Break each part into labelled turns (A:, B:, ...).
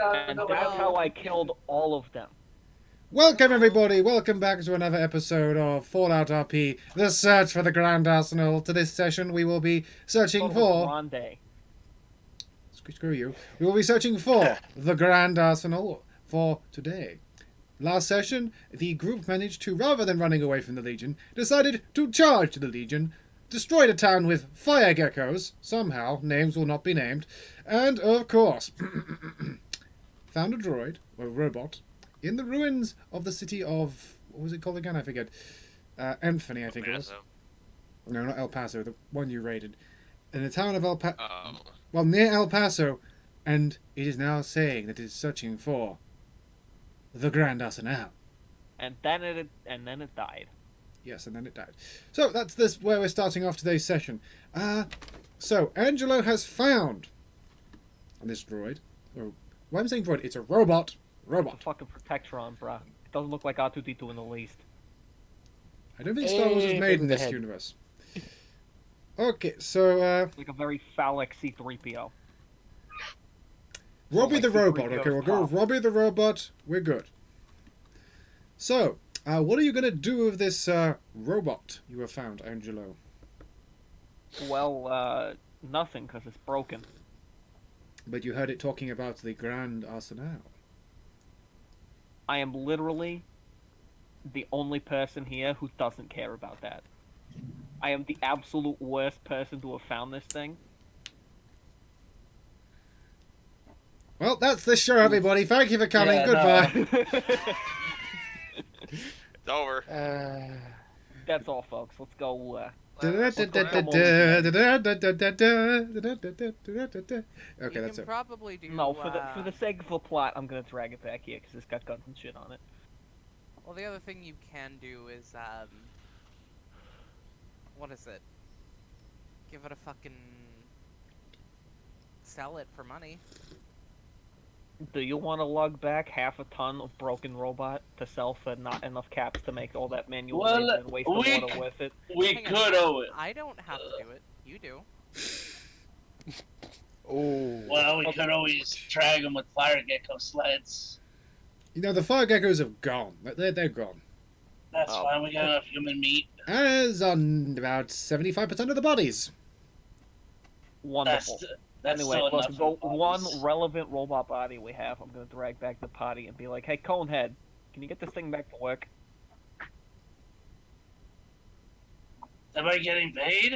A: And that's how I killed all of them.
B: Welcome everybody, welcome back to another episode of Fallout RP, the search for the Grand Arsenal. To this session we will be searching for...
A: Grande.
B: Screw you. We will be searching for the Grand Arsenal for today. Last session, the group managed to, rather than running away from the Legion, decided to charge the Legion, destroy the town with fire geckos, somehow, names will not be named, and, of course, found a droid, or a robot, in the ruins of the city of... what was it called again? I forget. Anthony, I think it was. No, not El Paso, the one you raided. In the town of El Paso... well, near El Paso, and it is now saying that it is searching for the Grand Arsenal.
A: And then it died.
B: Yes, and then it died. So that's where we're starting off today's session. So Angelo has found this droid. Or why am I saying droid? It's a robot.
A: It's a fucking Protectron, bruh. It doesn't look like R2-D2 in the least.
B: I don't think Star Wars was made in this universe. Okay, so
A: It's like a very phallic C-3PO.
B: Robbie
A: like
B: the robot.
A: C-3PO's
B: Okay, we'll go with Robbie the robot. We're good. So, what are you going to do with this robot you have found, Angelo?
A: Well, nothing, because it's broken.
B: But you heard it talking about the Grand Arsenal.
A: I am literally the only person here who doesn't care about that. I am the absolute worst person to have found this thing.
B: Well, that's the show, everybody. Thank you for coming.
C: Yeah,
B: Goodbye.
D: It's over.
A: That's all, folks. Let's go.
B: Okay,
C: You
B: that's
C: can
B: it.
C: probably do.
A: No, for the sake of the plot, I'm gonna drag it back here because it's got guns and shit on it.
C: Well, the other thing you can do is what is it? Give it a fucking sell it for money.
A: Do you want to lug back half a ton of broken robot to sell for not enough caps to make all that manual labor and waste of water with it?
E: We
C: Hang
E: could
C: on,
E: owe it.
C: I don't have to do it. You do.
F: Oh.
E: Well, we could always drag them with fire gecko sleds.
B: You know, the fire geckos have gone. They're gone.
E: That's
A: Oh.
E: fine. We got enough human meat.
B: As on about 75% of the bodies.
A: Wonderful.
E: That's
A: Anyway,
E: still
A: look,
E: enough.
A: the
E: for
A: one
E: bodies.
A: relevant robot body we have, I'm gonna drag back the party and be like, "Hey, Conehead, can you get this thing back to work?"
E: Am I getting paid?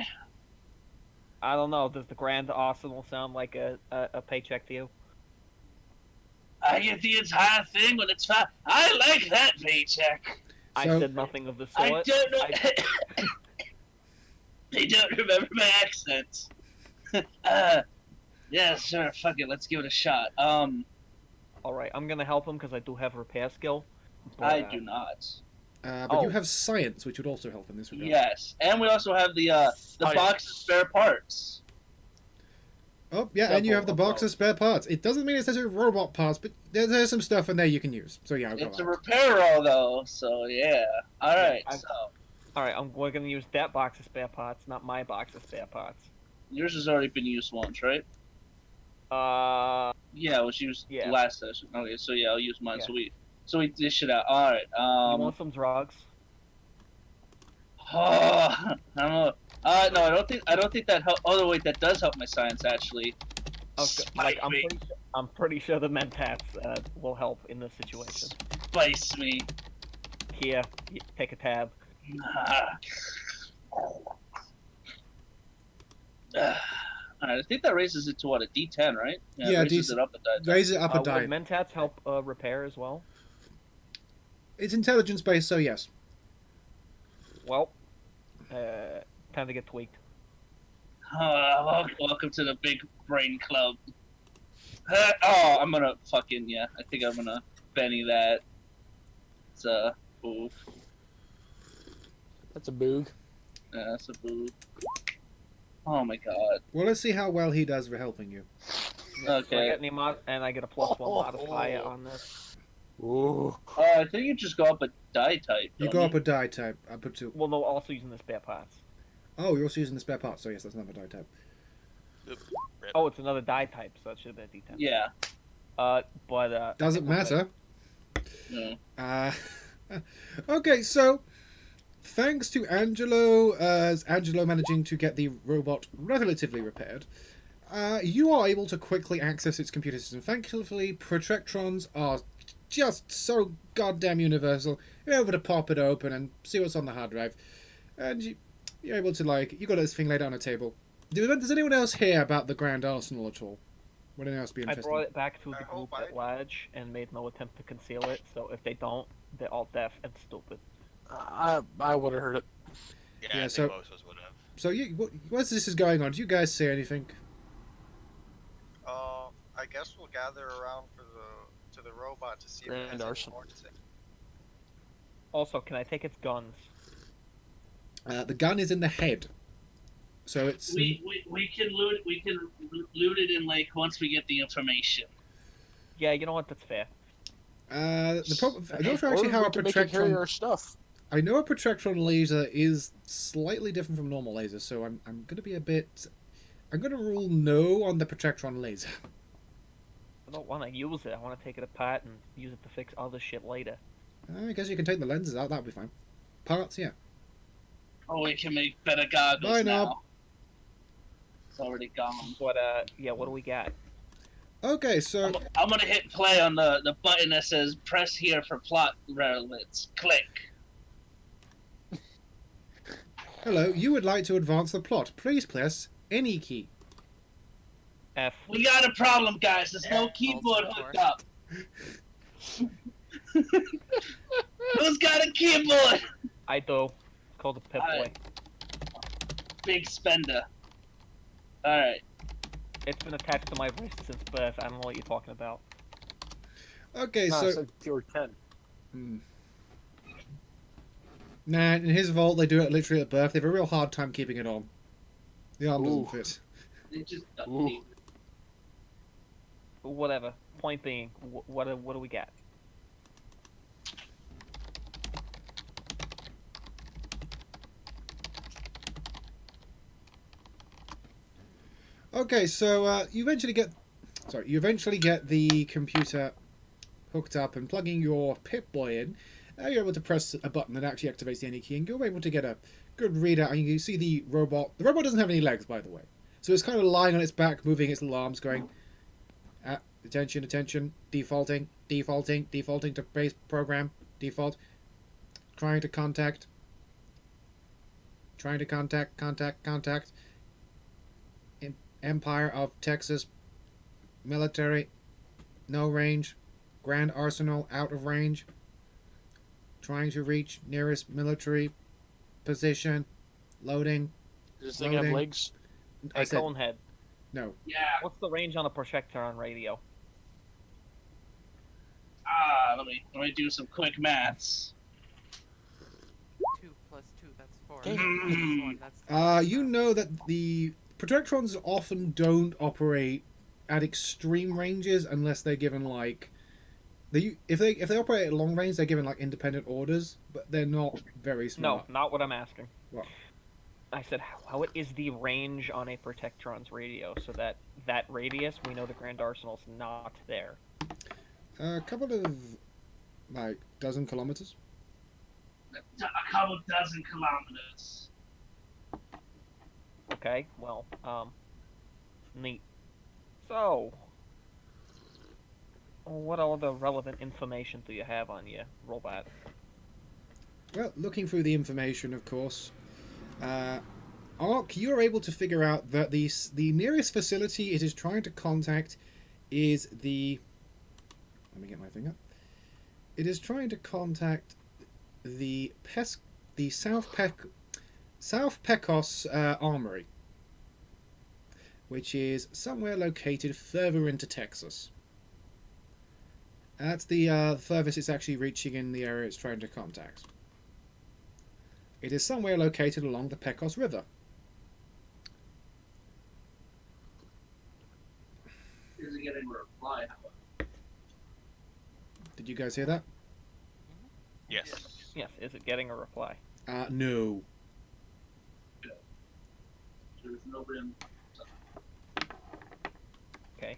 A: I don't know. Does the Grand Arsenal sound like a paycheck to you?
E: I get the entire thing when it's fine. I like that paycheck.
A: I
B: So-
A: said nothing of the
E: I
A: sort.
E: don't know. They don't remember my accent. Yeah, sure. Fuck it. Let's give it a shot.
A: All right, I'm gonna help him because I do have repair skill. But,
E: I do not.
B: But you have science, which would also help in this regard.
E: Yes, and we also have the box of spare parts.
B: Oh, yeah, and you have the
A: Several
B: box of spare parts. It doesn't mean it's necessarily robot parts, but there's some stuff in there you can use. So yeah, I'll go
E: It's a
B: on.
E: repair roll though, so yeah. All right.
A: I-
E: So
A: All right, we're gonna use that box of spare parts, not my box of spare parts.
E: yours has already been used once, right? Yeah, it was used
A: Yeah.
E: last session. Okay, so yeah, I'll use mine.
A: Yeah.
E: So we dish it out. All right.
A: You want some drugs?
E: I don't know. No, I don't think that help. Oh, wait, that does help my science actually.
A: Okay,
E: Spike me.
A: I'm pretty sure the mentats will help in this situation.
E: Spice me.
A: Here, take a tab.
E: Alright, I think that raises it to what, a D10, right?
B: Yeah,
E: it raises it up a die.
B: Raise it up a
A: Would
B: die.
A: mentats help repair as well?
B: It's intelligence based, so yes.
A: Well, time to get tweaked.
E: Welcome to the big brain club. Oh, I'm gonna fucking, yeah, I think I'm gonna Benny that. It's oof.
F: That's a boog.
E: Yeah, that's a boo. Oh my god.
B: Well, let's see how well he does for helping you.
A: So I
E: Okay.
A: get and I get a +1 modifier on this.
F: Ooh.
E: I think you just go up a die type.
B: You
E: don't
B: go up a die type. I put two.
A: Well, no, also using the spare parts.
B: Oh, you're also using the spare parts, so yes, that's another die type.
D: Oop, rip.
A: Oh, it's another die type, so it should have been a D10.
E: Yeah.
A: But
B: Doesn't matter.
E: No.
B: Okay, so thanks to Angelo, as Angelo managing to get the robot relatively repaired, you are able to quickly access its computer system. Thankfully, Protectrons are just so goddamn universal. You're able to pop it open and see what's on the hard drive, and you're able to you got this thing laid on a table. Does anyone else hear about the Grand Arsenal at all? Would anyone else be
A: I
B: interested?
A: brought it back to the
D: I
A: group
D: hope I
A: at
D: do.
A: large and made no attempt to conceal it. So if they don't, they're all deaf and stupid.
F: I would have heard it.
D: Yeah,
B: Yeah,
D: I think
B: so-
D: most of us would have.
B: So, once this is going on, do you guys say anything?
D: I guess we'll gather around to the robot to see if it
F: Grand
D: has any
F: Arsenal.
D: more to say.
A: Also, can I take its guns?
B: The gun is in the head, so it's.
E: We can loot it in like once we get the information.
A: Yeah, you know what? That's fair.
B: The problem. I'm not sure
F: Or
B: actually how
F: we
B: a
F: can make it carry
B: Protectron.
F: our stuff.
B: I know a Protectron laser is slightly different from normal lasers, so I'm going to be a bit. I'm going to rule no on the Protectron laser.
A: I don't want to use it. I want to take it apart and use it to fix other shit later.
B: I guess you can take the lenses out. That'll be fine. Parts, yeah.
E: Oh, we can make better goggles
B: Bye,
E: now.
B: Knob.
E: It's already gone.
A: But yeah, what do we got?
B: Okay, so
E: I'm gonna hit play on the button that says press here for plot relevance. Click.
B: hello. You would like to advance the plot? Please press any key.
A: F.
E: We got a problem, guys. There's no keyboard hooked up. Who's got a keyboard?
A: I do. Called the Pip Boy.
E: Alright. Big spender. Alright.
A: It's been attached to my wrist since birth. I don't know what you're talking about.
B: Okay,
F: No, I
B: so
F: said you're 10.
B: nah, in his vault they do it literally at birth. They have a real hard time keeping it on. The arm doesn't
F: Ooh.
B: fit.
E: It just
F: Ooh.
A: Whatever. Point being, what do we got?
B: Okay, so you eventually get the computer hooked up and plugging your Pip-Boy in. You're able to press a button that actually activates the any key, and you're able to get a good readout. And you see the robot. The robot doesn't have any legs, by the way, so it's kind of lying on its back, moving its little arms, going, attention, defaulting to base program, default, trying to contact, contact. Empire of Texas military, no range. Grand Arsenal, out of range. Trying to reach nearest military position. Loading.
F: Does this thing have
B: Loading.
F: legs?
B: I
A: Hey,
B: said
A: Conehead.
B: no.
E: Yeah.
A: What's the range on a Protectron radio?
E: Let me do some quick maths.
C: 2 plus 2, that's 4.
F: Damn.
C: Minus 1, that's
B: You know that the Protectrons often don't operate at extreme ranges unless they're given if they operate at long range, they're given independent orders, but they're not very
A: No,
B: smart.
A: not what I'm asking.
B: What?
A: I said, how is the range on a Protectron's radio so that radius, we know the Grand Arsenal's not there?
B: A couple of dozen kilometers.
E: A couple dozen kilometers.
A: Okay, well, neat. So, what other relevant information do you have on your robot?
B: Well, looking through the information, of course, Ark, you're able to figure out that the nearest facility it is trying to contact is the. Let me get my thing up. It is trying to contact the South Pecos Armory, which is somewhere located further into Texas. That's the furthest it's actually reaching in the area it's trying to contact. It is somewhere located along the Pecos River.
E: Is it getting a reply?
B: Did you guys hear that?
D: Yes.
A: Yes, is it getting a reply?
B: No.
E: There's nobody in.
A: Okay.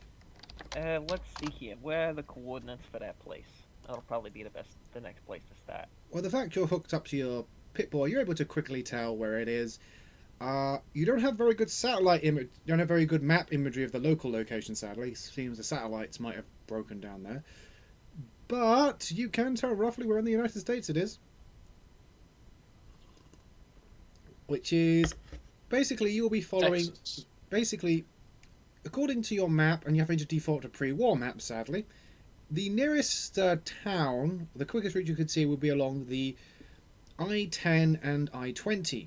A: Let's see here. Where are the coordinates for that place? That'll probably be the next place to start.
B: Well, the fact you're hooked up to your Pip-Boy, you're able to quickly tell where it is. You don't have very good satellite image. You don't have very good map imagery of the local location. Sadly, seems the satellites might have broken down there. But you can tell roughly where in the United States it is. Which is basically you'll be following.
F: Texas.
B: Basically, according to your map, and you're having to default to pre-war map, sadly, the nearest town, the quickest route you could see would be along the I-10 and I-20,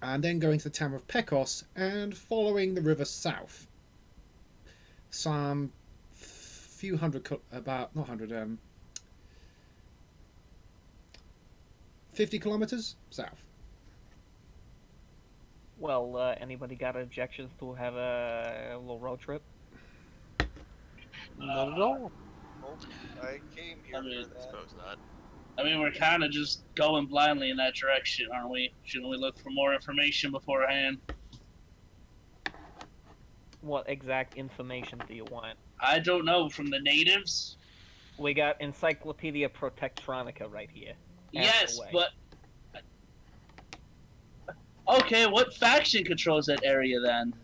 B: and then going to the town of Pecos and following the river south. Some few hundred, about, not 100, 50 kilometers south.
A: Well, anybody got objections to have a little road trip?
F: Not at all.
D: Nope. I came here
E: I mean,
D: for that.
G: Suppose not.
E: I mean, we're kind of just going blindly in that direction, aren't we? Shouldn't we look for more information beforehand?
A: What exact information do you want?
E: I don't know. From the natives?
A: We got Encyclopedia Protectronica right here.
E: Yes,
A: away.
E: but... Okay, what faction controls that area then?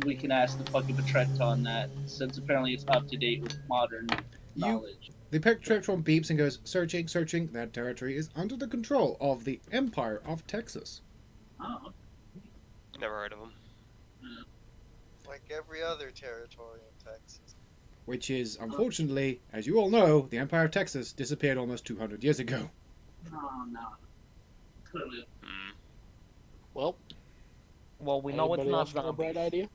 E: We can ask the fucking Protectron that, since apparently it's up to date with modern knowledge.
B: The Protectron beeps and goes, searching, searching. That territory is under the control of the Empire of Texas.
E: Oh,
G: Never heard of them.
D: Like every other territory in Texas.
B: Which is, unfortunately, as you all know, the Empire of Texas disappeared almost 200 years ago.
E: no. Clearly.
G: Hmm.
F: Well,
A: Well, we know it's
F: anybody
A: not
F: else got a bright
A: zombies.
F: idea?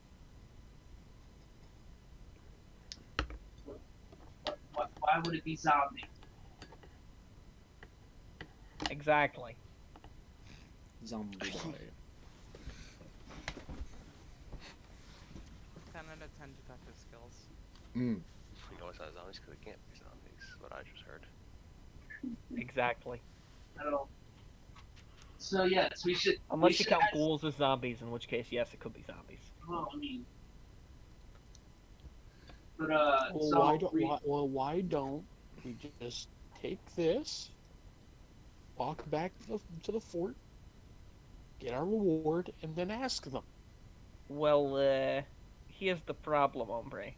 E: Why would it be zombie?
A: Exactly.
B: Zombie boy.
C: 10 out of 10 detective skills.
B: Mm.
G: You know it's not zombies because it can't be zombies. Is what I just heard.
A: Exactly.
E: I don't know. So yes, we should.
A: Unless
E: we
A: you
E: should
A: count
E: ask-
A: ghouls as zombies, in which case, yes, it could be zombies.
E: Well, I mean, but
F: Well,
E: so
F: why don't we just take this, walk back to the fort, get our reward, and then ask them?
A: Well, here's the problem, hombre.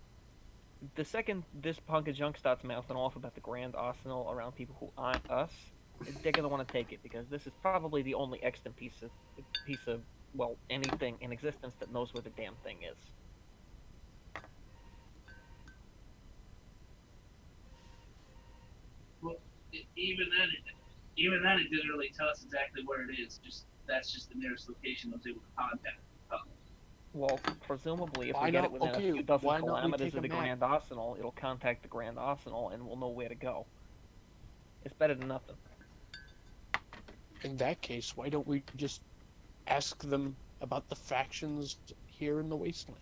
A: The second this punk of junk starts mouthing off about the Grand Arsenal around people who aren't us, they're gonna want to take it, because this is probably the only extant piece of, well, anything in existence that knows where the damn thing is.
E: even then, it didn't really tell us exactly where it is. That's just the nearest location I was able to contact.
A: Well, presumably, if
F: Why
A: we get
F: not-
A: it within
F: okay,
A: a few dozen
F: why not we
A: kilometers
F: take
A: of
F: a
A: the
F: map?
A: Grand Arsenal, it'll contact the Grand Arsenal, and we'll know where to go. It's better than nothing.
F: In that case, why don't we just ask them about the factions here in the wasteland?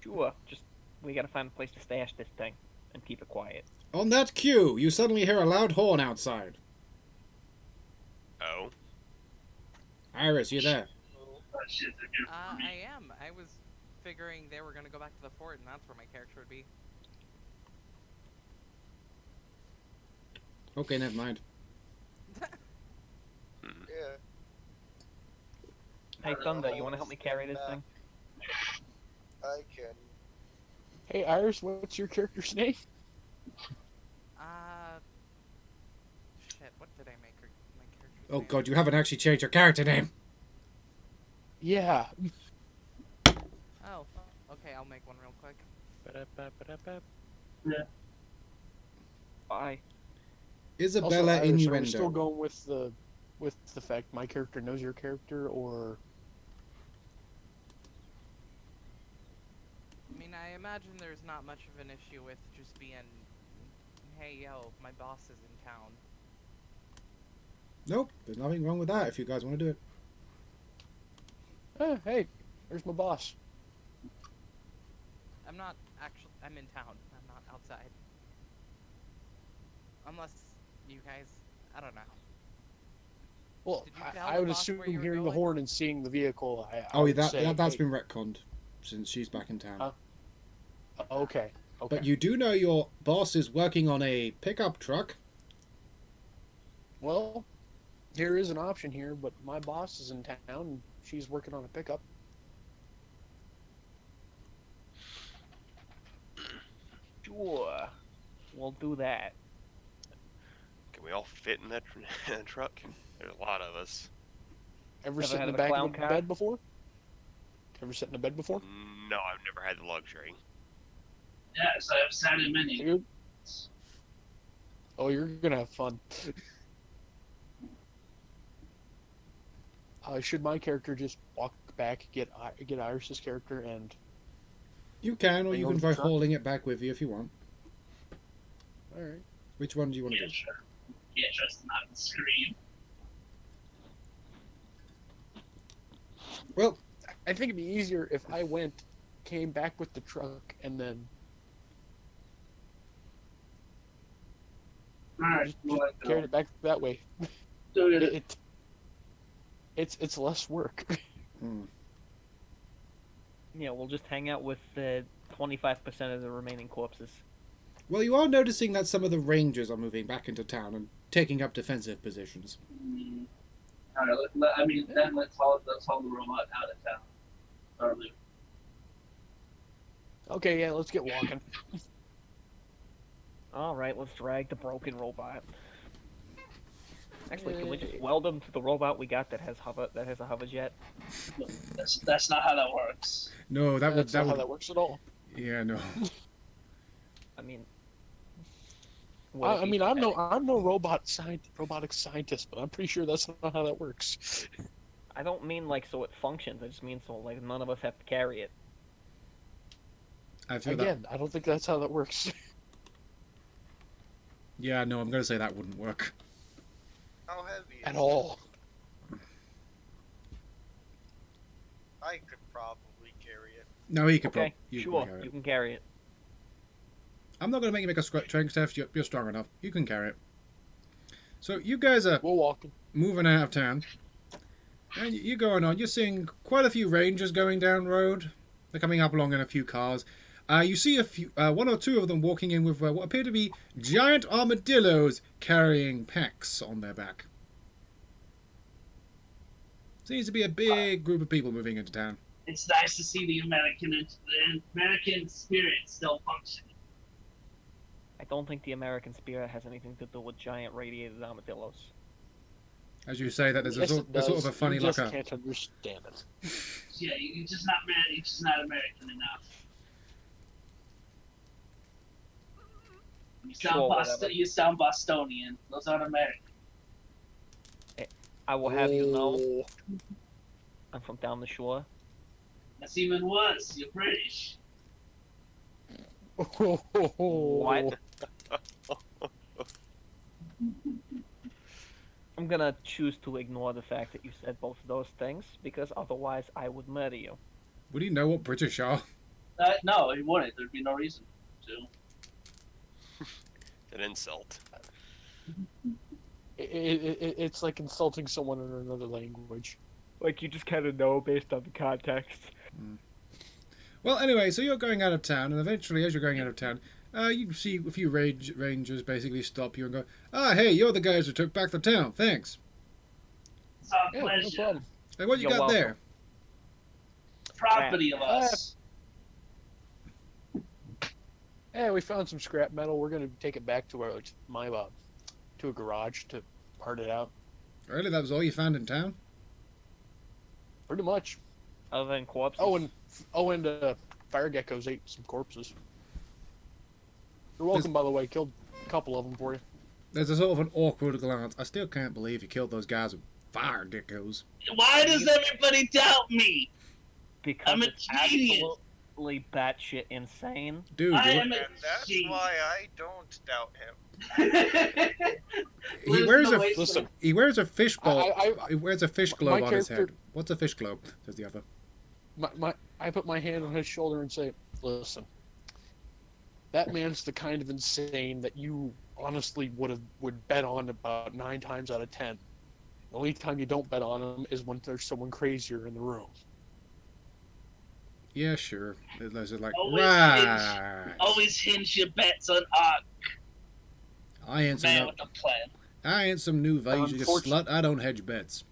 A: Sure, just we gotta find a place to stash this thing and keep it quiet.
B: On that cue, you suddenly hear a loud horn outside.
G: Oh.
B: Iris, you there?
E: Oh, shit, they're here for me.
C: I am. I was figuring they were gonna go back to the fort, and that's where my character would be.
B: Okay, never mind.
G: Hmm.
D: Yeah.
A: Hey, Thunder, you wanna help me carry this thing?
D: I can.
F: Hey, Iris, what's your character's name?
C: Shit. What did I make my character's
B: Oh
C: name?
B: god, you haven't actually changed your character name.
F: Yeah.
C: Oh, okay. I'll make one real quick.
G: Ba-da-ba-ba-da-ba.
A: Bye.
F: Also,
B: Isabella
F: Iris, are we still
B: Innuendo.
F: going with the fact my character knows your character, or
C: I mean, I imagine there's not much of an issue with just being, hey, yo, my boss is in town.
B: Nope, there's nothing wrong with that if you guys want to do it.
F: hey, there's my boss.
C: I'm not actually. I'm in town. I'm not outside. Unless you guys. I don't know.
F: Well,
C: Did you tell
F: I
C: the
F: would
C: boss
F: assume
C: where you were
F: hearing the
C: going?
F: horn and seeing the vehicle. I
B: Oh,
F: would
B: yeah,
F: say,
B: that's
F: hey,
B: been retconned since she's back in town.
F: Huh? Okay. Okay.
B: But you do know your boss is working on a pickup truck.
F: Well, here is an option here, but my boss is in town and she's working on a pickup.
A: Sure. We'll do that.
G: Can we all fit in that truck? There's a lot of us.
F: Ever
A: Ever
F: sit
A: had
F: in the
A: a
F: back of
A: clown
F: a
A: car?
F: bed before? Ever sit in a bed before?
G: No, I've never had the luxury.
E: Yes, I've sat in many.
F: You're gonna have fun. Should my character just walk back, get Iris's character, and
B: You can, or
F: Bring
B: you
F: over
B: can
F: the
B: try
F: truck?
B: hauling it back with you if you want.
F: all right.
B: Which one do you want to
E: Yeah,
B: do?
E: sure. Yeah, trust not to scream.
B: Well,
F: I think it'd be easier if I came back with the truck, and then
E: Alright,
F: just
E: well, I
F: carried it back that way.
E: go.
F: It's less work.
A: Yeah, we'll just hang out with 25% of the remaining corpses.
B: well, you are noticing that some of the rangers are moving back into town and taking up defensive positions.
E: Alright, then let's haul the robot out of town. Or leave.
F: Okay, yeah, let's get walking.
A: All right, let's drag the broken robot. Actually, can we just weld him to the robot we got that has a hover jet?
E: That's not how that works.
B: No,
F: That's not how that works at all.
B: Yeah, no.
A: I mean,
F: I'm no robotic scientist, but I'm pretty sure that's not how that works.
A: I don't mean like so it functions. I just mean so like none of us have to carry it.
B: I feel that.
F: Again, I don't think that's how that works.
B: Yeah, no, I'm going to say that wouldn't work.
D: How heavy
F: At
D: is
F: all.
D: it? I could probably carry it.
B: No, he could
A: Okay,
B: you
A: sure,
B: can carry
A: you
B: it.
A: can carry it.
B: I'm not going to make you make a strength test. You're strong enough. You can carry it. So you guys are
F: We're walking.
B: moving out of town. And you're going on. You're seeing quite a few rangers going down road. They're coming up along in a few cars. You see a few, one or two of them walking in with what appear to be giant armadillos carrying packs on their back. Seems to be a big group of people moving into town.
E: It's nice to see the American spirit still functioning.
A: I don't think the American spirit has anything to do with giant radiated armadillos.
B: As you say that, there's
F: Yes,
B: there's sort of a funny
F: you just
B: look.
F: can't understand it.
E: Yeah, you're just not You're just not American enough.
A: Sure, whatever.
E: You sound Bostonian. Those aren't American.
A: I will have you know, I'm from down the shore.
E: That's even worse. You're British.
A: What? I'm gonna choose to ignore the fact that you said both of those things, because otherwise I would murder you.
B: Would he know what British are?
E: No, he wouldn't. There'd be no reason to.
G: An insult.
F: It's like insulting someone in another language.
A: Like, you just kind of know based on the context.
B: Well, anyway, so you're going out of town, and eventually, as you're going out of town, you see a few rangers basically stop you and go, "Ah, hey, you're the guys who took back the town. Thanks.
E: It's our
F: Yeah, no
E: pleasure.
F: problem.
B: Hey, what you
A: You're
B: got
A: welcome.
B: there?"
E: Property of us.
F: Hey, we found some scrap metal. We're gonna take it back to to a garage to part it out.
B: Really, that was all you found in town?
F: Pretty much.
A: Other than corpses.
F: And fire geckos ate some corpses. You're welcome, by the way. Killed a couple of them for you.
B: There's a sort of an awkward glance. I still can't believe you killed those guys with fire geckos.
E: Why does everybody doubt me?
A: because
E: I'm a
A: it's
E: genius.
A: absolutely batshit insane.
B: Dude,
E: I
B: you-
E: am a
D: And that's
E: genius.
D: why I don't doubt him.
B: he wears
F: Listen,
B: he wears a fish bowl.
F: I-
B: He wears a fish globe
F: my
B: on his head.
F: character-
B: What's a fish globe? Says the other.
F: I put my hand on his shoulder and say, "Listen, that man's the kind of insane that you honestly would bet on about 9 times out of 10. The only time you don't bet on him is when there's someone crazier in the room."
B: Yeah, sure. Those are like,
E: Always
B: right.
E: hinge your bets on Ark.
B: I ain't some
E: Man
B: no,
E: with a plan.
B: I ain't some new Vegas
F: Unfortunate-
B: slut. I don't hedge bets.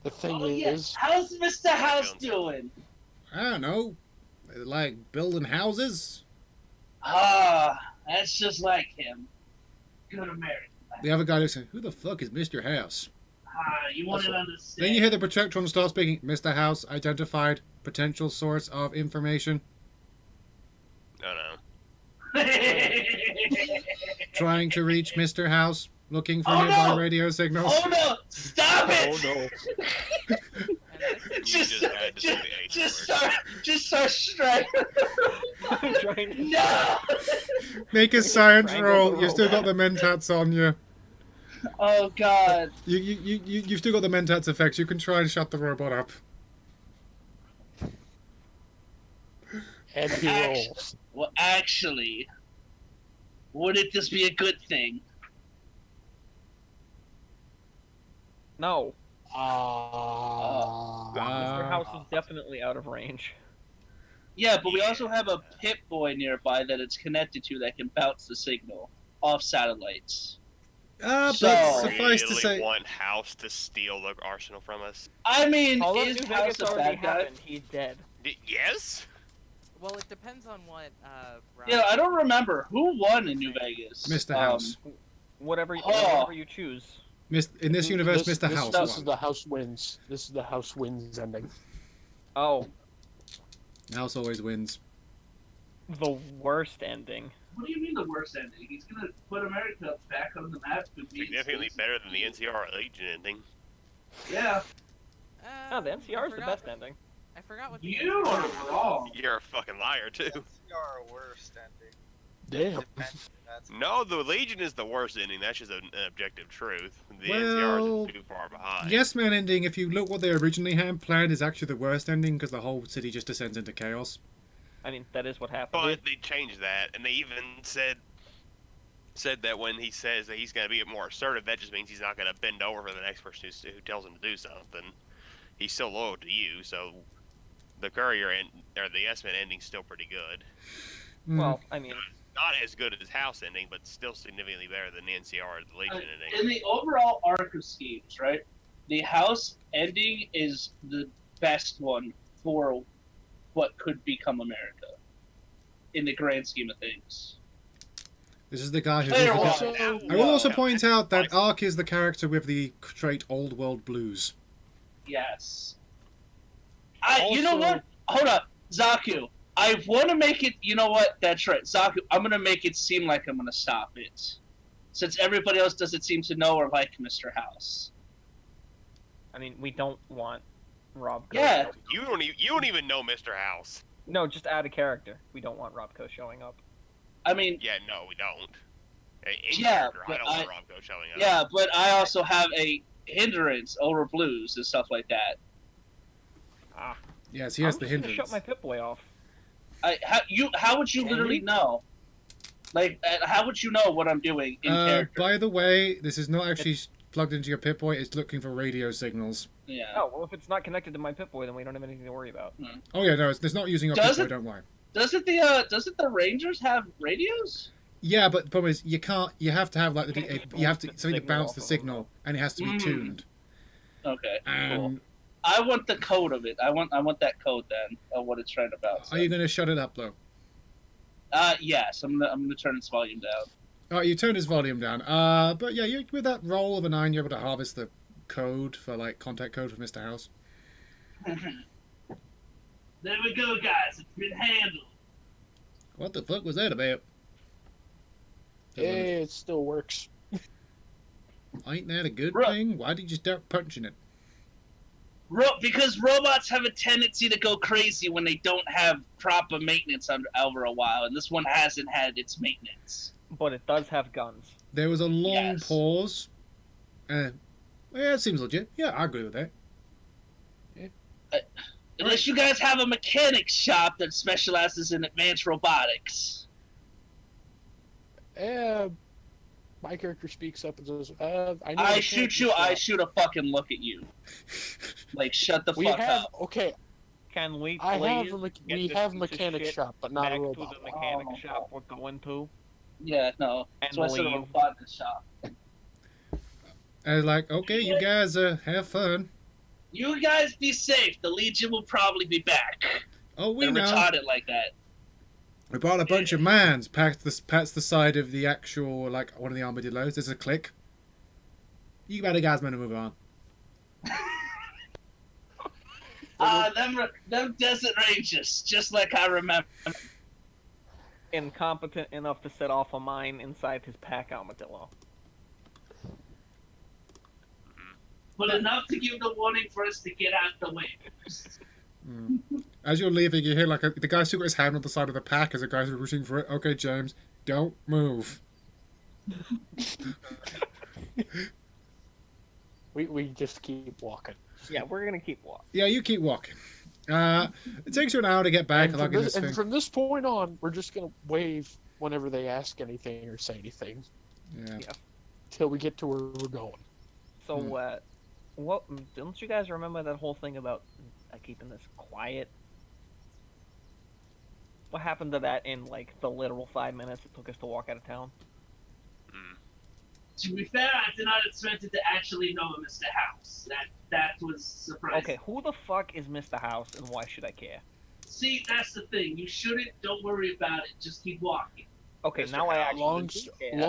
F: The thing
E: Oh, yeah.
F: is,
E: How's Mr. House doing?
B: I don't know. Like building houses.
E: Ah, that's just like him. Good American.
B: The other guy looks like, who the fuck is Mr. House?
E: Ah, you want to understand.
B: Then you hear the Protectron start speaking. Mr. House identified potential source of information.
G: No, no.
B: Trying to reach Mr. House. Looking for
E: Oh,
B: nearby
E: no!
B: radio signals.
E: Oh no! Stop it!
F: oh no.
G: You
E: Just,
G: had to say the H word.
E: just start striking.
A: I'm trying to.
E: No!
B: Make a science
A: Triangle
B: roll.
A: the
B: You've still
A: roll.
B: got the mentats on you.
E: Oh god.
B: You've still got the mentats effects. You can try and shut the robot up.
F: And he rolls.
E: Well, actually, wouldn't this be a good thing?
A: No,
F: Ah.
A: Mr. House is definitely out of range.
E: Yeah, but we also have a Pip-Boy nearby that it's connected to that can bounce the signal off satellites.
B: But
E: So-
B: suffice to
G: Really
B: say,
G: want House to steal the arsenal from us?
E: I mean,
A: All of
E: is
A: New
E: House
A: Vegas
E: a
A: already
E: bad guy?
A: happened. He's dead.
G: Yes?
C: Well, it depends on what.
E: Yeah, I don't remember who won in New Vegas.
B: Mr. House.
A: Whatever,
E: Oh.
A: whatever you choose.
B: In this universe, Mr. House
F: This is
B: won.
F: the house wins. This is the house wins ending.
A: Oh,
B: House always wins.
A: the worst ending.
E: What do you mean the worst ending? He's gonna put America back on the map.
G: Significantly better than the NCR Legion ending.
E: Yeah.
A: Oh, the NCR is the best ending.
C: I forgot what the
E: You are wrong.
G: You're a fucking liar, too.
D: NCR worst ending.
F: Damn.
D: That's
G: No, the Legion is the worst ending. That's just an objective truth. The
B: Well,
G: NCR is just too far behind.
B: Yes Man ending, if you look what they originally had planned, is actually the worst ending because the whole city just descends into chaos.
A: I mean, that is what happened.
G: But they changed that, and they even said that when he says that he's going to be more assertive, that just means he's not going to bend over for the next person who tells him to do something. He's still loyal to you, so the Courier or the S-Man ending's still pretty good.
A: Well, I mean,
G: Not as good as House ending, but still significantly better than the NCR or the Legion ending.
E: In the overall arc of schemes, right? The House ending is the best one for what could become America. In the grand scheme of things.
B: This is the guy who.
E: Fair
F: Also,
B: I will also point out that Ark is the character with the trait Old World Blues.
E: Yes. You know
A: Also-
E: what? Hold up. Zaku. I want to make it. You know what? That's right. Zaku, I'm going to make it seem like I'm going to stop it. Since everybody else doesn't seem to know or like Mr. House.
A: I mean, we don't want Rob.
E: Yeah.
A: Koch.
G: You don't even know Mr. House.
A: No, just add a character. We don't want Robco showing up.
E: I mean,
G: Yeah, no, we don't. Any
E: Yeah,
G: character,
E: but
G: I don't want Robco showing up.
E: yeah, but I also have a hindrance over blues and stuff like that.
B: Yes, he has
A: I'm
B: the
A: just gonna
B: hindrance.
A: shut my Pip-Boy off.
E: How would you
A: Can
E: literally
A: we?
E: know? Like, how would you know what I'm doing in character?
B: By the way, this is not actually plugged into your Pip-Boy. It's looking for radio signals.
E: Yeah.
A: Oh, well, if it's not connected to my Pip-Boy, then we don't have anything to worry about.
B: Oh yeah, no, it's not using your
E: Does
B: Pip-Boy.
E: it?
B: Don't worry.
E: Doesn't the Rangers have radios?
B: Yeah, but the problem is you can't. You have to have like you have to
A: Bounce the
B: something to
A: signal
B: bounce
A: off
B: the
A: of them,
B: signal, and it has to be
E: Mm.
B: tuned.
E: Okay.
B: And
E: I want the code of it. I want that code then of what it's trying to bounce.
B: are you going to shut it up though?
E: Yes. I'm gonna turn its volume down.
B: Oh, you turned his volume down. But yeah, with that roll of a 9, you're able to harvest the code for like contact code for Mr. House.
E: There we go, guys. It's been handled.
B: What the fuck was that about?
F: Hey, it still works.
B: Ain't that a good
E: Bro.
B: thing? Why did you start punching it?
E: Because robots have a tendency to go crazy when they don't have proper maintenance over a while, and this one hasn't had its maintenance.
A: But it does have guns.
B: There was a long
E: Yes.
B: pause. Yeah, it seems legit. Yeah, I agree with that.
E: Unless you guys have a mechanic shop that specializes in advanced robotics.
F: my character speaks up and says, I know
E: I
F: the
E: shoot
F: mechanic
E: you. I
F: shop.
E: shoot a fucking look at you. Like, shut the
F: We
E: fuck
F: have
E: up.
F: okay.
A: Can we
F: I have
A: please
F: a
A: get
F: we
A: this
F: have
A: piece of
F: mechanic
A: shit
F: shop, but not a
A: back to
F: robot
A: the
F: one.
A: mechanic
E: Oh.
A: shop we're going to?
E: Yeah, no.
A: And
E: So I said a
A: leave.
E: robot in the shop.
B: I was like, okay, you guys have fun.
E: You guys be safe. The Legion will probably be back.
B: Oh, we
E: They're
B: know.
E: retarded like that.
B: We brought a bunch of mans. Pats the side of the actual, like, one of the armadillos. There's a click. You better guys better move on.
E: Them desert rangers, just like I remember.
A: Incompetent enough to set off a mine inside his pack armadillo.
E: But enough to give the warning for us to get out the way.
B: As you're leaving, you hear, like, the guy still got his hand on the side of the pack as the guys are rooting for it. Okay, James, don't move.
F: We just keep walking.
A: Yeah, we're gonna keep walking.
B: Yeah, you keep walking. It takes you an hour to get back.
F: And from this point on, we're just gonna wave whenever they ask anything or say anything
B: Yeah.
F: till we get to where we're going.
A: So, what? Don't you guys remember that whole thing about keeping this quiet? What happened to that in like the literal 5 minutes it took us to walk out of town?
E: To be fair, I did not expect it to actually know Mr. House. That was surprising.
A: Okay, who the fuck is Mr. House and why should I care?
E: See, that's the thing. You shouldn't. Don't worry about it. Just keep walking.
A: Okay,
G: Mr.
A: now I
G: House.
A: actually care.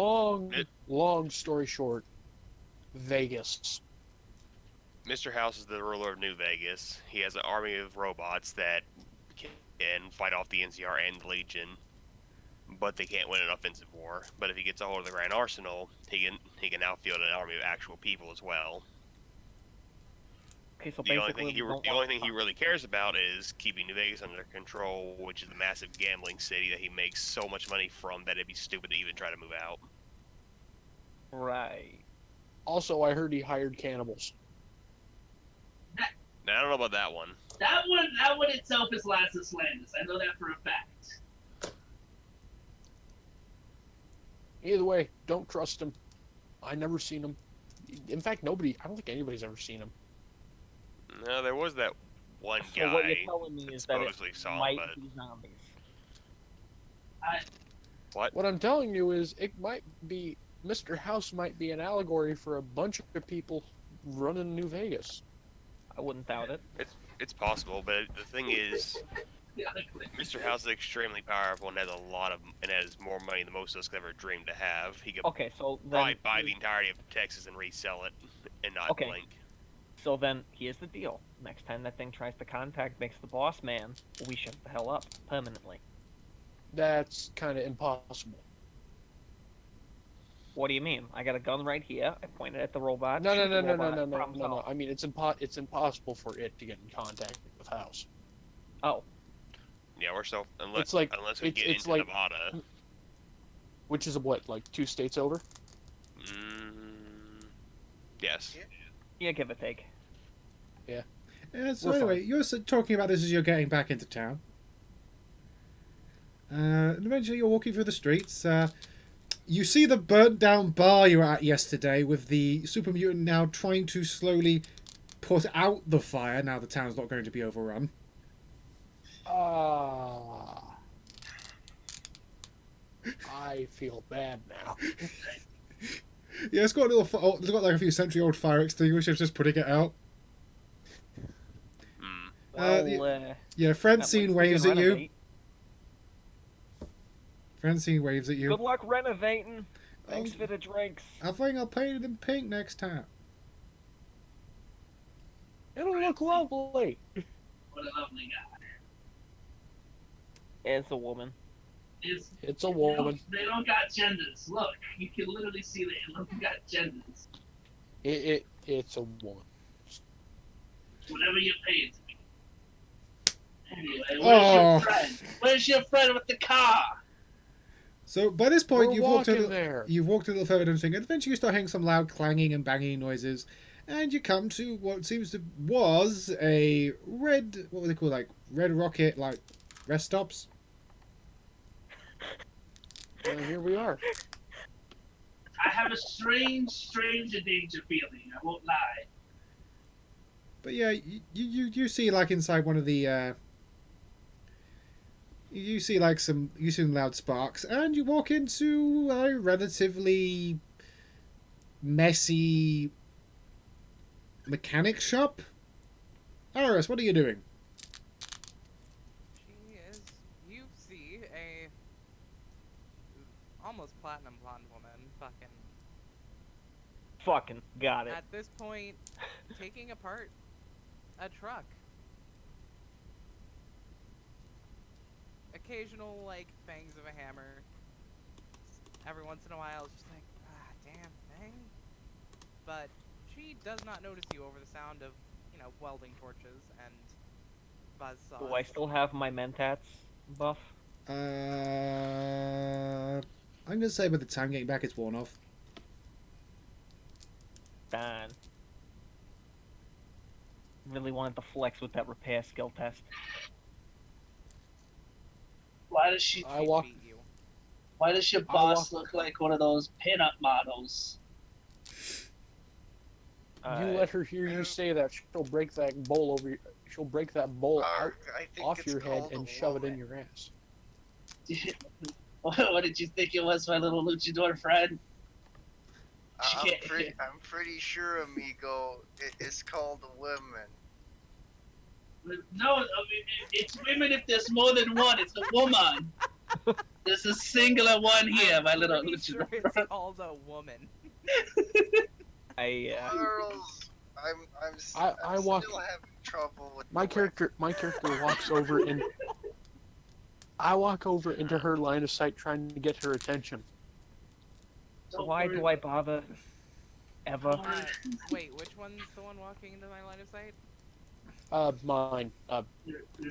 F: Long story short, Vegas.
G: Mr. House is the ruler of New Vegas. He has an army of robots that can fight off the NCR and the Legion, but they can't win an offensive war. But if he gets a hold of the Grand Arsenal, he can now field an army of actual people as well.
A: Okay, so
G: The only
A: basically,
G: thing he really cares about is keeping New Vegas under control, which is a massive gambling city that he makes so much money from that it'd be stupid to even try to move out.
A: Right.
F: Also, I heard he hired cannibals.
G: Now I don't know about that one.
E: That one itself is last of slanders. I know that for a fact.
F: Either way, don't trust him. I never seen him. In fact, I don't think anybody's ever seen him.
G: No, there was that one
A: So
G: guy
A: what you're telling me is that it
G: supposedly saw,
A: might
G: but
A: be zombies.
F: What I'm telling you is, it might be Mr. House might be an allegory for a bunch of people running New Vegas.
A: I wouldn't doubt it.
G: it's possible. But the thing is, Mr. House is extremely powerful and has more money than most of us could ever dream to have. He could
A: Okay, so then
G: probably buy the entirety of Texas and resell it and not
A: Okay.
G: blink.
A: So then, here's the deal. Next time that thing tries to contact makes the boss man, we shut the hell up permanently.
F: That's kind of impossible.
A: What do you mean? I got a gun right here. I pointed at the robot.
F: No.
A: shoot the robot, problem
F: No.
A: solved.
F: I mean, it's impossible for it to get in contact with House.
A: Oh,
G: Yeah, we're so unless
F: It's like-
G: we
F: it's-
G: get
F: it's
G: into
F: like-
G: Nevada.
F: Which is what, like 2 states over?
G: Yes.
A: yeah, give or take.
B: So
F: We're
B: anyway, you're talking about this as you're getting back into town. And eventually you're walking through the streets. You see the burnt down bar you were at yesterday with the super mutant now trying to slowly put out the fire now the town's not going to be overrun.
F: I feel bad now.
B: Yeah, it's got a little. It's got like a few century-old fire extinguishers just putting it out.
A: Well,
B: Yeah,
A: at
B: Francine
A: least we
B: waves
A: can
B: at you.
A: renovate.
B: Francine waves at you.
A: Good luck renovating. Thanks
B: Oh.
A: for the drinks.
B: I think I'll paint it in pink next time.
F: It'll look lovely.
E: What a lovely guy.
A: As a woman.
F: It's a woman.
E: They don't got genders. Look, you can literally see they don't got genders.
F: It's a woman.
E: Whatever you're paying to me. Anyway, where's
B: Oh.
E: your friend? Where's your friend with the car?
B: So by this point,
F: We're
B: you've walked a
F: walking
B: little,
F: there.
B: you've walked a little further down the thing, and eventually you start hearing some loud clanging and banging noises, and you come to what seems to was a red, what were they called, like red rocket, like rest stops.
F: And here we are.
E: I have a strange danger feeling. I won't lie.
B: But yeah, you see like inside one of the you see like some loud sparks, and you walk into a relatively messy mechanic shop. Aris, what are you doing?
C: She is. You see a almost platinum blonde woman,
A: Fucking got it.
C: at this point, taking apart a truck. Occasional like bangs of a hammer. Every once in a while, it's just like, ah, damn thing. But she does not notice you over the sound of, welding torches and buzzsaws.
A: Do I still have my mentats buff?
B: I'm gonna say by the time getting back, it's worn off.
A: Dan. Really wanted to flex with that repair skill test.
E: Why does she?
F: I walk.
C: Beat you.
E: Why does your boss look like one of those pinup models?
F: You let her hear you say that, she'll break that bowl over. She'll break that bowl out
D: I think
F: off
D: it's
F: your head
D: called
F: and
D: a
F: shove it in
D: woman.
F: your ass.
E: What did you think it was, my little luchador friend?
D: I'm pretty sure, amigo, it's called a woman.
E: No, I mean, it's women if there's more than one. It's a woman. There's a singular one here, my little
C: Pretty
E: luchador
C: sure it's
E: friend.
C: called a woman.
D: Charles, I'm
F: I walk-
D: still having trouble with
F: My
D: the
F: character walks over and I walk over into her line of sight, trying to get her attention.
A: Why do I bother? Ever?
C: Wait, which one's the one walking into my line of sight?
F: Mine.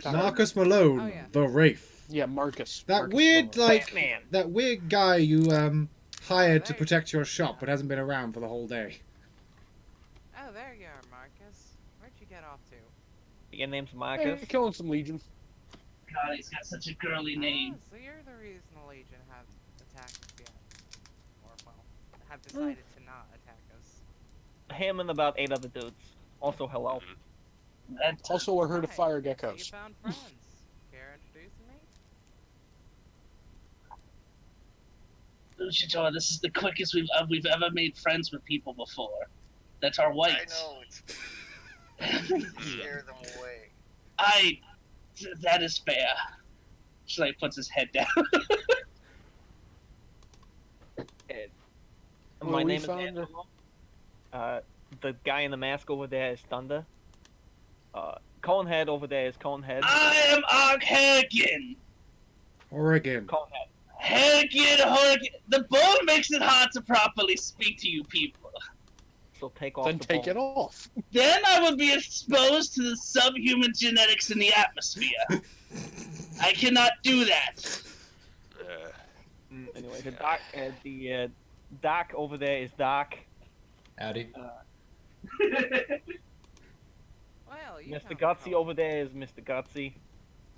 B: Marcus Malone,
C: Oh, yeah.
B: the Wraith.
F: Yeah, Marcus.
B: That
F: Marcus
B: weird,
F: Malone.
B: like,
A: Batman.
B: that weird guy you hired to
C: There
B: protect your shop, but hasn't been around for the whole day.
C: Oh, there you are, Marcus. Where'd you get off to?
A: Your name's
F: Hey,
A: Marcus?
F: killing some legion.
E: God, he's got such a girly name.
C: Oh, so you're the reason the Legion have attacked us yet. Or, well, have decided to not attack us.
A: Him and about 8 other dudes. Also, hello.
E: And
F: Also, a herd of
C: Hi,
F: fire
C: so you
F: geckos.
C: found friends. Care introducing me?
E: Luchador, this is the quickest we've ever made friends with people before. That are white.
D: I know, it's scare them away.
E: That is fair. She like puts his head down.
F: Well,
A: My
F: we
A: name is
F: found
A: Angelo. The guy in the mask over there is Thunder. Conehead over there is Conehead.
E: I am Archhagen.
B: Oregon.
A: Conehead.
E: Hagen. The bone makes it hard to properly speak to you people.
A: So take off
F: Then
A: the
F: take
A: bone.
F: it off.
E: Then I would be exposed to the subhuman genetics in the atmosphere. I cannot do that.
A: Anyway, the Doc over there is Doc.
H: Howdy.
C: Well, you
A: Mr.
C: found
A: Gutsy
C: Colin.
A: over there is Mr. Gutsy.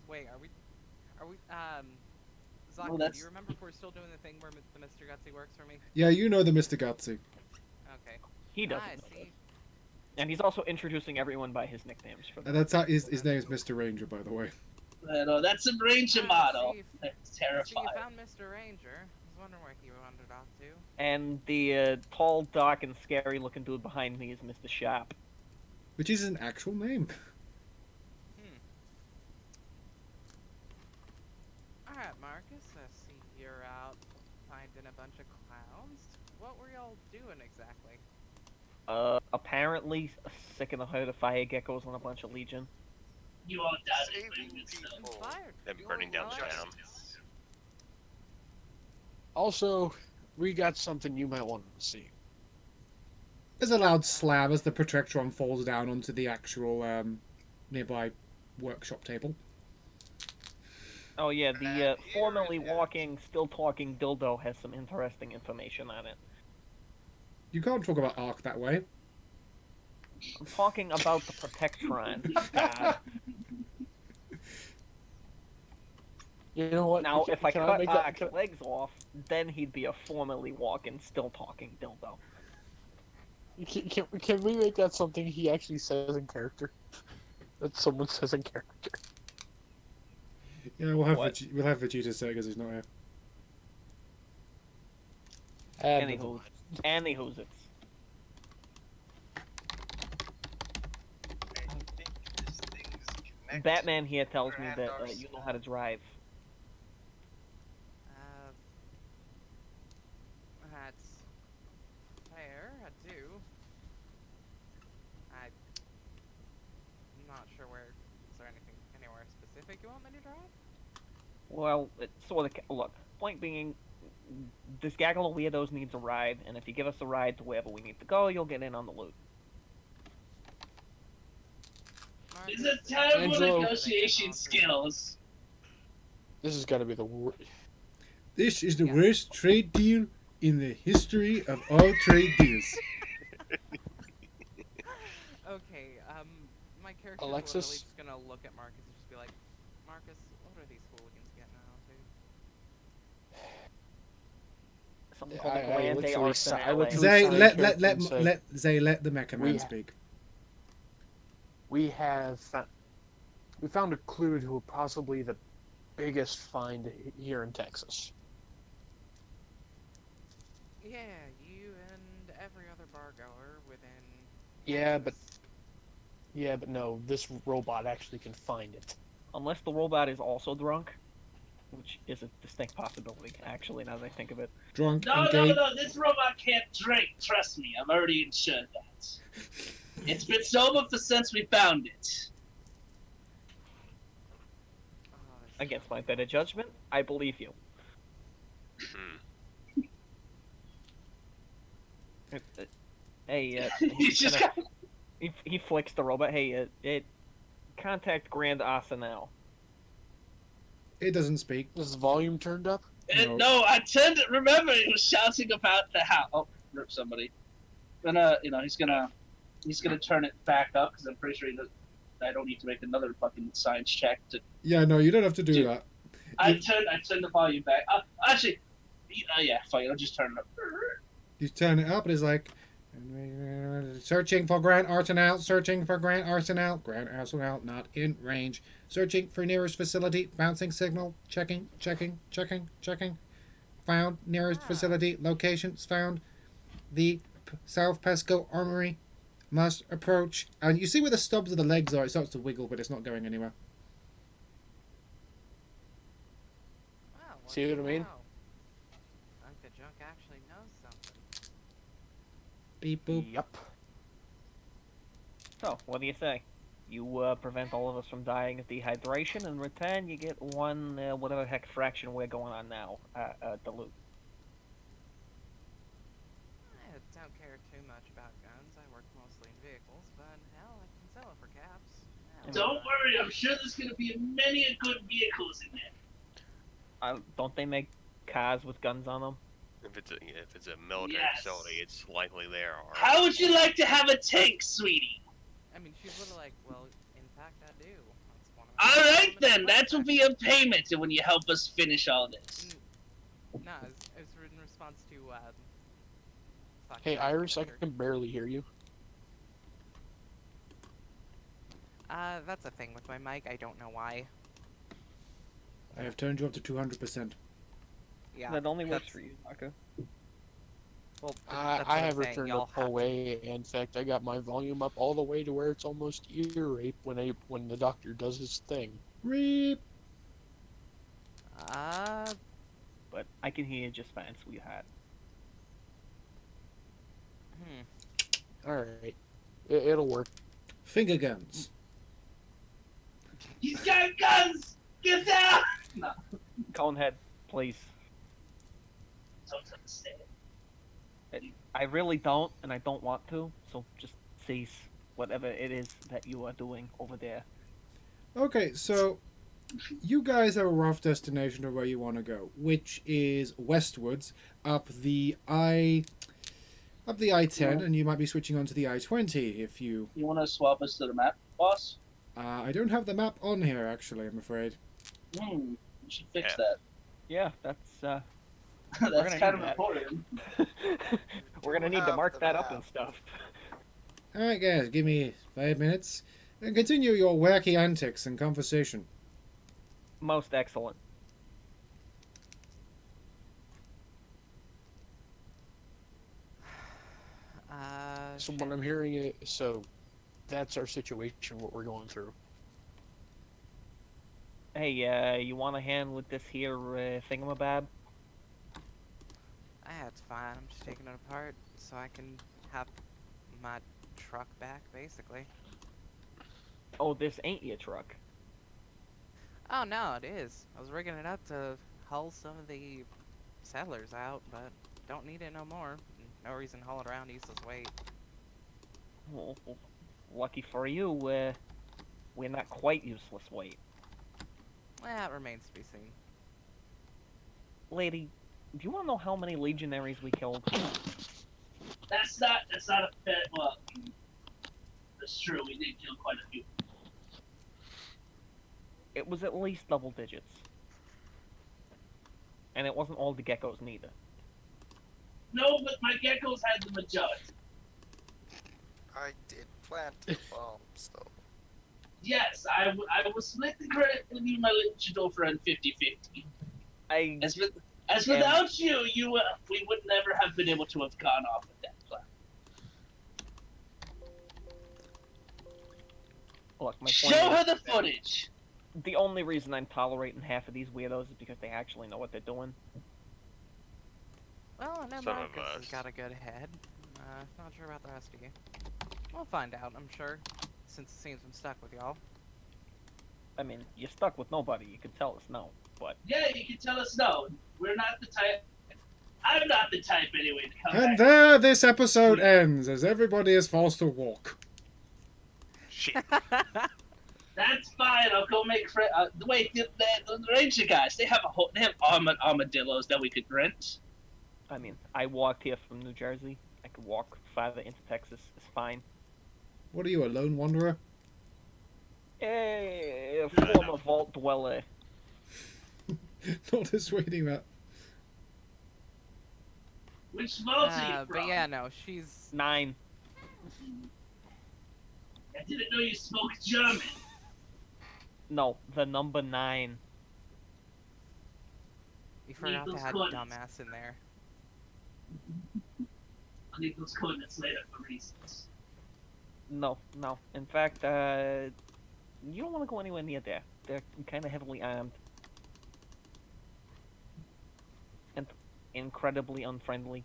C: Wait, Zach,
E: Oh,
C: do
E: that's-
C: you remember if we're still doing the thing where the Mr. Gutsy works for me?
B: Yeah, you know the Mr. Gutsy.
C: Okay.
A: He doesn't
C: I
A: know
C: see.
A: this. And he's also introducing everyone by his nicknames. For
B: And that's how his name is Mr. Ranger, by the way.
E: That's a Ranger model. That's
C: So you
E: terrifying.
C: found Mr. Ranger. I was wondering where he wandered off to.
A: And the tall, dark, and scary-looking dude behind me is Mr. Sharp.
B: Which is an actual name.
C: Alright, Marcus, I see you're out finding a bunch of clowns. What were y'all doing exactly?
A: Apparently sick in a herd of fire geckos and a bunch of legion.
E: You all died.
D: Saving people.
C: Inspired.
G: Them burning down the
C: Well,
G: town.
F: Also, we got something you might want to see.
B: There's a loud slam as the Protectron falls down onto the actual nearby workshop table.
A: Oh yeah, the
D: Here
A: formerly
D: it is.
A: walking, still talking dildo has some interesting information on it.
B: You can't talk about Ark that way.
A: I'm talking about the Protectron. God.
F: You know what?
A: Now, if I
F: Can
A: cut
F: make that?
A: Ark's legs off, then he'd be a formerly walking, still talking dildo.
F: Can we make that something he actually says in character? That someone says in character.
B: Yeah, we'll have
A: What?
B: Vegeta say because he's not here.
A: Anywho's it's.
D: I think this thing's connected.
A: Batman here tells me
D: Grand
A: that
D: Arsenal.
A: you know how to drive.
C: That's fair. I do. I'm not sure where. Is there anything anywhere specific you want me to drive?
A: Well, it sort of. Look, point being, this gaggle of weirdos needs a ride, and if you give us a ride to wherever we need to go, you'll get in on the loot.
E: These are terrible
F: Angelo.
E: negotiation skills.
F: This has got to be the worst.
B: This is the
C: Yeah.
B: worst trade deal in the history of all trade deals.
C: Okay, my character is
F: Alexis?
C: literally just gonna look at Marcus and just be like, Marcus, what are these hooligans getting out to?
A: Something called
F: I
A: Grande
F: literally sa- I
A: Arsenal.
F: literally-
B: Zay,
F: Sorry,
B: let
F: Captain, say-
B: Zay, let the Mecha Man
F: We-
B: speak.
F: We found a clue to possibly the biggest find here in Texas.
C: Yeah, you and every other bar goer within.
F: Yeah,
C: Texas.
F: but no, this robot actually can find it.
A: Unless the robot is also drunk, which is a distinct possibility, actually, now that I think of it.
B: Drunk,
E: No,
B: engaged.
E: no, this robot can't drink. Trust me, I've already ensured that. It's been sober since we found it.
C: Oh, this is
A: Against my better judgment, I believe you.
G: Hmm.
A: Hey,
E: He's just got
A: he flicks the robot. Hey, contact Grande Arsenal.
B: It doesn't speak.
F: Is the volume turned up?
B: No.
E: No, I turned it. Remember, he was shouting about the house. Oh, rip somebody. He's gonna turn it back up because I'm pretty sure I don't need to make another fucking science check to.
B: Yeah, no, you don't have to do
E: Dude.
B: that.
E: I turned the volume back. Actually, yeah, fine. I'll just turn it up.
B: You turn it up, and it's like, searching for Grande Arsenal, searching for Grande Arsenal, Grande Arsenal not in range, searching for nearest facility, bouncing signal, checking, found nearest facility, locations found, the South Pesco Armory, must approach, and you see where the stubs of the legs are, it starts to wiggle, but it's not going anywhere.
C: Wow,
F: See what I mean?
C: wow. Uncle Junk actually knows something.
B: Beep boop.
F: Yep.
A: So, what do you say? You prevent all of us from dying of dehydration, and in return you get one, whatever the heck fraction we're going on now, the loot.
C: I don't care too much about guns. I work mostly in vehicles, but hell, I can sell it for caps. Yeah,
E: Don't
C: why not?
E: worry, I'm sure there's gonna be many a good vehicles in there.
A: Don't they make cars with guns on them?
G: If it's a military
E: Yes.
G: facility, it's likely there are.
E: How would you like to have a tank, sweetie?
C: I mean, she's literally like, well, in fact, I do. That's one of my
E: All right
C: favorite
E: then, that will
C: projects.
E: be a payment when you help us finish all this.
C: No, it's in response to, fuck,
F: Hey,
C: that's
F: Iris, I
C: weird.
F: can barely hear you.
C: That's a thing with my mic. I don't know why.
B: I have turned you up to 200%.
C: Yeah.
A: That only works
C: that's-
A: for you, Marco.
C: Well,
F: I
C: that's what I'm
F: have her
C: saying,
F: turned
C: y'all
F: up
C: have
F: all way. In fact, I got my volume up all the way to where it's almost ear rape when the doctor does his thing.
B: Reap.
A: But I can hear you just fine, sweetheart.
C: Hmm.
F: All right, it'll work.
B: Finger guns.
E: He's got guns! Get down! No,
A: Conehead, please.
E: don't understand.
A: I really don't, and I don't want to, so just cease whatever it is that you are doing over there.
B: Okay, so you guys have a rough destination of where you want to go, which is westwards up the I-10, and you might be switching onto the I-20 if you.
E: You want to swap us to the map, boss?
B: I don't have the map on here actually, I'm afraid.
E: We should fix
G: Yeah.
E: that.
A: Yeah, that's
E: That's
A: gonna
E: kind
A: need
E: of
A: that.
E: important.
A: we're gonna need to
D: Have
A: mark
D: the
A: that up and
D: map.
A: stuff.
B: Alright, guys, give me 5 minutes. And continue your wacky antics and conversation.
A: Most excellent.
F: So what I'm hearing is, so that's our situation, what we're going through.
A: Hey, you want a hand with this here thingamabab?
C: It's fine. I'm just taking it apart so I can have my truck back, basically.
A: Oh, this ain't your truck.
C: Oh no, it is. I was rigging it up to haul some of the settlers out, but don't need it no more. No reason to haul it around useless weight.
A: Well, lucky for you, we're not quite useless weight.
C: It remains to be seen.
A: Lady, do you want to know how many legionaries we killed?
E: That's not a fair. Well, that's true. We did kill quite a few.
A: It was at least double digits. And it wasn't all the geckos neither.
E: No, but my geckos had the majority.
D: I did plant the bombs, though.
E: Yes, I will split the credit with you, my little friend, 50-50.
A: I
E: As without you, we would never have been able to have gone off with that plan.
A: look, my point
E: Show her
A: is,
E: the footage.
A: the only reason I'm tolerating half of these weirdos is because they actually know what they're doing.
C: Well, I know
G: Some of
C: Marcus has
G: us.
C: got a good head. Not sure about the rest of you. We'll find out, I'm sure, since it seems I'm stuck with y'all.
A: I mean, you're stuck with nobody. You could tell us no, but
E: Yeah, you can tell us no. We're not the type. I'm not the type anyway to come
B: And
E: back.
B: there this episode ends, as everybody is forced to walk.
G: Shit.
E: That's fine. I'll go make friends. Wait, the ranger guys. They have armadillos that we could rent.
A: I mean, I walked here from New Jersey. I could walk farther into Texas. It's fine.
B: What are you, a lone wanderer?
A: A former vault dweller.
B: Not dissuading that.
E: Which vault are you from?
C: But yeah, no, she's...
A: 9.
E: I didn't know you spoke German.
A: No, the number 9.
C: You forgot to
E: those
C: add
E: coordinates.
C: dumbass in there.
E: I'll need those coordinates later for reasons.
A: No. In fact, you don't want to go anywhere near there. They're kind of heavily armed. And incredibly unfriendly.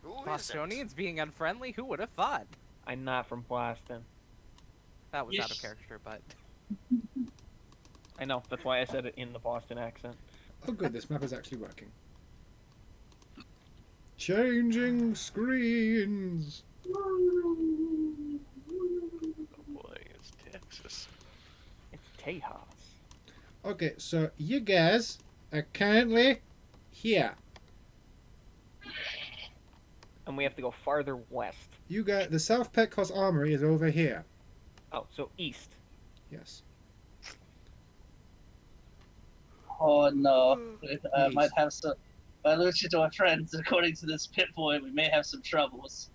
D: Who is it?
C: Bostonians being unfriendly? Who would have thought?
A: I'm not from Boston.
C: That was out of
E: Yes.
C: character, but...
A: I know, that's why I said it in the Boston accent.
B: Oh good, this map is actually working. Changing screens.
G: Oh boy, it's Texas.
A: It's Tejas.
B: Okay, so you guys are currently here.
A: And we have to go farther west.
B: You got the South Petcos Armory is over here.
A: Oh, so east.
B: Yes.
E: Oh no, I
B: Yes.
E: might have some. My luchador friends, according to this pit boy, we may have some troubles.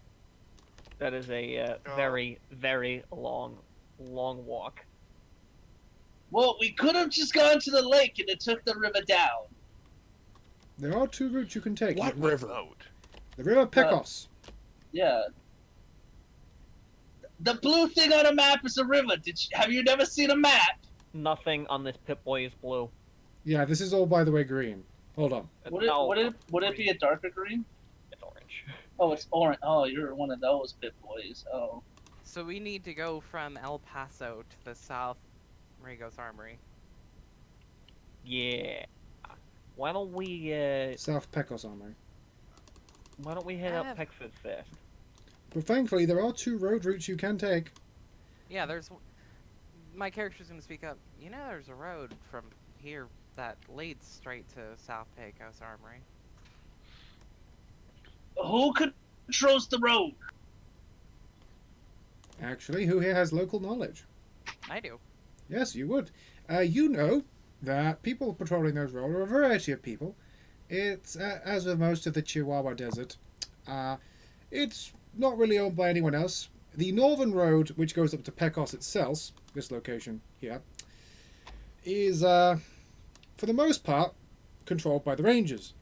A: That is a very, very long walk.
E: Well, we could have just gone to the lake and it took the river down.
B: There are 2 routes you can take.
F: What river?
G: Road.
B: The River Pecos.
E: Yeah. The blue thing on a map is a river. Have you never seen a map?
A: Nothing on this Pip-Boy is blue.
B: Yeah, this is all, by the way, green. Hold on.
E: Would it be a darker green?
A: It's orange.
E: Oh, it's orange. Oh, you're one of those pit boys. Oh.
C: So we need to go from El Paso to the South Rigo's Armory.
A: Yeah. Why don't we
B: South Pecos Armory.
A: head up Peckford first?
B: But thankfully, there are 2 road routes you can take.
C: Yeah, there's... My character's gonna speak up. You know there's a road from here that leads straight to South Pecos Armory.
E: Who controls the road?
B: Actually, who here has local knowledge?
C: I do.
B: Yes, you would. You know that people patrolling those roads are a variety of people. It's, as with most of the Chihuahua Desert, it's not really owned by anyone else. The northern road, which goes up to Pecos itself, this location here, is, for the most part, controlled by the Rangers.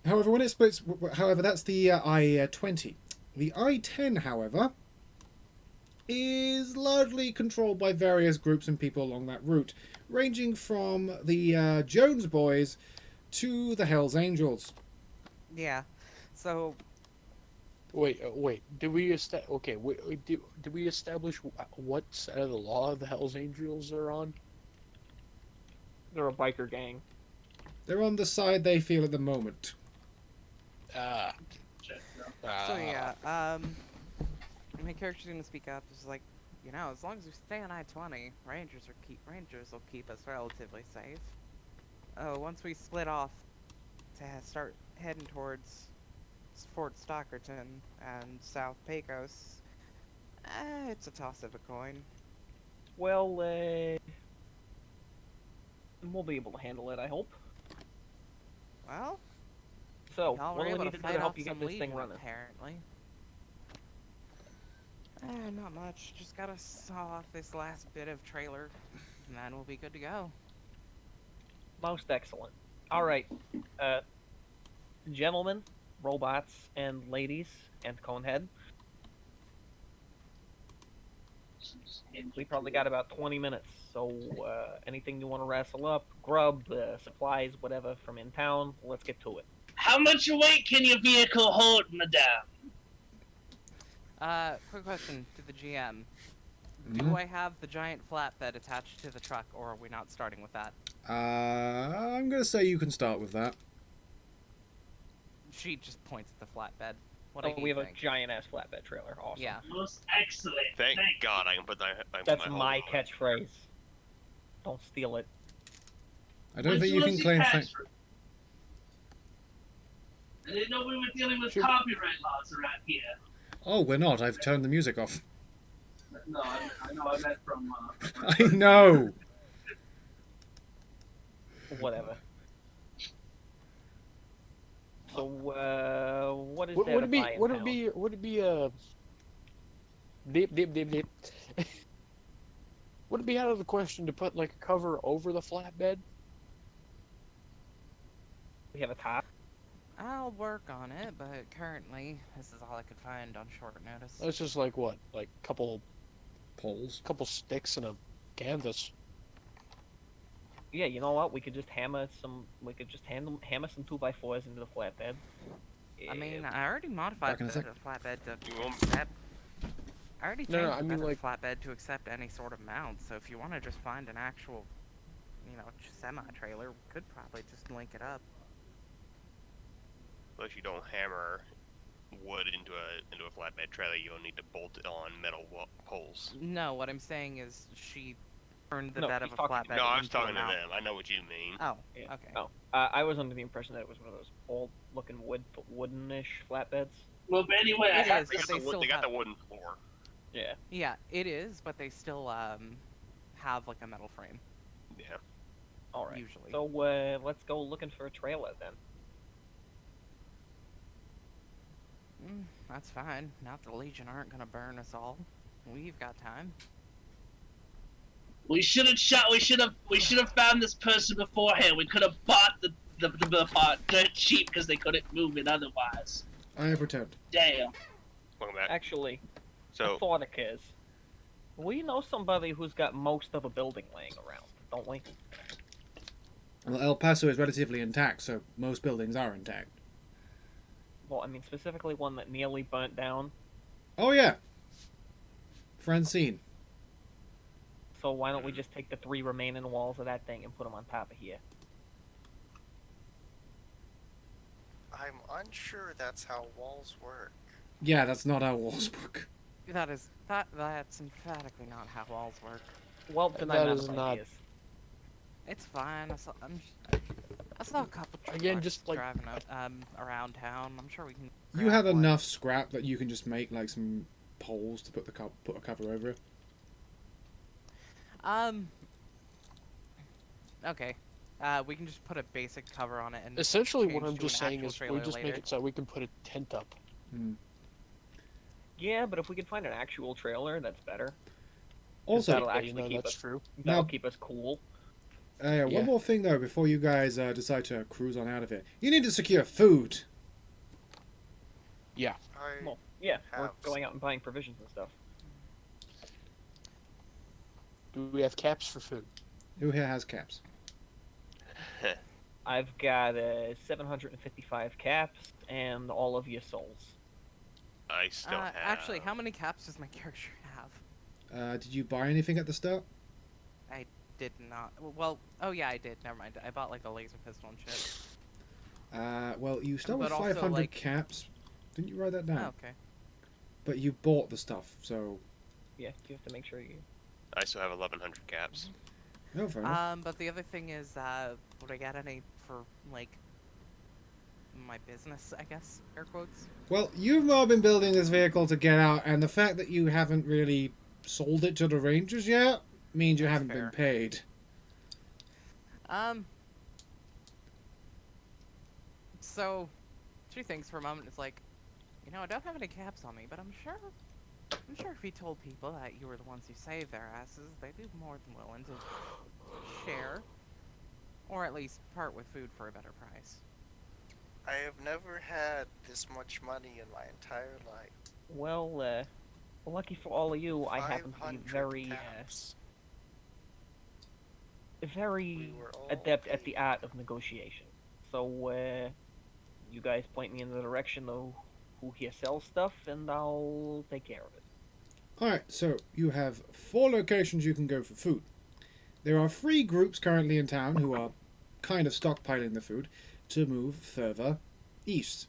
B: However, when it splits, however, that's the I-20. The I-10, however, is largely controlled by various groups and people along that route, ranging from the Jones Boys to the Hells Angels.
C: Yeah. So
F: Wait. Did we did we establish what side of the law the Hell's Angels are on?
A: They're a biker gang.
B: They're on the side they feel at the moment.
F: Ah.
C: So yeah, my character's gonna speak up. It's like, as long as we stay on I-20, Rangers will keep us relatively safe. Once we split off to start heading towards Fort Stockerton and South Pecos, it's a toss of a coin.
A: Well, we'll be able to handle it, I hope.
C: Well,
A: So,
C: y'all
A: what
C: were
A: do we
C: able
A: need
C: to
A: to do
C: fight
A: to help
C: off
A: you get
C: some
A: this thing
C: legion,
A: running?
C: apparently. Not much. Just gotta saw off this last bit of trailer, and then we'll be good to go.
A: Most excellent. Alright, gentlemen, robots, and ladies, and Conehead, we probably got about 20 minutes, so anything you want to wrestle up, grub, supplies, whatever from in town, let's get to it.
E: How much weight can your vehicle hold, madame?
C: Quick question to the GM.
B: Mhm.
C: Do I have the giant flatbed attached to the truck, or are we not starting with that?
B: I'm going to say you can start with that.
C: She just points at the flatbed. What
A: Oh,
C: do
A: we
C: you
A: have
C: think?
A: a giant-ass flatbed trailer. Awesome.
C: Yeah.
E: Most excellent.
G: Thank
E: Thank
G: God I can put my
A: That's
G: my
A: my
G: logo on it.
A: catchphrase. Don't steal it.
B: I don't think you can claim...
E: I didn't know we were dealing with
F: Sure.
E: copyright laws around here.
B: Oh, we're not. I've turned the music off.
E: No, I know I meant from...
B: I know!
A: Whatever. So, what is
F: Would
A: there
F: it
A: to
F: be?
A: buy in
F: Would
A: town?
F: it be? Would it be Dip. Would it be out of the question to put like a cover over the flatbed?
A: We have a top.
C: I'll work on it, but currently, this is all I could find on short notice.
F: That's just like what, like couple
B: Poles.
F: sticks and a canvas.
A: Yeah, you know what? We could just hammer some. We could just hammer some 2x4s into the flatbed.
C: I mean, I already modified
B: Back in a
C: the
B: sec.
C: flatbed to
G: You want-
C: accept. I already changed
F: No, I mean,
C: the
F: like-
C: flatbed to accept any sort of mount. So if you want to just find an actual, semi-trailer, we could probably just link it up.
G: Unless you don't hammer wood into a flatbed trailer, you'll need to bolt it on metal poles.
C: No, what I'm saying is she turned the
A: No,
C: bed
A: he's
C: of a
A: talking-
C: flatbed.
G: No, I was
C: into a
G: talking to
C: mount.
G: them. I know what you mean.
C: Oh,
A: Yeah.
C: okay.
A: Oh, I was under the impression that it was one of those old-looking woodenish flatbeds.
E: Well, but anyway, I
C: It
E: have
C: is,
G: They
C: but
G: got,
C: they
G: the, wood,
C: still
G: they got
C: have.
G: the wooden floor.
A: Yeah.
C: Yeah, it is, but they still have like a metal frame
G: Yeah.
A: All right.
C: usually.
A: So let's go looking for a trailer then.
C: That's fine. Now the Legion aren't gonna burn us all. We've got time.
E: We should have found this person beforehand. We could have bought the part dirt cheap because they couldn't move it otherwise.
B: I have returned.
E: Damn.
G: Welcome back.
A: Actually,
G: So,
A: thought it is. We know somebody who's got most of a building laying around, don't we?
B: Well, El Paso is relatively intact, so most buildings are intact.
A: Well, I mean specifically one that nearly burnt down.
B: Oh, yeah. Francine.
A: So why don't we just take the 3 remaining walls of that thing and put them on top of here?
D: I'm unsure that's how walls work.
B: Yeah, that's not how walls work.
C: That's emphatically not how walls work.
A: Well, then
F: That
A: I'm out
F: is
A: of
F: not-
A: ideas.
C: It's fine. I saw a couple
F: Again,
C: trucks
F: just, like,
C: driving around town. I'm sure we can.
B: You
C: grab
B: have
C: one.
B: enough scrap that you can just make like some poles to put a cover over it.
C: Okay. We can just put a basic cover on it and
F: Essentially, what
C: change
F: I'm
C: to
F: just
C: an
F: saying
C: actual
F: is we
C: trailer
F: just
C: later.
F: make it so we can put a tent up.
A: Yeah, but if we could find an actual trailer, that's better. 'Cause
B: Also,
A: that'll
F: Yeah,
A: actually keep
F: that's
A: us.
F: true.
A: That'll
B: Now-
A: keep us cool.
B: one
F: Yeah.
B: more thing though, before you guys decide to cruise on out of here, you need to secure food.
D: I
A: Well, yeah, we're
D: have
A: going out and buying provisions and stuff.
F: Do we have caps for food?
B: Who here has caps?
A: I've got 755 caps and all of your souls.
G: I still have.
C: Actually, how many caps does my character have?
B: Did you buy anything at the start?
C: Did not. Well, oh yeah, I did. Never mind. I bought like a laser pistol and shit.
B: Well, you start with
C: But also,
B: 500
C: like-
B: caps. Didn't you write that down?
C: Oh, okay.
B: But you bought the stuff, so
A: Yeah, you have to make sure you.
G: I still have 1,100 caps.
B: no, fair enough.
C: But the other thing is, would I get any for like my business? I guess air quotes.
B: Well, you've all been building this vehicle to get out, and the fact that you haven't really sold it to the Rangers yet means you
C: That's
B: haven't
C: fair.
B: been paid.
C: So, two things for a moment. It's like, I don't have any caps on me, but I'm sure if we told people that you were the ones who saved their asses, they'd be more than willing to share, or at least part with food for a better price.
D: I have never had this much money in my entire life.
A: Well, lucky for all of you, I happen to be
D: 500
A: very,
D: caps.
A: very
D: We were all
A: adept at the
D: paid.
A: art of negotiation. So, you guys point me in the direction of who here sells stuff, and I'll take care of it.
B: Alright, so you have 4 locations you can go for food. There are 3 groups currently in town who are kind of stockpiling the food to move further east.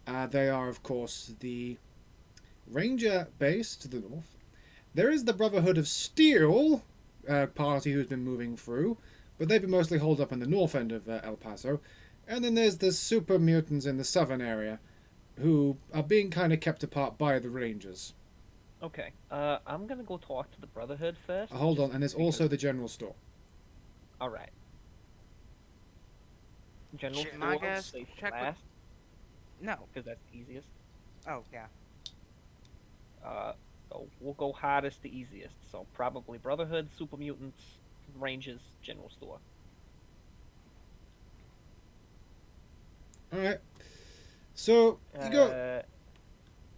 B: They are, of course, the Ranger base to the north. There is the Brotherhood of Steel party who's been moving through, but they've been mostly holed up in the north end of El Paso. And then there's the super mutants in the southern area, who are being kind of kept apart by the Rangers.
A: Okay, I'm gonna go talk to the Brotherhood first.
B: Hold on, and there's also the general store.
A: Alright. General
D: Check-
A: store,
C: I guess
A: safe for
C: check with-
A: last,
C: No.
A: because that's the easiest.
C: Oh yeah.
A: So we'll go hardest to easiest. So probably Brotherhood, Super Mutants, Rangers, General Store.
B: Alright. So, you go.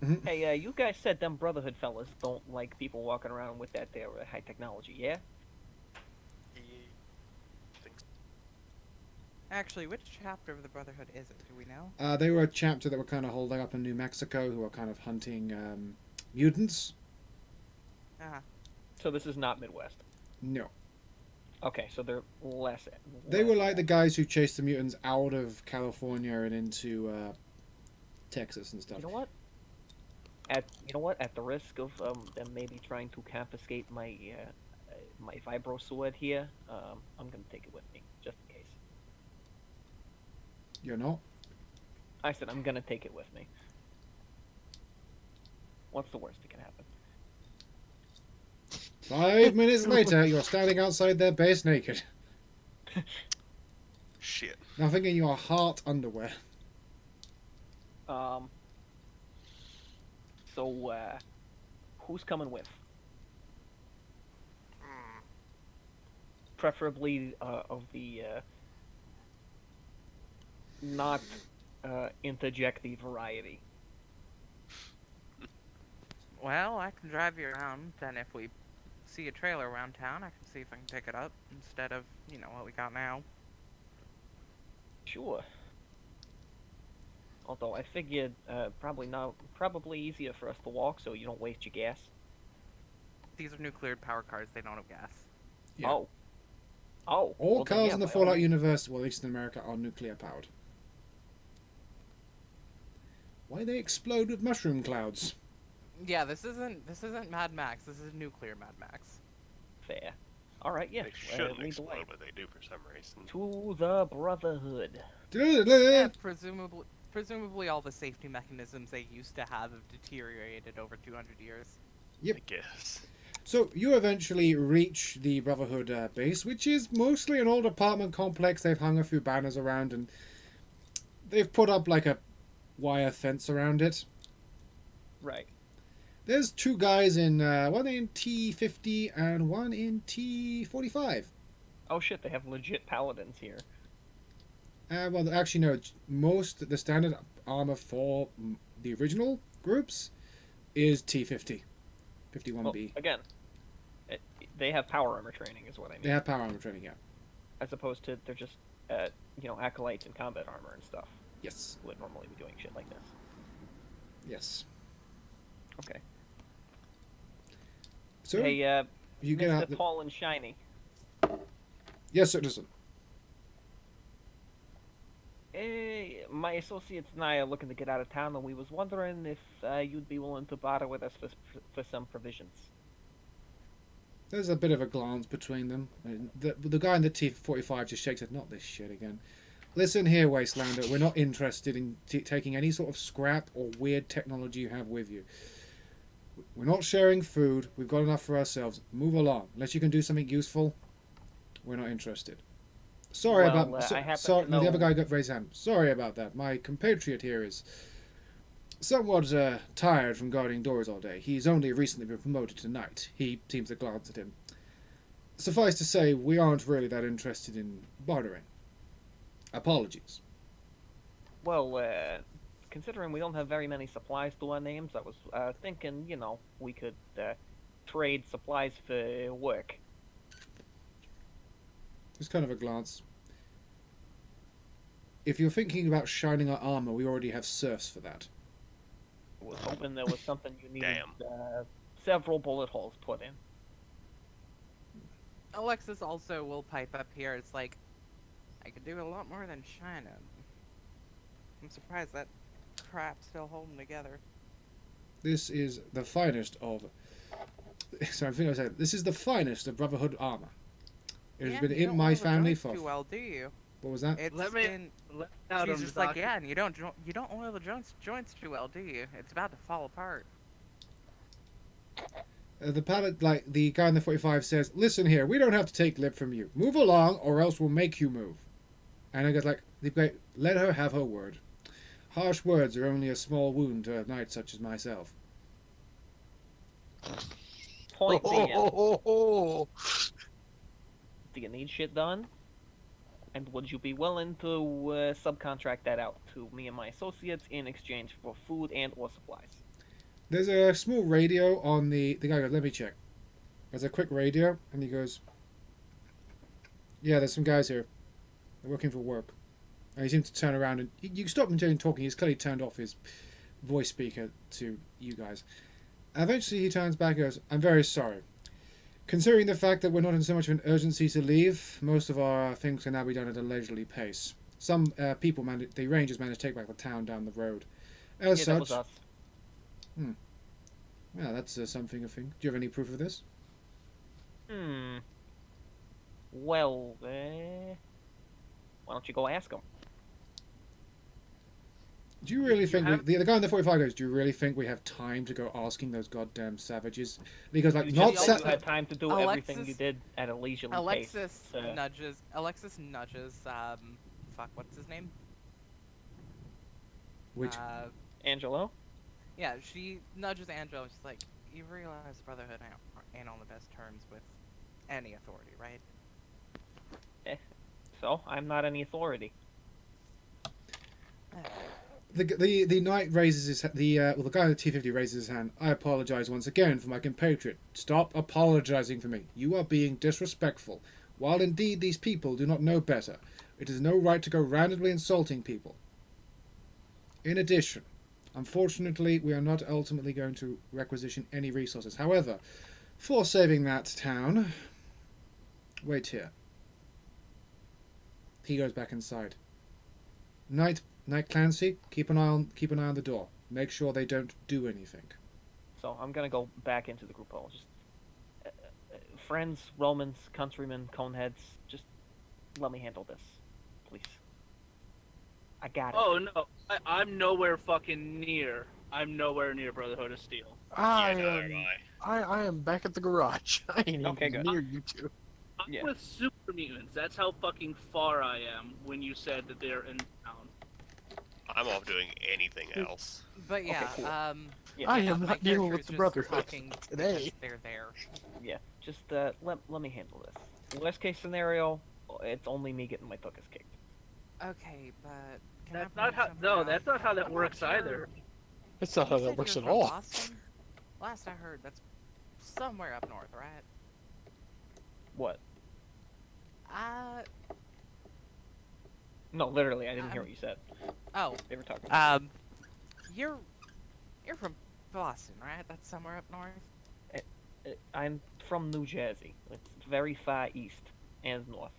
B: Mhm.
A: Hey, you guys said them Brotherhood fellas don't like people walking around with that there high technology, yeah?
D: He thinks
C: Actually, which chapter of the Brotherhood is it? Do we know?
B: They were a chapter that were kind of holding up in New Mexico who are kind of hunting mutants.
C: Ah,
A: So this is not Midwest.
B: No.
A: Okay, so they're less.
B: They were
A: less
B: like the
A: bad.
B: guys who chased the mutants out of California and into Texas and stuff.
A: You know what? At the risk of them maybe trying to confiscate my my vibro sword here, I'm gonna take it with me just in case.
B: You're not?
A: I said I'm gonna take it with me. What's the worst that can happen?
B: 5 minutes later, you're standing outside their base naked.
G: Shit.
B: Nothing in your heart underwear.
A: So who's coming with?
D: Hmm.
A: Preferably of the not interjecty variety.
C: well, I can drive you around. Then if we see a trailer around town, I can see if I can pick it up instead of what we got now.
A: Sure. Although I figured probably easier for us to walk so you don't waste your gas.
C: These are nuclear power cars. They don't have gas.
B: Yeah.
A: Oh. Oh.
B: All
A: well then,
B: cars
A: yeah,
B: in the
A: by all
B: Fallout
A: means.
B: universe, well, at least in America, are nuclear powered. Why they explode with mushroom clouds?
C: Yeah, this isn't Mad Max. This is nuclear Mad Max.
A: Fair. All right, yeah.
G: They shouldn't
A: lead the way.
G: explode, but they do for some reason.
A: To the Brotherhood.
C: Yeah, presumably all the safety mechanisms they used to have deteriorated over 200 years.
B: Yep.
G: I guess.
B: So you eventually reach the Brotherhood base, which is mostly an old apartment complex. They've hung a few banners around and they've put up like a wire fence around it.
A: Right.
B: There's two guys in one in T50 and one in T45.
A: Oh shit, they have legit paladins here.
B: Well, actually, no. The standard armor for the original groups is T50, 51B.
A: Well, again, they have power armor training, is what I mean.
B: They have power armor training, yeah.
A: As opposed to they're just, acolytes and combat armor and stuff.
B: Yes.
A: Who would normally be doing shit like this.
B: Yes.
A: Okay.
B: So
A: Hey,
B: you get
A: Mr.
B: out.
A: Tall and Shiny.
B: Yes, citizen.
A: Hey, my associates and I are looking to get out of town, and we was wondering if you'd be willing to barter with us for some provisions.
B: There's a bit of a glance between them. The guy in the T45 just shakes it. Not this shit again. Listen here, Wastelander. We're not interested in taking any sort of scrap or weird technology you have with you. We're not sharing food. We've got enough for ourselves. Move along. Unless you can do something useful, we're not interested. Sorry
A: Well,
B: about.
A: I happen
B: Sorry,
A: to
B: no, the other
A: know-
B: guy got raised hand. Sorry about that. My compatriot here is somewhat tired from guarding doors all day. He's only recently been promoted to knight. He seems to glance at him. Suffice to say, we aren't really that interested in bartering. Apologies.
A: Well, considering we don't have very many supplies to our names, I was thinking, we could trade supplies for work.
B: Just kind of a glance. If you're thinking about shining our armor, we already have serfs for that.
A: I was hoping there was something you needed
G: Damn.
A: several bullet holes put in.
C: Alexis also will pipe up here. It's like, I could do a lot more than China. I'm surprised that crap's still holding together.
B: This is the finest of. Sorry, I think I said this is the finest of Brotherhood armor. It has
C: Yeah,
B: been
C: you
B: in
C: don't
B: my
C: oil the
B: family
C: joints
B: for.
C: too well, do you?
B: What was that?
C: It's
H: Let me-
C: been.
H: Let out
C: She's
H: on
C: just
H: the
C: like,
H: doc-
C: yeah, and you don't oil the joints too well, do you? It's about to fall apart.
B: The pilot, like the guy in the 45, says, "Listen here, we don't have to take lip from you. Move along, or else we'll make you move." And I goes like, "Let her have her word. Harsh words are only a small wound to a knight such as myself."
A: Point being,
F: Oh,
A: do you need shit done? And would you be willing to subcontract that out to me and my associates in exchange for food and or supplies?
B: There's a small radio on the guy goes, "Let me check." There's a quick radio, and he goes, "Yeah, there's some guys here. They're looking for work." And he seems to turn around and you stop him doing talking. He's clearly turned off his voice speaker to you guys. Eventually, he turns back and goes, "I'm very sorry. Considering the fact that we're not in so much of an urgency to leave, most of our things can now be done at a leisurely pace. Some the Rangers managed to take back the town down the road. As
A: Yeah, that was
B: such,
A: us.
B: yeah, that's something. Do you have any proof of this?"
A: Well, why don't you go ask them?
B: Do you really
H: You
B: think
H: have-
B: the guy in the 45 goes, "Do you really think we have time to go asking those goddamn savages?" And he goes like,
A: You
B: "Not
A: just said you
B: sa-
A: had time to do everything you
C: Alexis-
A: did at a leisurely
C: Alexis
A: pace.
C: nudges. Fuck, what's his name?
B: Which
A: Angelo?
C: Yeah, she nudges Angelo. She's like, you realize Brotherhood ain't on the best terms with any authority, right?
A: So, I'm not any authority.
B: the knight raises his the guy in the T50 raises his hand. "I apologize once again for my compatriot. Stop apologizing for me. You are being disrespectful. While indeed these people do not know better, it is no right to go randomly insulting people. In addition, unfortunately, we are not ultimately going to requisition any resources. However, for saving that town, wait here." He goes back inside. Knight Clancy, keep an eye on the door. Make sure they don't do anything."
A: So, I'm gonna go back into the group hall. Just friends, Romans, countrymen, coneheads, just let me handle this, please. I got it.
H: Oh no, I'm nowhere fucking near I'm nowhere near Brotherhood of Steel.
F: I
G: neither
F: am.
G: am
F: I am back at the garage. I ain't
A: Okay,
F: even
A: good.
F: near you two.
H: I'm
A: Yeah.
H: with super mutants. That's how fucking far I am when you said that they're in town.
G: I'm off doing anything else.
C: But yeah,
A: cool. Yeah.
F: I
C: my
F: am not
C: character
F: dealing with
C: is
F: the
C: just
F: Brotherhood
C: talking
F: today.
C: because they're there.
A: Yeah, just let me handle this. Worst case scenario, it's only me getting my tuchus kicked.
C: Okay, but can
H: That's
C: I
H: not how.
C: point
H: No,
C: somewhere
H: that's
C: out?
H: not how that
C: I'm
H: works
C: not sure.
H: either.
F: That's not
C: You
F: how that
C: said
F: works
C: you're
F: at
C: from
F: all.
C: Boston? Last I heard, that's somewhere up north, right?
A: What?
C: Uh,
A: No, literally, I didn't hear
C: Um,
A: what you said.
C: oh,
A: They were talking.
C: you're from Boston, right? That's somewhere up north.
A: I'm from New Jersey. It's very far east and north.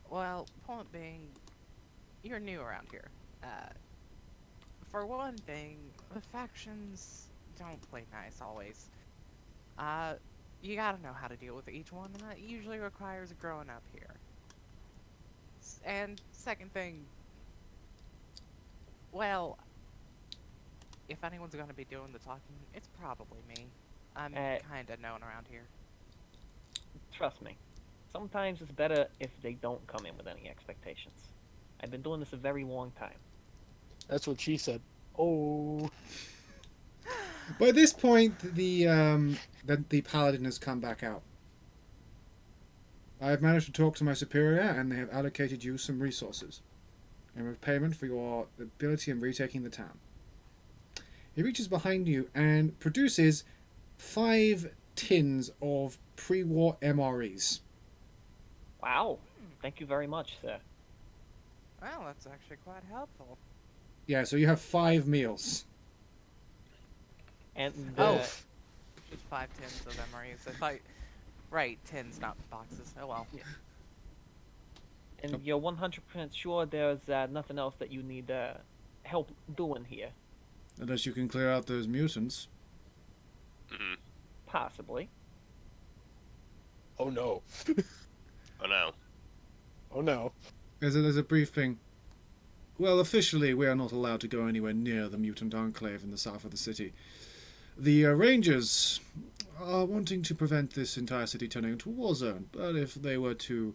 C: Well, point being, you're new around here. For one thing, the factions don't play nice always. You gotta know how to deal with each one, and that usually requires growing up here. And second thing, well, if anyone's gonna be doing the talking, it's probably me. I'm kinda known around here.
A: Trust me. Sometimes it's better if they don't come in with any expectations. I've been doing this a very long time.
F: That's what she said. Oh.
B: By this point, the paladin has come back out. I have managed to talk to my superior, and they have allocated you some resources in repayment for your ability in retaking the town. He reaches behind you and produces 5 tins of pre-war MREs.
A: Wow. Thank you very much, sir.
C: Well, that's actually quite helpful.
B: Yeah, so you have 5 meals.
A: And
C: Just 5 tins of MREs. I thought, right, tins, not boxes. Oh well.
A: and you're 100% sure there's nothing else that you need help doing here?
B: Unless you can clear out those mutants.
A: Possibly.
F: Oh no.
G: Oh no.
F: Oh no.
B: There's a brief thing. Well, officially, we are not allowed to go anywhere near the mutant enclave in the south of the city. The Rangers are wanting to prevent this entire city turning into a war zone, but if they were to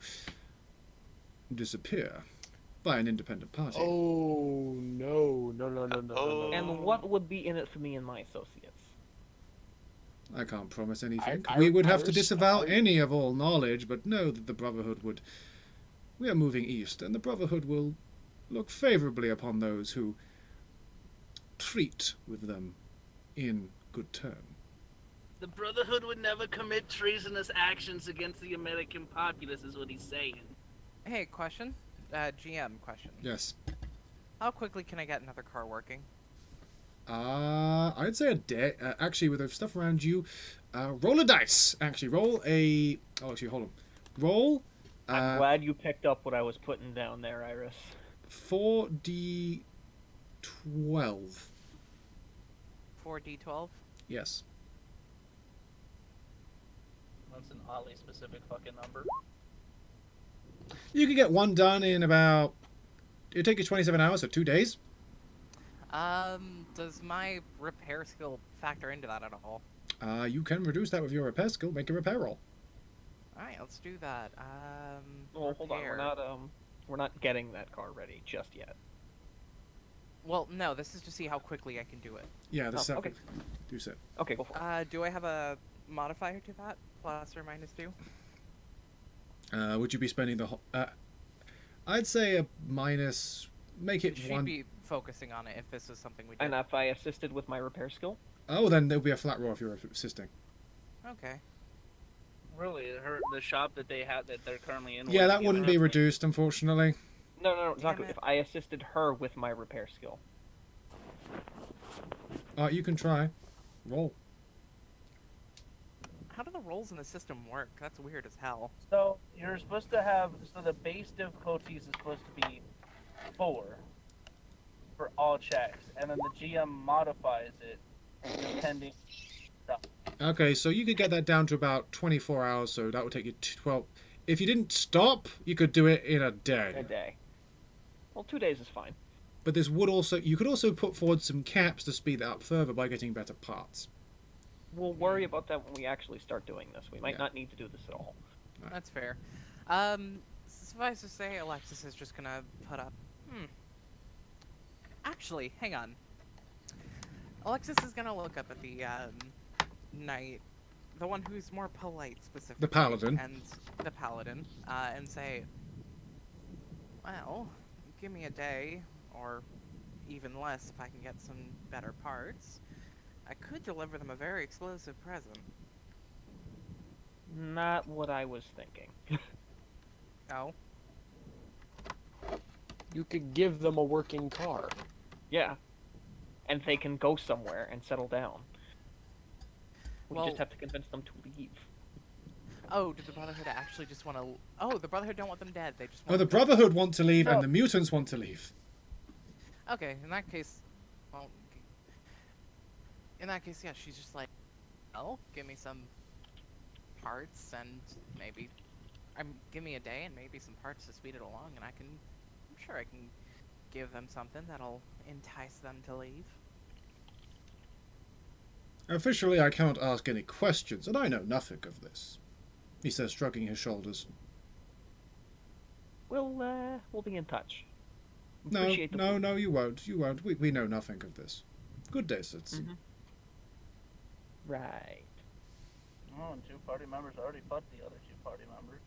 B: disappear by an independent party...
F: Oh no. No.
A: And what would be in it for me and my associates?
B: I can't promise anything.
F: I-
B: We would
F: I
B: have to
F: res-
B: disavow
F: I-
B: any of all knowledge, but know that the Brotherhood would... We are moving east, and the Brotherhood will look favourably upon those who treat with them in good turn.
H: The Brotherhood would never commit treasonous actions against the American populace, is what he's saying.
C: Hey, question. GM question.
B: Yes.
C: How quickly can I get another car working?
B: I'd say a day. Actually, with the stuff around you, roll a dice. Actually, roll a... Oh, actually, hold on. Roll...
A: I'm glad you picked up what I was putting down there, Iris.
B: 4d12.
C: 4d12?
B: Yes.
H: That's an oddly specific fucking number.
B: You can get one done in about... It'll take you 27 hours, so 2 days.
C: Does my repair skill factor into that at all?
B: You can reduce that with your repair skill. Make a repair roll.
C: Alright, let's do that.
A: Well, hold on.
C: repair.
A: We're not getting that car ready just yet.
C: Well, no, this is to see how quickly I can do it.
B: Yeah, the
A: Oh,
B: set.
A: okay.
B: Do set.
A: Okay, go for it.
C: Do I have a modifier to that? Plus or minus 2?
B: Would you be spending the whole... I'd say a minus... Make it
C: She'd
B: 1...
C: be focusing on it if this is something we did.
A: And if I assisted with my repair skill?
B: Oh, then there'll be a flat roll if you're assisting.
C: Okay.
H: Really, the shop that they have that they're currently in.
B: Yeah, that
H: give
B: wouldn't
H: her-
B: be reduced, unfortunately.
A: No, exactly.
C: it.
A: If I assisted her with my repair skill.
B: You can try. Roll.
C: How do the rolls in the system work? That's weird as hell.
H: So you're supposed to have. So the base difficulties is supposed to be 4 for all checks, and then the GM modifies it depending.
B: Okay, so you could get that down to about 24 hours, so that would take you 12... If you didn't stop, you could do it in a day.
A: A day. Well, 2 days is fine.
B: but this would also, you could also put forward some caps to speed it up further by getting better parts.
A: We'll worry about that when we actually start doing this. We might
B: Yeah.
A: not need to do this at all.
C: That's fair. Suffice to say, Alexis is just gonna put up. Actually, hang on. Alexis is gonna look up at the knight, the one who's more polite specifically.
B: The paladin.
C: And the paladin, and say, well, give me a day, or even less if I can get some better parts. I could deliver them a very explosive present.
A: Not what I was thinking.
C: Oh?
F: You could give them a working car.
A: Yeah. And they can go somewhere and settle down. We
C: Well-
A: just have to convince them to leave.
C: Oh, did the Brotherhood actually just want to... Oh, the Brotherhood don't want them dead. They just
B: Oh,
C: want
B: the
C: them...
B: Brotherhood want to leave,
H: No.
B: and the mutants want to leave.
C: Okay, in that case... Well... In that case, yeah, she's just like... Oh, give me some parts and maybe... give me a day and maybe some parts to speed it along, and I can... I'm sure I can give them something that'll entice them to leave.
B: Officially, I cannot ask any questions, and I know nothing of this. He says, shrugging his shoulders.
A: We'll be in touch.
B: No,
A: Appreciate the
B: no,
A: food.
B: no, you won't. You won't. We know nothing of this. Good day, citizen.
A: Mhm. Right.
H: Oh, and 2 party members already fought the other 2 party members.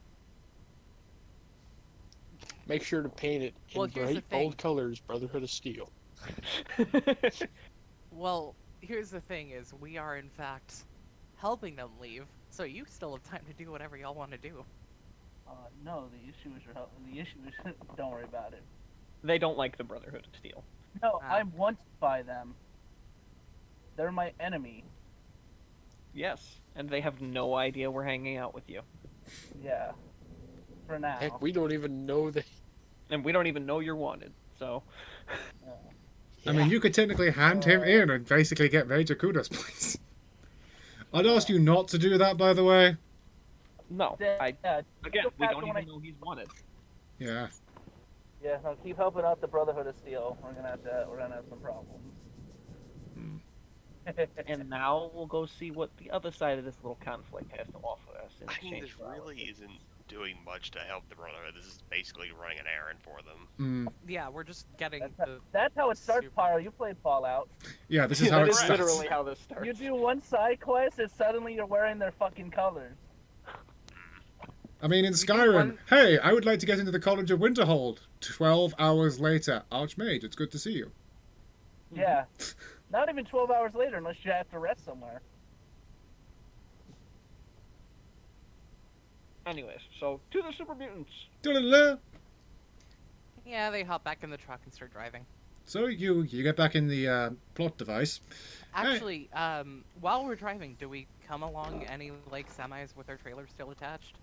F: Make sure to paint it in
C: Well, here's the
F: bright,
C: thing.
F: bold colors, Brotherhood of Steel.
C: Well, here's the thing is, we are in fact helping them leave, so you still have time to do whatever y'all want to do.
H: No, the issue is the issue is don't worry about it.
A: They don't like the Brotherhood of Steel.
H: No,
C: Ah.
H: I'm wanted by them. They're my enemy.
A: Yes, and they have no idea we're hanging out with you.
H: Yeah. For now.
F: Heck, we don't even know they...
A: And we don't even know you're wanted, so...
B: I mean, you could technically hand him in and basically get Major Kudos points. I'd ask you not to do that, by the way.
A: No,
H: Yeah,
A: again, we don't
H: when I-
A: even know he's wanted.
B: Yeah.
H: Yeah, no, keep helping out the Brotherhood of Steel. We're gonna have some problems.
A: And now we'll go see what the other side of this little conflict has to offer us in
G: I mean,
A: exchange
G: this
A: for our
G: really isn't doing much to help the Brotherhood. This is basically running an errand for them.
B: Mm.
C: Yeah, we're just getting the...
H: That's how it starts,
C: Super-
H: Pyro. You played Fallout.
B: Yeah, this is how
A: That
B: it
A: is
B: starts.
A: literally how this starts.
H: You do one side quest and suddenly you're wearing their fucking colors.
B: I mean, in
C: do
B: Skyrim,
C: one-
B: hey, I would like to get into the College of Winterhold. 12 hours later, Archmage, it's good to see you.
H: Yeah. Not even 12 hours later unless you have to rest somewhere.
A: Anyways, so to the super mutants.
B: Da-da-da.
C: Yeah, they hop back in the truck and start driving.
B: So you get back in the plot device.
C: Actually, while we're driving, do we come along any, like, semis with their trailers still attached?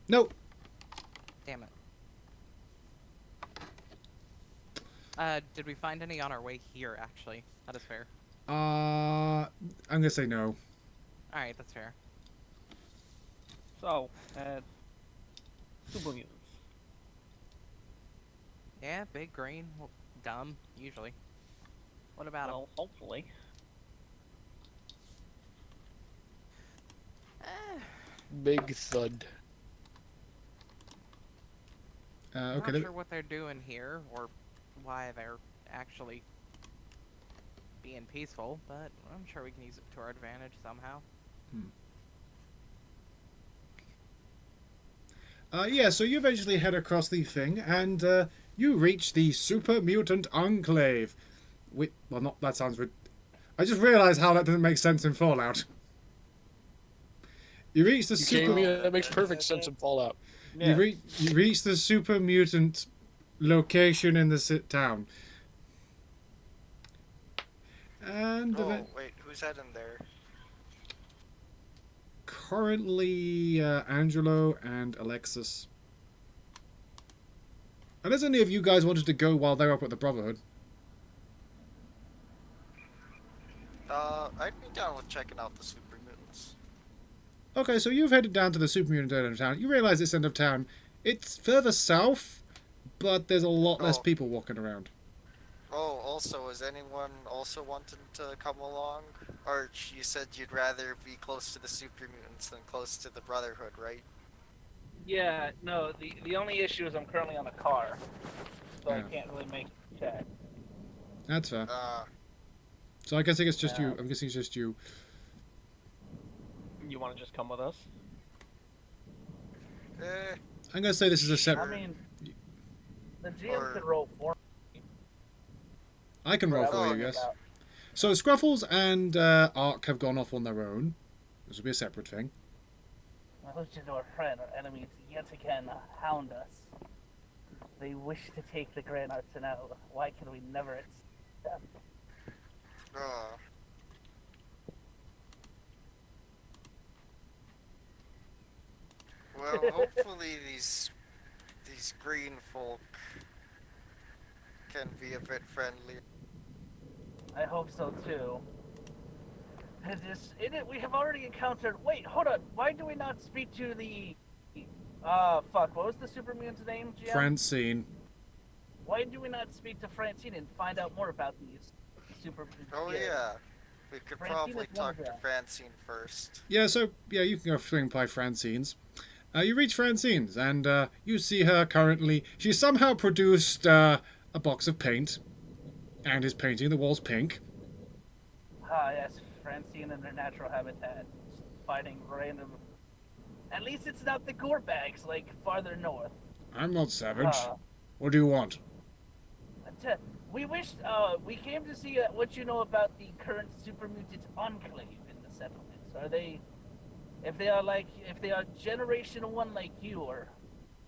B: Nope.
C: Damn it. Did we find any on our way here, actually? That is fair.
B: I'm gonna say no.
C: Alright, that's fair.
A: So, super mutants.
C: Yeah, big, green, well, dumb, usually. What about 'em?
A: Well, hopefully.
F: Big thud.
C: I'm
B: Okay.
C: not sure what they're doing here, or why they're actually being peaceful, but I'm sure we can use it to our advantage somehow.
B: Yeah, so you eventually head across the thing, and you reach the Super Mutant Enclave. Well, not that sounds... I just realised how that doesn't make sense in Fallout. You reach the
F: You kidding
B: Super...
F: me? That makes perfect sense in Fallout.
B: You reach the Super Mutant location in the town. And
D: Oh, wait, who's that in there?
B: currently Angelo and Alexis. Unless any of you guys wanted to go while they're up at the Brotherhood.
D: I'd be down with checking out the super mutants.
B: Okay, so you've headed down to the super mutant end of town. You realize this end of town, it's further south, but there's a lot less
D: Oh.
B: people walking around.
D: Oh, also, is anyone also wanting to come along? Or you said you'd rather be close to the super mutants than close to the Brotherhood, right?
H: Yeah, no, the only issue is I'm currently on a car, so I
B: Yeah.
H: can't really make a check.
B: That's fair.
D: Uh,
B: So I guess it's just you.
H: Yeah.
B: I'm guessing it's just you.
A: You want to just come with us?
D: eh,
B: I'm gonna say this is a
H: I
B: separate.
H: mean, the GM
D: Or-
H: could roll for
B: I can roll
H: me.
B: for you,
H: But
B: yes.
H: about-
B: So Scruffles and Ark have gone off on their own. This will be a separate thing.
H: My legendary friend, our enemies yet again hound us. They wish to take the Grand Arsenal. Why can we never accept them?
D: uh, well, hopefully these green folk can be a bit friendly.
H: I hope so too. We have already encountered. Wait, hold on. Why do we not speak to the? Fuck. What was the super mutant's name, GM?
B: Francine.
H: Why do we not speak to Francine and find out more about these super mutants?
D: Oh yeah, we could
H: Francine
D: probably
H: is one
D: talk
H: of
D: to
H: them.
D: Francine first.
B: Yeah, so yeah, you can go swing by Francine's. You reach Francine's, and you see her currently. She somehow produced a box of paint, and is painting the walls pink.
H: Ah, yes, Francine in their natural habitat, fighting random. At least it's not the gore bags like farther north.
B: I'm not savage.
H: Ah.
B: What do you want?
H: We came to see what you know about the current super mutant enclave in the settlements. If they are Generation 1 like you, or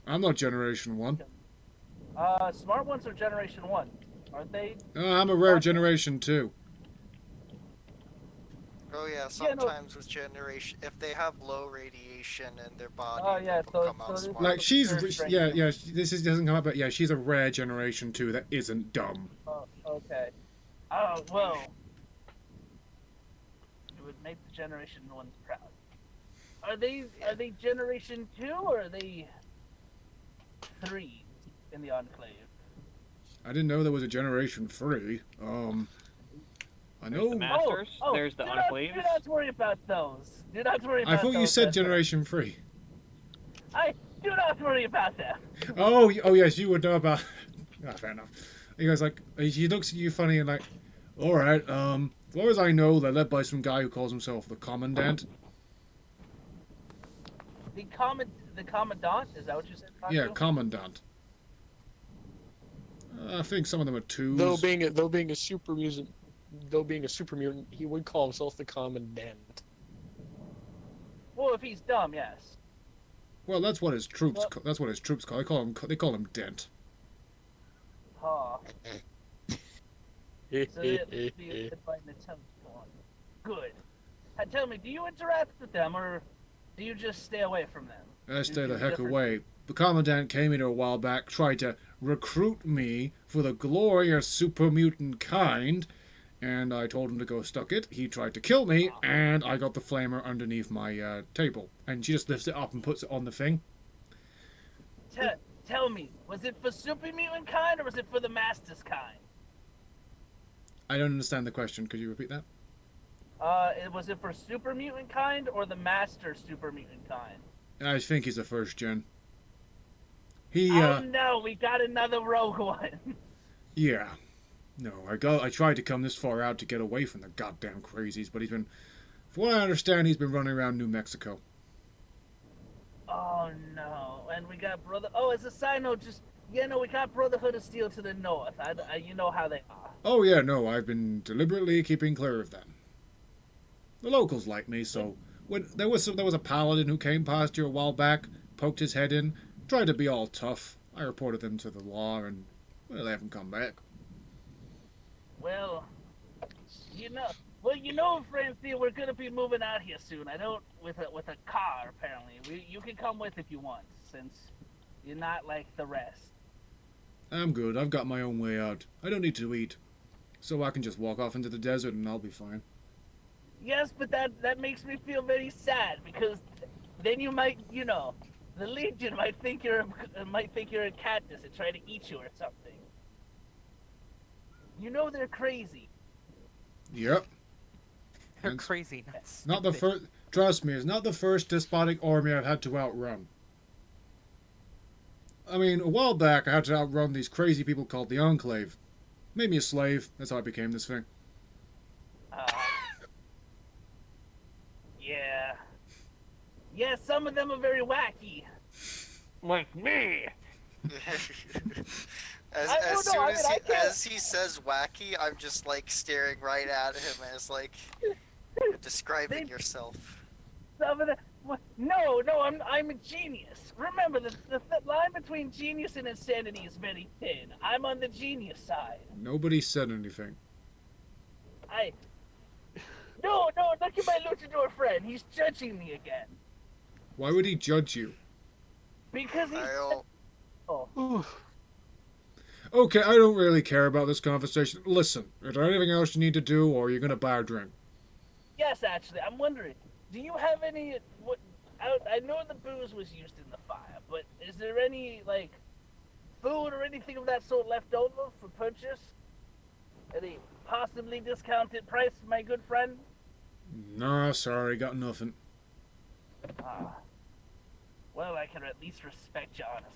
B: I'm not Generation 1.
H: smart ones are Generation 1, aren't they?
B: I'm a rare Generation 2.
D: Oh yeah,
H: Yeah, no.
D: sometimes with generation, if they have low radiation in their body,
H: Oh, yeah,
D: they'll
H: so-
D: come out
H: so this-
D: smart.
B: Like, she's.
H: Third strength.
B: Doesn't come up, but yeah, she's a rare Generation 2 that isn't dumb.
H: Oh, okay. Oh, well. It would make the Generation 1s proud. Are they Generation 2 or are they 3 in the enclave?
B: I didn't know there was a Generation 3. I
A: There's the
B: know.
A: Masters.
H: Oh,
A: There's the
H: do
A: Enclaves.
H: not worry about those. Do not worry about
B: I thought you
H: those,
B: said
H: that's right.
B: Generation 3.
H: Do not worry about them.
B: Oh, yes, you would know about. Fair enough. He goes like, he looks at you funny and like, all right. As far as I know, they're led by some guy who calls himself the Commandant.
H: The Commandant? Is that what you said?
B: Yeah,
H: Passo?
B: Commandant. I think some of them are twos.
F: Though being a super mutant, he would call himself the Commandant.
H: Well, if he's dumb, yes.
B: Well, that's what his troops.
H: Well-
B: That's what his troops call. They call him Dent.
H: Huh. So it must be a fighting attempt on. Good. Tell me, do you interact with them, or do you just stay away from them?
B: I stay the
H: do
B: heck
H: different-
B: away. The Commandant came here a while back, tried to recruit me for the glorious super mutant kind, and I told him to go stuck it. He tried to kill me, and I got the flamer underneath my table. And she just lifts it up and puts it on the thing.
H: Tell me, was it for super mutant kind, or was it for the Masters kind?
B: I don't understand the question. Could you repeat that?
H: Was it for super mutant kind, or the Master super mutant kind?
B: I think he's a first gen. He,
H: Oh no, we got another rogue one.
B: yeah. No, I tried to come this far out to get away from the goddamn crazies, but from what I understand, he's been running around New Mexico.
H: Oh no, and we got brother. Oh, as a side note, we got Brotherhood of Steel to the north. You know how they are.
B: Oh yeah, no, I've been deliberately keeping clear of them. The locals like me, so when there was a paladin who came past here a while back, poked his head in, tried to be all tough. I reported them to the law, and well, they haven't come back.
H: Well, Francine, we're gonna be moving out here soon. I don't with a car apparently. You can come with if you want, since you're not like the rest.
B: I'm good. I've got my own way out. I don't need to eat, so I can just walk off into the desert and I'll be fine.
H: Yes, but that makes me feel very sad because then you might, the Legion might think you're a Katniss and try to eat you or something. You know they're crazy.
B: Yep.
C: They're
B: It's
C: crazy, not
B: not the
C: stupid.
B: first. Trust me, it's not the first despotic army I've had to outrun. I mean, a while back I had to outrun these crazy people called the Enclave. Made me a slave. That's how I became this thing.
H: Yeah. Yeah, some of them are very wacky.
A: Like me. I don't know, I mean, I can't-
D: As he says wacky, I'm just like staring right at him as like describing
H: They-
D: yourself.
H: Some of them. No, I'm a genius. Remember, the line between genius and insanity is very thin. I'm on the genius side.
B: Nobody said anything.
H: No, look at my luchador friend. He's judging me again.
B: Why would he judge you?
H: Because he's.
D: I'll,
H: Oh,
B: Okay, I don't really care about this conversation. Listen, is there anything else you need to do, or are you gonna buy a drink?
H: yes, actually, I'm wondering. Do you have any? I know the booze was used in the fire, but is there any like food or anything of that sort left over for purchase? Any possibly discounted price, my good friend?
B: Nah, sorry, got nothing.
H: Ah. Well, I can at least respect your honesty.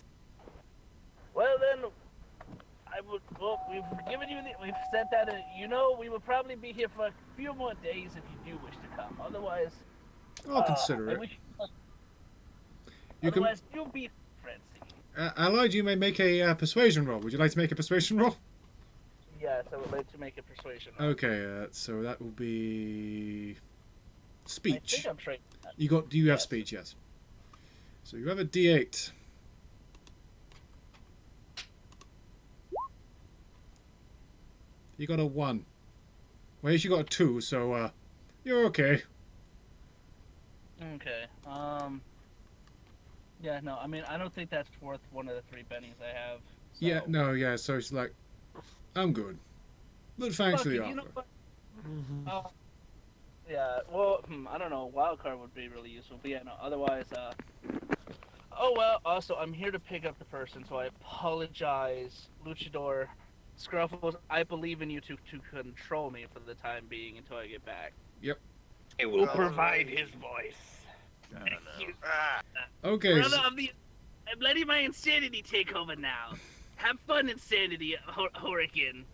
H: Well then, we've given you we've sent that. We will probably be here for a few more days if you do wish to come. Otherwise,
B: I'll consider
H: I
B: it.
H: wish.
B: You can.
H: Otherwise, you'll be Francie.
B: Allied, you may make a persuasion roll. Would you like to make a persuasion roll?
H: Yes, I would like to make a persuasion.
B: Okay, so that will be
H: I
B: speech.
H: think I'm trained.
B: Do you have
H: Yes.
B: speech? Yes. So you have a D8. You got a 1. Well, you got a 2, so you're okay.
H: Okay. Yeah, no, I mean, I don't think that's worth one of the 3 bennies I have. So.
B: Yeah, no, yeah. So it's like, I'm good. But thanks for
H: Fuck
B: the
H: it, you know
B: offer.
H: what? Yeah, well, I don't know. Wild card would be really useful, but yeah, no. Otherwise, oh well. Also, I'm here to pick up the person, so I apologize, Luchador, Scruffles. I believe in you to control me for the time being until I get back.
A: It will
D: Oh,
A: provide
D: right.
A: his voice.
H: Thank you.
D: ah,
B: Okay.
H: Brother of the, I'm letting my insanity take over now. Have fun, insanity, Hurricane.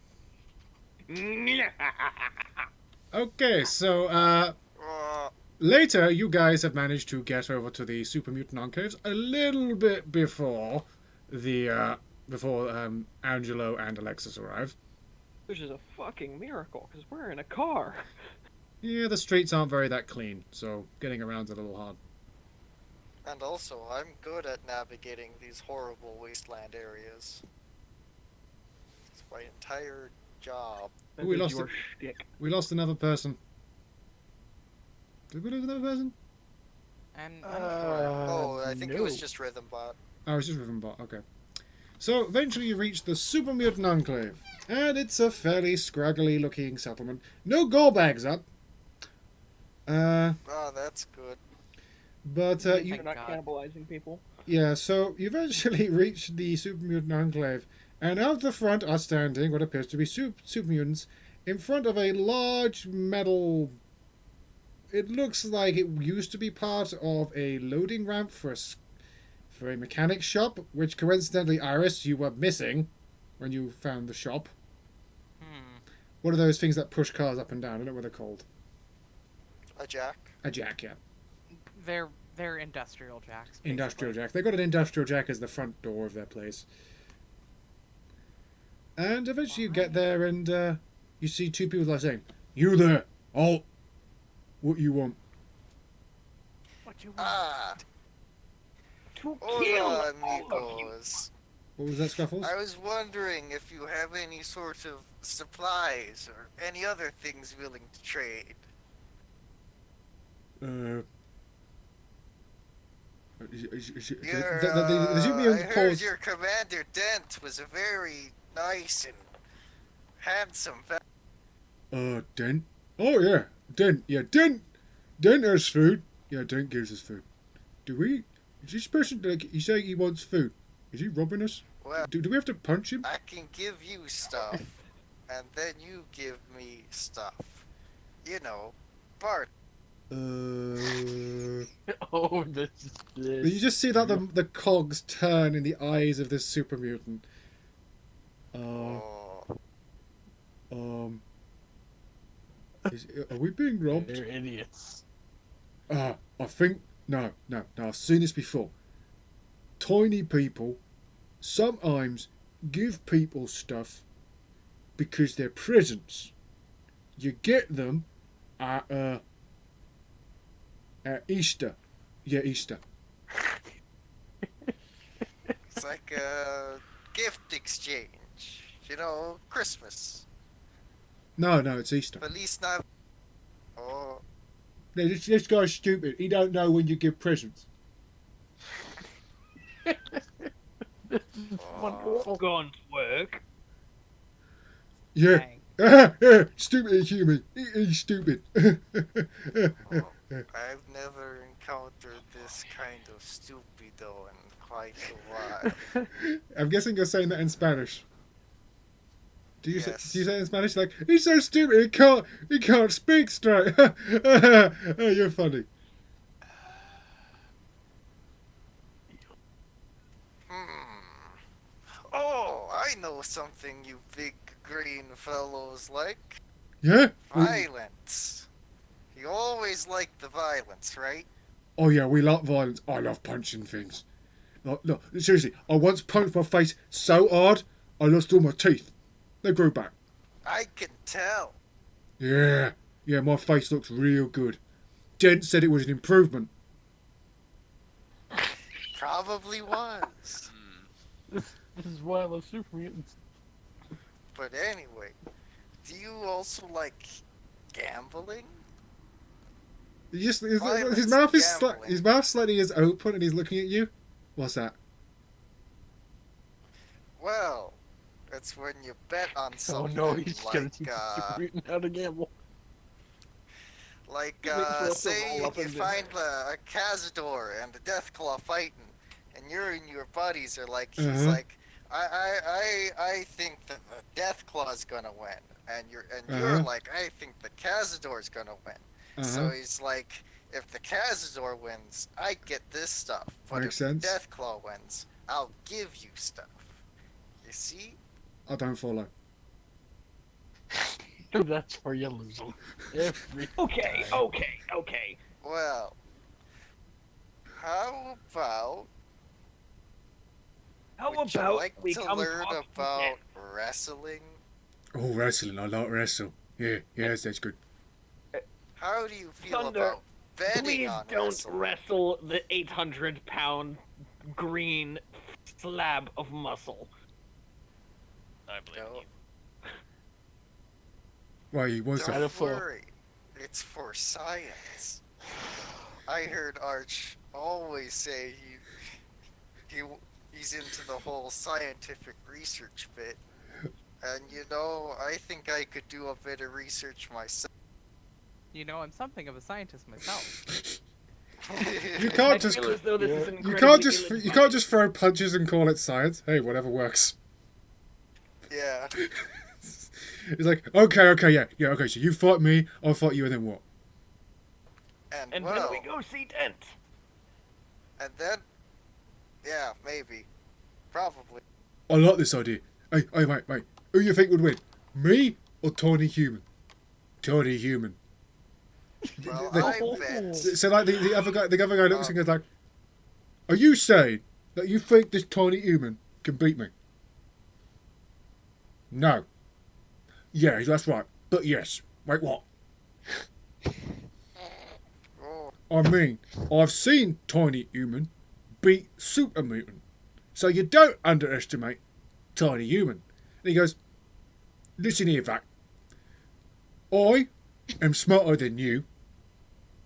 B: Okay. So
D: uh,
B: later, you guys have managed to get over to the Super Mutant Enclaves a little bit before the Angelo and Alexis arrive.
A: Which is a fucking miracle, because we're in a car.
B: Yeah, the streets aren't very that clean, so getting around's a little hard.
D: and also, I'm good at navigating these horrible wasteland areas. It's my entire job.
A: That
B: We
A: is
B: lost
A: your
B: it.
A: shtick.
B: We lost another person. Did we lose another person?
C: And
D: Oh, I think it was
F: no.
D: just Rhythm Bot.
B: Oh, it's just Rivenbot. Okay. So eventually you reach the Super Mutant Enclave, and it's a fairly scraggly-looking settlement. No gore bags up.
D: Oh, that's good.
B: But you
A: You're not
C: God.
A: cannibalizing people.
B: Yeah, so you eventually reach the Super Mutant Enclave, and out the front are standing what appears to be super mutants in front of a large metal. It looks like it used to be part of a loading ramp for a mechanic shop, which coincidentally, Iris, you were missing when you found the shop. What are those things that push cars up and down? I don't know what they're called.
D: A jack.
B: A jack, yeah.
C: They're industrial jacks.
B: Industrial
C: basically.
B: jack. They got an industrial jack as the front door of their place. And eventually you get there and you see 2 people that are saying, "You there, alt. What you want?"
C: What you want?
D: Ah,
A: To
D: hola,
A: kill all of you.
D: amigos.
B: What was that, Scuffles?
D: I was wondering if you have any sort of supplies or any other things willing to trade.
B: The Super
D: I
B: Mutants
D: heard
B: pause.
D: your Commander Dent was a very nice and handsome
B: Dent? Oh, yeah. Dent. Yeah, Dent. Dent has food. Yeah, Dent gives us food. Is this person, like, he's saying he wants food. Is he robbing us?
D: Well,
B: Do we have to punch him?
D: I can give you stuff, and then you give me stuff. You know, Bart.
F: Oh, this is
B: You just see that the cogs turn in the eyes of this super mutant.
D: Oh,
B: Are we being robbed?
F: They're idiots.
B: I think no. I've seen this before. Tiny people sometimes give people stuff because they're presents. You get them at Easter. Yeah, Easter.
D: it's like a gift exchange. You know, Christmas.
B: No, it's Easter.
D: Feliz Navidad. Oh,
B: No, this guy's stupid. He don't know when you give presents.
F: This is wonderful.
A: Gone to work.
B: Yeah.
C: Dang.
B: Stupid human. He's stupid.
D: I've never encountered this kind of stupido in quite a while.
B: I'm guessing you're saying that in Spanish. Do you
D: Yes.
B: say it in Spanish like he's so stupid he can't speak straight? Oh, you're funny.
D: Oh, I know something you big green fellows like.
B: Yeah.
D: Violence. You always like the violence, right?
B: Oh yeah, we like violence. I love punching things. No, seriously, I once punched my face so hard I lost all my teeth. They grew back.
D: I can tell.
B: Yeah, my face looks real good. Jen said it was an improvement.
D: Probably was.
F: This is why I love super mutants.
D: But anyway, do you also like gambling?
B: His
D: Violence,
B: mouth is
D: gambling.
B: his mouth slightly is open and he's looking at you. What's that?
D: Well, it's when you bet on
F: Oh
D: something
F: no, he's gonna
D: like,
F: teach the super mutant how to gamble.
D: like,
F: Wait for us to
D: say
F: roll up
D: you
F: and
D: find a Cazador and a Deathclaw fighting, and you and your buddies are like, he's
B: Uh-huh.
D: like, I think that the Deathclaw's gonna win, and you're
B: Uh-huh.
D: like, I think the Cazador's gonna win. So
B: Uh-huh.
D: he's like, if the Cazador wins, I get this stuff, but
B: Makes
D: if
B: sense.
D: the Deathclaw wins, I'll give you stuff. You see?
B: I don't follow.
F: That's where you lose them. Every
A: Okay.
F: time.
D: Well, how about
A: How
D: would you
A: about
D: like
A: we
D: to
A: come
D: learn
A: talk
D: about wrestling?
B: Oh, wrestling. I like wrestle. Yeah, that's good.
D: How do you feel
A: Thunder,
D: about betting
A: Please
D: on
A: don't
D: wrestling?
A: wrestle the 800-pound green slab of muscle.
G: I believe
D: No.
G: you.
B: Why he wants
F: Don't-
B: to?
D: Don't worry, it's for science. I heard Arch always say he's into the whole scientific research bit. And you know, I think I could do a bit of research myself.
C: You know, I'm something of a scientist myself.
B: You
A: I
B: can't just
A: feel as though this
F: Yeah.
A: is
B: you
A: incredibly
B: can't just throw punches and call it science. Hey, whatever works.
D: Yeah.
B: It's like okay, yeah, okay. So you fight me, I'll fight you, and then what?
D: And,
A: And
D: well,
A: then we go see Dent.
D: and then, yeah, maybe. Probably.
B: I like this idea. Hey, mate. Who you think would win? Me or Tiny Human? Tiny Human.
D: Well,
B: The-
D: I bet.
B: So like the other guy looks and goes like, "Are you saying that you think this Tiny Human can beat me?" No. Yeah, that's right. But yes. Wait, what?
D: Oh,
B: I mean, I've seen Tiny Human beat Super Mutant. So you don't underestimate Tiny Human. And he goes, listen here, Vac. I am smarter than you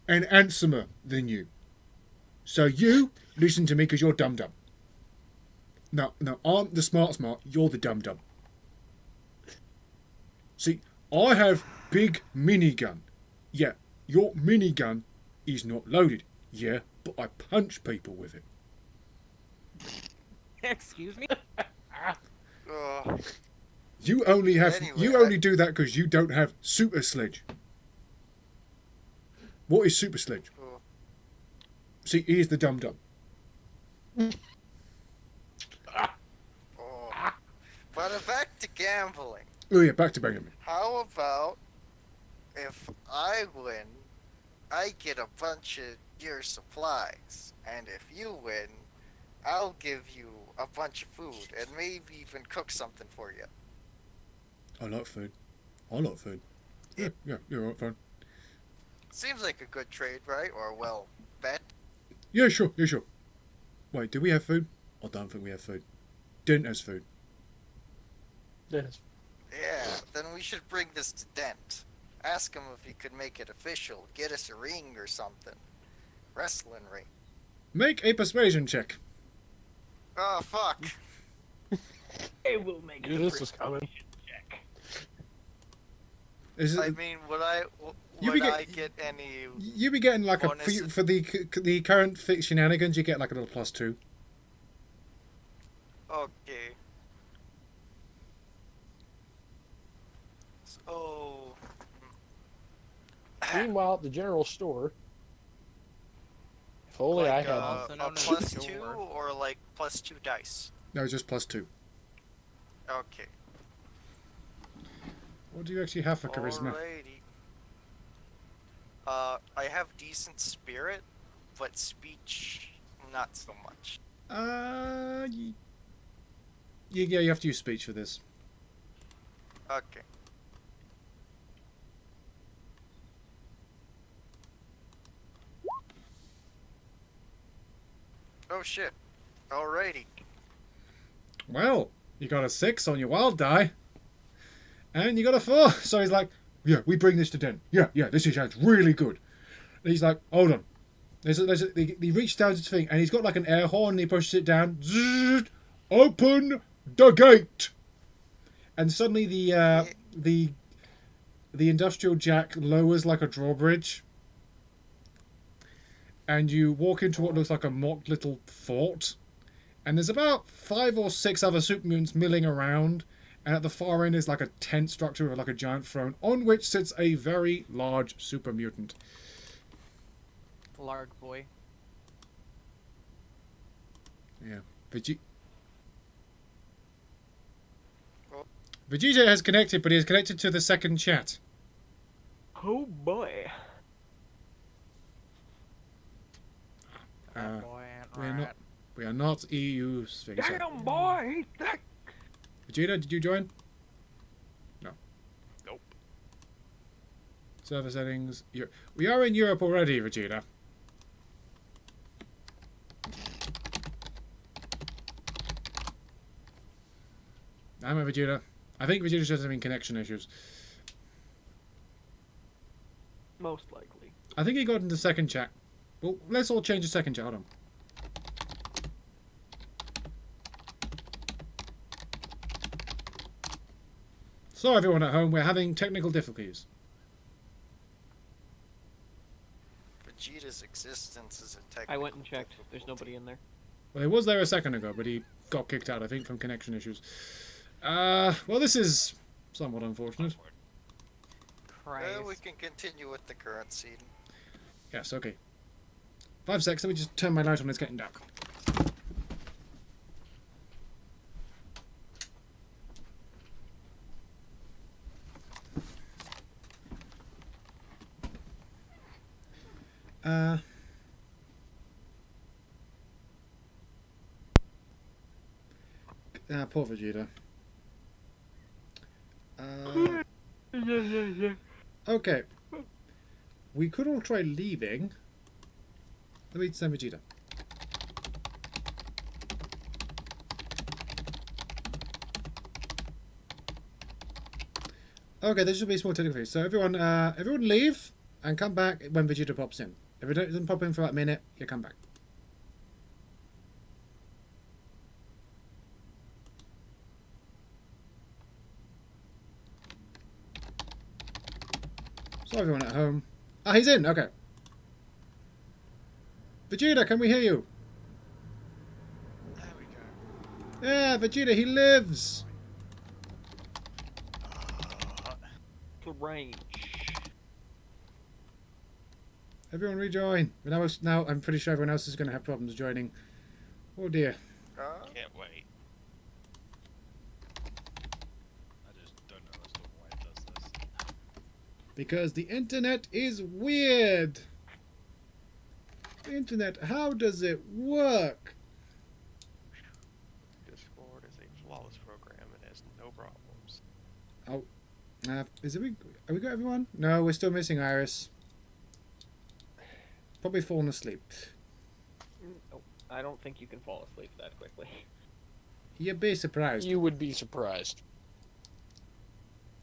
B: and handsomer than you. So you listen to me because you're dumb. No, I'm the smart, you're the dumb. See, I have big minigun. Yeah, your minigun is not loaded. Yeah, but I punch people with it.
C: Excuse me?
D: Ugh.
B: You only have
D: Anyway,
B: you only do that because you don't have super sledge. What is super sledge?
D: Ugh.
B: See, here's the dum dum.
D: Oh. But back to gambling.
B: Oh yeah, back to Benjamin.
D: How about if I win, I get a bunch of your supplies, and if you win, I'll give you a bunch of food and maybe even cook something for you.
B: I like food. I like food. Yeah, right, fine.
D: Seems like a good trade, right? Or well, bet.
B: Yeah, sure. Wait, do we have food? I don't think we have food. Dent has food.
F: Yes.
D: Yeah, then we should bring this to Dent. Ask him if he could make it official. Get us a ring or something. Wrestling ring.
B: Make a persuasion check.
D: Oh, fuck.
A: I will make
F: Knew
A: the
F: this was coming.
A: persuasion check.
B: Is
D: I
B: it,
D: mean,
B: You
D: would
B: be
D: I
B: get-
D: get any...
B: you be getting like
D: bonus?
B: for the current shenanigans, you get like a little +2.
D: Okay. So...
F: Meanwhile, at the general store. If only I
D: like
F: had.
C: Also
D: a
C: known as
D: +2
C: door.
D: or like +2 dice?
B: No, just +2.
D: Okay.
B: What do you actually have for charisma?
D: Alrighty. I have decent spirit, but speech, not so much.
B: Yeah, you have to use speech for this.
D: Okay. Oh shit. Alrighty.
B: Well, you got a 6 on your wild die, and you got a 4. So he's like, yeah, we bring this to Den. Yeah, this sounds really good. And he's like, hold on. He reached down to his thing, and he's got like an air horn, and he pushes it down. Zzz, open the gate. And suddenly the industrial jack lowers like a drawbridge, and you walk into what looks like a mock little fort. And there's about 5 or 6 other super mutants milling around, and at the far end is like a tent structure with like a giant throne on which sits a very large super mutant.
C: Larg boy.
B: Yeah, Vegeta has connected, but he has connected to the second chat.
A: Oh boy.
B: Uh,
C: Boy and
B: we're
C: rat.
B: not- We are not EU things. So.
A: Damn boy.
B: Vegeta, did you join? No.
G: Nope.
B: Server settings. We are in Europe already, Vegeta. Damn it, Vegeta. I think Vegeta's just having connection issues.
A: Most likely.
B: I think he got into second chat. Well, let's all change the second chat. Hold on. So everyone at home, we're having technical difficulties.
D: Vegeta's existence is a technical
A: I went and checked. There's
D: difficulty.
A: nobody in there.
B: Well, he was there a second ago, but he got kicked out, I think, from connection issues. Well, this is somewhat unfortunate.
C: Christ.
D: Well, we can continue with the current scene.
B: Yes, okay. 5 seconds, let me just turn my light on, it's getting dark. Poor Vegeta. Okay. We could all try leaving. Let me send Vegeta. Okay, there should be a small technical issue. So everyone leave and come back when Vegeta pops in. If it doesn't pop in for that minute, you come back. So everyone at home. Ah, he's in. Okay. Vegeta, can we hear you?
I: There we go.
B: Yeah, Vegeta, he lives.
A: The range.
B: Everyone rejoin. But now I'm pretty sure everyone else is going to have problems joining. Oh dear.
G: Can't wait.
I: I just don't know as to why it does this.
B: Because the internet is weird. The internet, how does it work?
G: Discord is a flawless program and has no problems.
B: Have we got everyone? No, we're still missing Iris. Probably fallen asleep.
A: Oh, I don't think you can fall asleep that quickly.
B: You'd be surprised.
F: You would be surprised.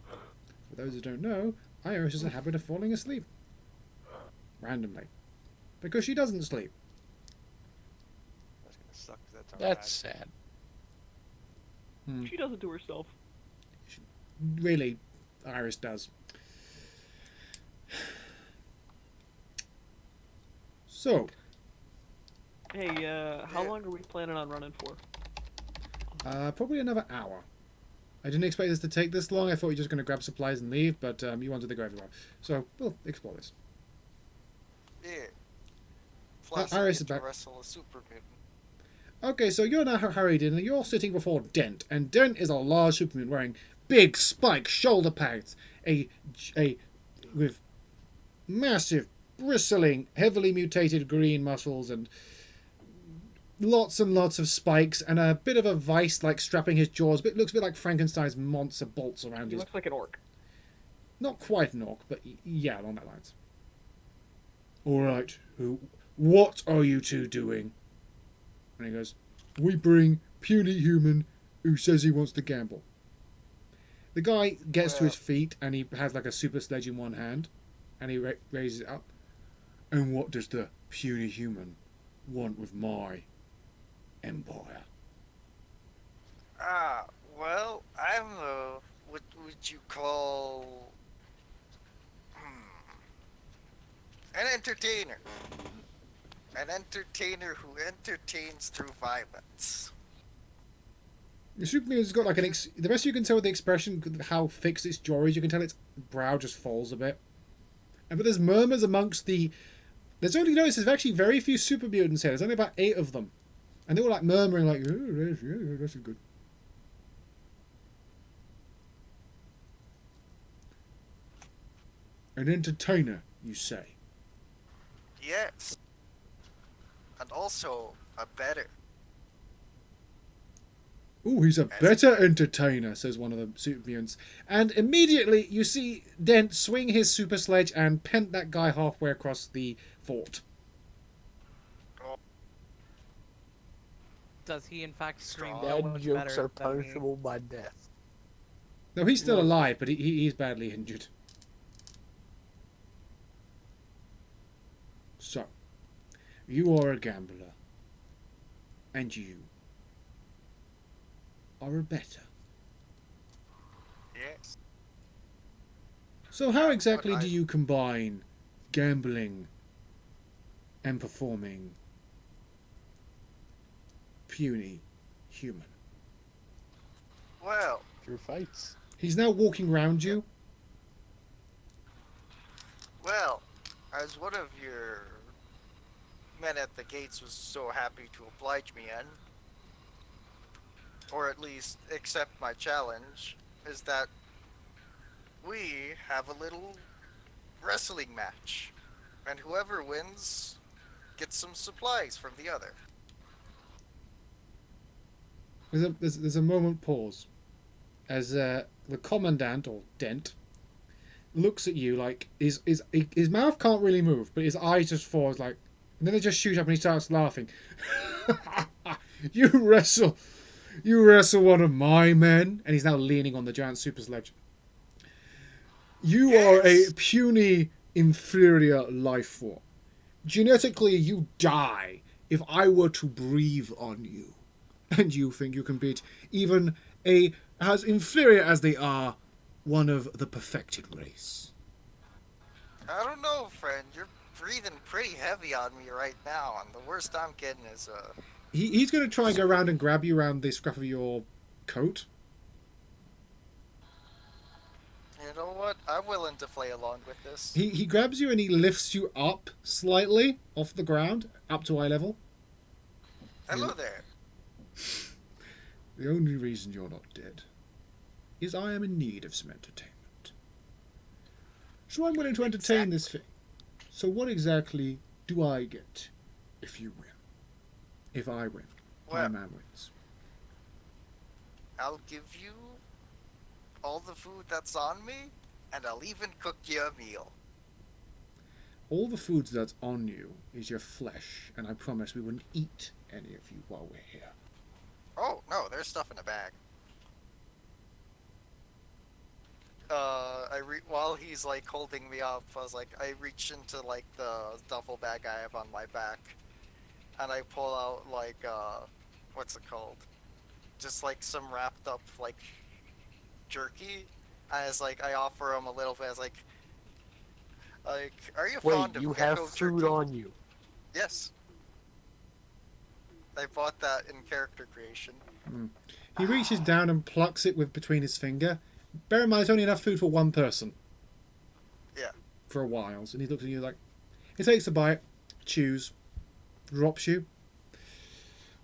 B: For those who don't know, Iris has a habit of falling asleep. Randomly. Because she doesn't sleep.
G: That's gonna suck 'cause that's our
F: That's sad.
A: She does it to herself.
B: Really, Iris does. So,
A: Hey, how long are we planning on running for?
B: probably another hour. I didn't expect this to take this long. I thought you were just going to grab supplies and leave, but you wanted to go everywhere. So, we'll explore this.
D: Yeah. Plus,
B: Iris
D: I
B: is
D: get to
B: back.
D: wrestle a super mutant.
B: Okay, so you're now hurried in, and you're sitting before Dent, and Dent is a large superman wearing big spiked shoulder pads, with massive, bristling, heavily mutated green muscles, and lots of spikes, and a bit of a vice like strapping his jaws. But it looks a bit like Frankenstein's monster bolts around
A: He
B: his.
A: looks like an orc.
B: Not quite an orc, but yeah, along that lines. All right, what are you two doing? And he goes, we bring puny human who says he wants to gamble. The guy gets to his feet and he has like a super sledge in one hand and he raises it up. And what does the puny human want with my empire?
D: Well, I'm what would you call an entertainer. An entertainer who entertains through violence.
B: The Superman's got like the best you can tell with the expression, how fixed its jaw is, you can tell its brow just falls a bit. But there's murmurs amongst the. There's actually very few super mutants here. There's only about 8 of them, and they're all like murmuring like, "Oh, that's good." An entertainer, you say?
D: Yes. And also a better.
B: "Ooh, he's a better entertainer," says one of the super mutants. And immediately you see Dent swing his super sledge and pent that guy halfway across the fort.
C: Does he in fact scream
D: Strong.
C: so
F: Bad
C: much
F: jokes
C: better
F: are
C: than me?
F: punishable by death.
B: No, he's still alive, but he's badly injured. So, you are a gambler. And you are a better.
D: Yes.
B: So how exactly
D: But
B: do you combine gambling and performing puny human?
D: Well,
F: Your fights.
B: He's now walking round you.
D: as one of your men at the gates was so happy to oblige me in, or at least accept my challenge, is that we have a little wrestling match, and whoever wins gets some supplies from the other.
B: There's a moment pause as the commandant, or Dent, looks at you like his mouth can't really move, but his eyes just fall like, and then they just shoot up and he starts laughing. You wrestle one of my men, and he's now leaning on the giant super sledge. You are a
D: Yes.
B: puny, inferior life form. Genetically, you die if I were to breathe on you. And you think you can beat even as inferior as they are, one of the perfected race.
D: I don't know, friend. You're breathing pretty heavy on me right now, and the worst I'm getting is
B: He's going to try and go around and grab you around the scruff of your coat.
D: You know what? I'm willing to play along with this.
B: He grabs you and he lifts you up slightly off the ground, up to eye level.
D: Hello there.
B: The only reason you're not dead is I am in need of some entertainment. So I'm willing to entertain this thing. So what exactly do I get if you win? If I win, my
D: Well,
B: man wins.
D: I'll give you all the food that's on me, and I'll even cook you a meal.
B: All the food that's on you is your flesh, and I promise we wouldn't eat any of you while we're here.
D: Oh, no, there's stuff in the bag. While he's like holding me up, I reach into like the duffel bag I have on my back, and I pull out like what's it called? Just like some wrapped up like jerky. As like I offer him a little bit. As like, are you
F: Wait,
D: fond of
F: you
D: gecko
F: have food
D: jerky?
F: on you.
D: Yes. I bought that in character creation.
B: He reaches down and plucks it with between his finger. Bear in mind, it's only enough food for one person.
D: Yeah.
B: For a while. And he looks at you like... He takes a bite, chews, drops you,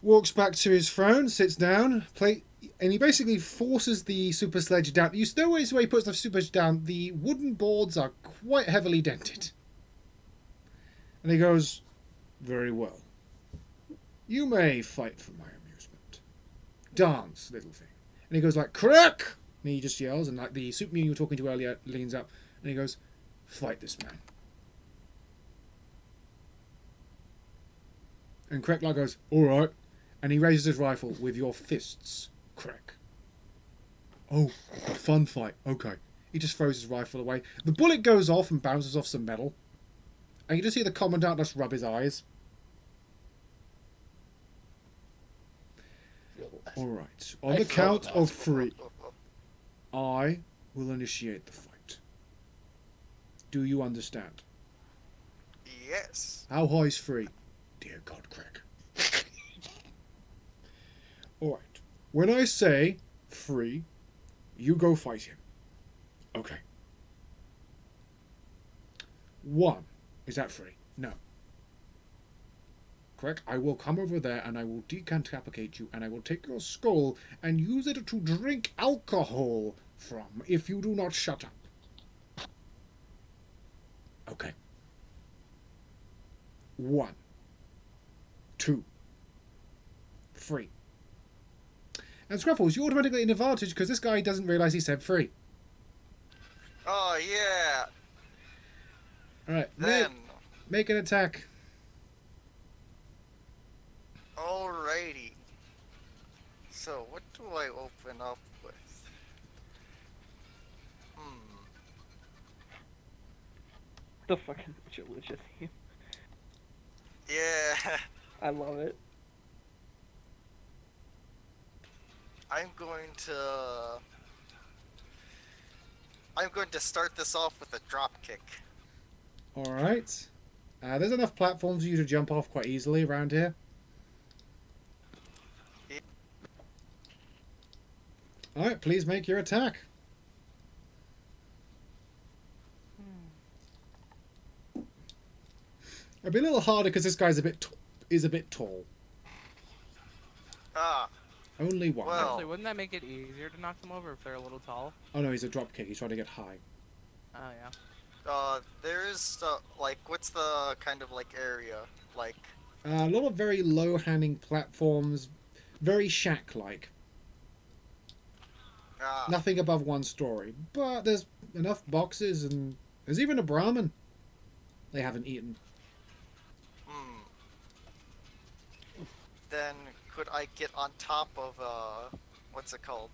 B: walks back to his throne, sits down, and he basically forces the super sledge down. You notice where he puts the super sledge down, the wooden boards are quite heavily dented. And he goes, very well. You may fight for my amusement. Dance, little thing. And he goes like, crack! And he just yells, and like the super mutant you were talking to earlier leans up, and he goes, fight this man. And Kreklar goes, alright. And he raises his rifle with your fists, Krek. Oh, a fun fight. Okay. He just throws his rifle away. The bullet goes off and bounces off some metal. And you just hear the Commandant just rub his eyes. Alright. On the count of 3, I will initiate the fight. Do you understand?
D: Yes.
B: How high is 3? Dear God, Craig. Alright. When I say 3, you go fight him. Okay. 1. Is that 3? No. Correct? I will come over there and I will decapitate you and I will take your skull and use it to drink alcohol from if you do not shut up. Okay. 1. 2. 3. And Scruffles, you're automatically in advantage because this guy doesn't realise he said 3.
D: Oh yeah.
B: Alright,
D: Then.
B: make an attack.
D: Alrighty. So what do I open up with?
A: The fucking Lucha theme.
D: Yeah.
A: I love it.
D: I'm going to start this off with a drop kick.
B: Alright. There's enough platforms for you to jump off quite easily around here. Alright, please make your attack. It'll be a little harder because this guy's a bit tall.
D: Ah.
B: Only 1.
D: Well.
C: Actually, wouldn't that make it easier to knock them over if they're a little tall?
B: Oh no, he's a drop kick. He's trying to get high.
C: Oh yeah.
D: There is like, what's the kind of like area like?
B: A lot of very low-hanging platforms, very shack-like.
D: Ah.
B: Nothing above 1 story, but there's enough boxes and there's even a Brahmin they haven't eaten.
D: Then could I get on top of what's it called?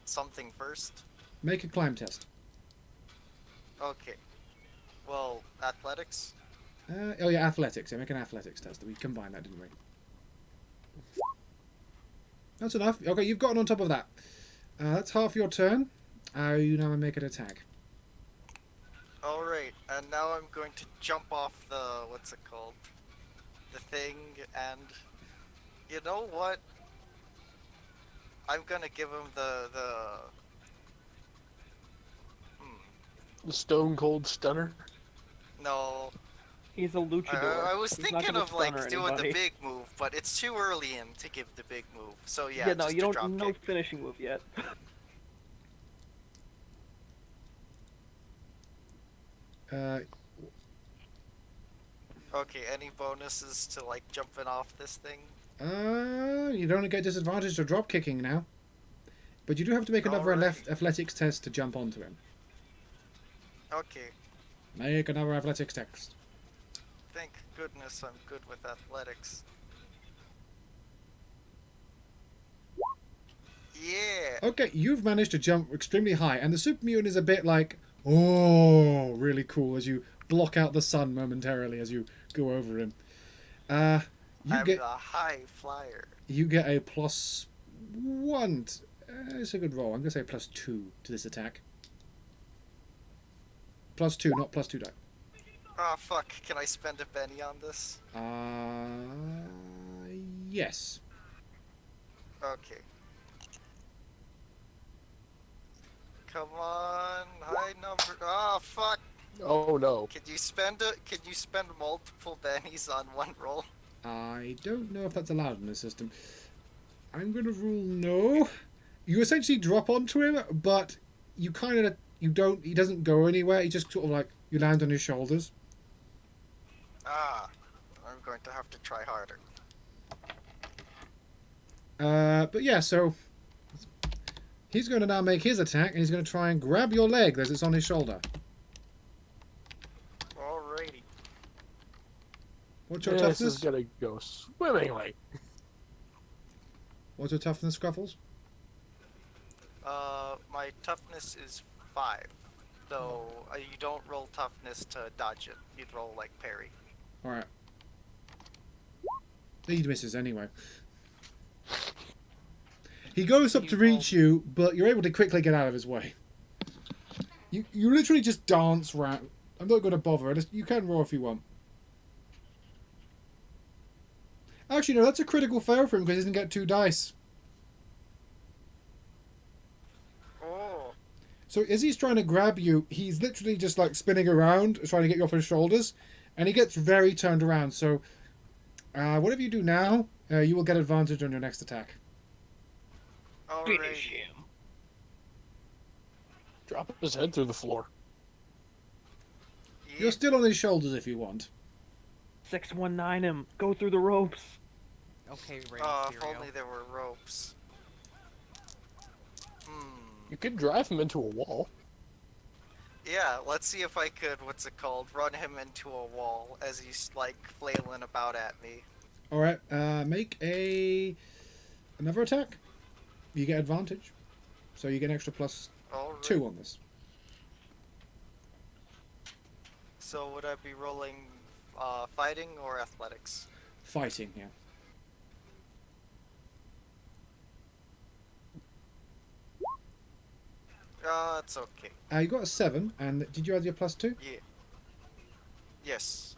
D: Something first?
B: Make a climb test.
D: Okay. Well, athletics?
B: Oh yeah, athletics. Yeah, make an athletics test. We combined that, didn't we? That's enough. Okay, you've gotten on top of that. That's half your turn. You now make an attack.
D: Alright, and now I'm going to jump off the, what's it called? The thing, and you know what? I'm gonna give him
F: The Stone Cold Stunner.
D: no.
A: He's a luchador.
D: I was
A: He's not
D: thinking
A: gonna
D: of like
A: stunner
D: doing the
A: anybody.
D: big move, but it's too early in to give the big move. So yeah,
A: Yeah, no,
D: just
A: you
D: a
A: don't.
D: drop
A: No
D: kick.
A: finishing move yet.
D: Okay, any bonuses to like jumping off this thing?
B: You don't get disadvantage to drop kicking now. But you do have to make another
D: Alrighty.
B: athletics test to jump onto him.
D: Okay,
B: Make another athletics test.
D: thank goodness I'm good with athletics. Yeah.
B: Okay, you've managed to jump extremely high, and the super mutant is a bit like, oh, really cool as you block out the sun momentarily as you go over him. You
D: I'm
B: get
D: the high flyer.
B: you get a +1. It's a good roll. I'm gonna say +2 to this attack. +2, not +2 die.
D: Oh fuck, can I spend a penny on this?
B: Yes.
D: Okay. Come on, high number. Oh fuck.
F: Oh no.
D: Can you spend multiple pennies on one roll?
B: I don't know if that's allowed in the system. I'm gonna rule no. You essentially drop onto him, but you kind of you don't. He doesn't go anywhere. He just sort of like you land on his shoulders.
D: Ah, I'm going to have to try harder.
B: But yeah, so he's going to now make his attack, and he's going to try and grab your leg as it's on his shoulder.
D: Alrighty.
B: What's your
F: This
B: toughness?
F: is gonna go swimmingly.
B: What's your toughness, Scruffles?
D: My toughness is 5. So you don't roll toughness to dodge it. You'd roll like parry.
B: All right. He misses anyway. He goes up to reach you, but you're able to quickly get out of his way. You literally just dance round. I'm not going to bother. You can roll if you want. Actually, no, that's a critical fail for him because he doesn't get 2 dice.
D: Oh.
B: So as he's trying to grab you, he's literally just like spinning around, trying to get you off his shoulders, and he gets very turned around. So whatever you do now, you will get advantage on your next attack.
A: Finish
D: Alrighty.
A: him.
F: Drop his head through the floor.
D: Yeah.
B: You're still on his shoulders if you want.
A: 619 him. Go through the ropes.
C: Okay, Rey
D: If
C: Mysterio.
D: only there were ropes.
F: You could drive him into a wall.
D: Yeah, let's see if I could, what's it called, run him into a wall as he's like flailing about at me.
B: All right, make another attack. You get advantage, so you get an extra +2
D: Alright.
B: on this.
D: So would I be rolling fighting or athletics?
B: Fighting, yeah.
D: It's okay.
B: You got a 7, and did you add your +2?
D: Yeah. Yes.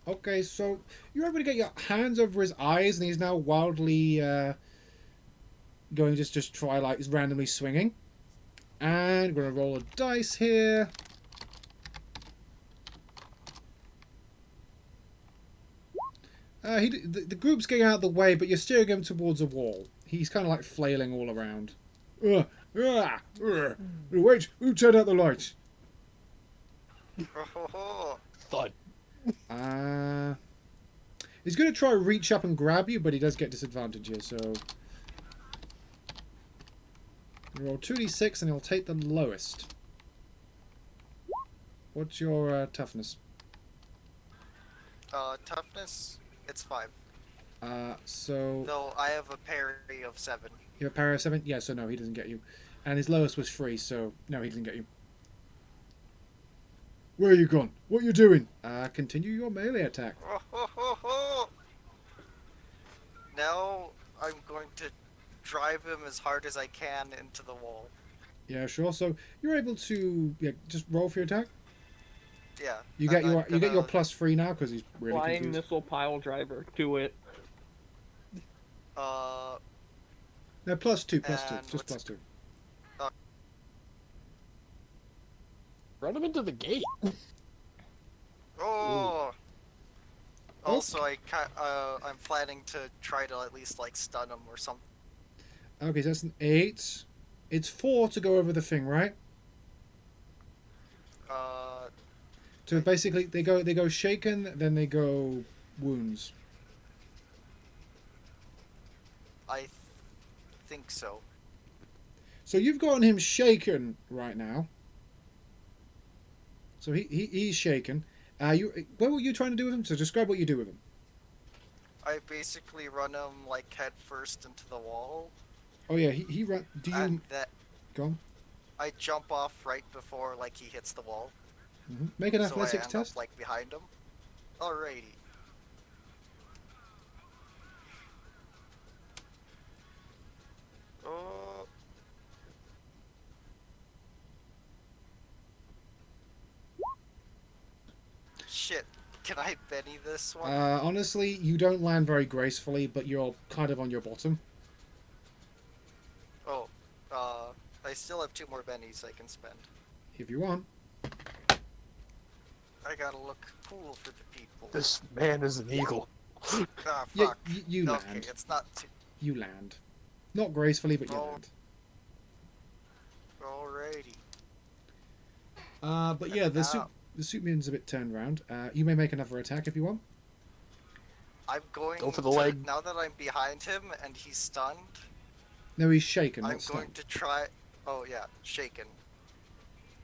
B: Okay, so you're able to get your hands over his eyes, and he's now wildly going to just try like randomly swinging. And we're gonna roll a dice here. The group's getting out of the way, but you're steering him towards a wall. He's kind of like flailing all around. Wait, who turned out the lights?
F: Thud.
B: He's going to try and reach up and grab you, but he does get disadvantage here, so... Roll 2d6 and he'll take the lowest. What's your toughness?
D: Toughness, it's 5.
B: So...
D: Though I have a parry of 7.
B: You have a parry of 7? Yeah, so no, he doesn't get you. And his lowest was 3, so no, he doesn't get you. Where are you gone? What are you doing? Continue your melee attack.
D: Now I'm going to drive him as hard as I can into the wall.
B: Yeah, sure. So you're able to just roll for your attack.
D: Yeah.
B: You get
D: I'm
B: your
D: gonna-
B: +3 now because he's really
A: Flying
B: confused.
A: missile pile driver to it.
B: No, +2, +2,
D: And
B: just
D: what's-
B: +2.
F: Run him into the gate.
D: Oh. Also, I'm planning to try to at least like stun him or something.
B: Okay, so that's an 8. It's 4 to go over the thing, right? So basically, they go shaken, then they go wounds.
D: I think so.
B: So you've gotten him shaken right now. So he's shaken. What were you trying to do with him? So describe what you do with him.
D: I basically run him like head first into the wall,
B: Oh yeah, he run. Do you
D: and that
B: go on?
D: I jump off right before like he hits the wall,
B: Make an
D: so I
B: athletics
D: end
B: test.
D: up like behind him. Alrighty. Oh. Shit. Can I Benny this one?
B: Honestly, you don't land very gracefully, but you're kind of on your bottom.
D: Oh. I still have 2 more Bennies I can spend.
B: If you want.
D: I gotta look cool for the people.
F: This man is an eagle.
D: Ah,
B: Yeah,
D: fuck.
B: you
D: Okay,
B: land.
D: it's not too...
B: You land. Not gracefully, but you
D: Oh.
B: land.
D: Alrighty.
B: But yeah, the
D: Now-
B: suit mutant's a bit turned around. You may make another attack if you want.
D: I'm going
F: Go for the
D: to,
F: leg.
D: now that I'm behind him and he's stunned,
B: No, he's shaken,
D: I'm
B: not
D: going
B: stunned.
D: to try... Oh, yeah, shaken.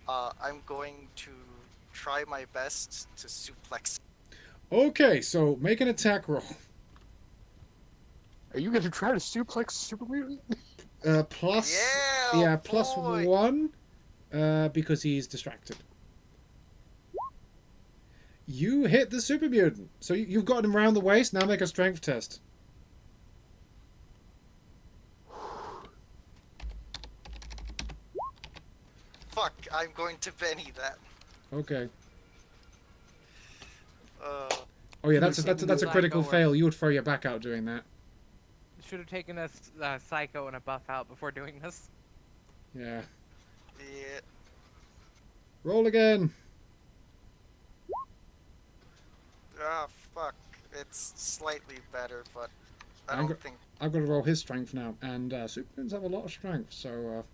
D: I'm going to try my best to suplex.
B: Okay, so make an attack roll.
F: Are you gonna try to suplex Super Mutant?
B: Plus,
D: Yeah,
B: plus
D: boy.
B: 1, because he's distracted. You hit the super mutant, so you've got him around the waist. Now make a strength test.
D: Fuck, I'm going to Benny that.
B: Okay.
D: Uh,
B: Oh yeah, that's a
C: Psycho
B: critical
C: work.
B: fail. You would throw your back out doing that.
C: Should have taken a psycho and a buff out before doing this.
B: Yeah.
D: yeah.
B: Roll again.
D: Ah, fuck. It's slightly better, but I
B: I'm
D: don't
B: go-
D: think...
B: I've got to roll his strength now, and super mutants have a lot of strength. So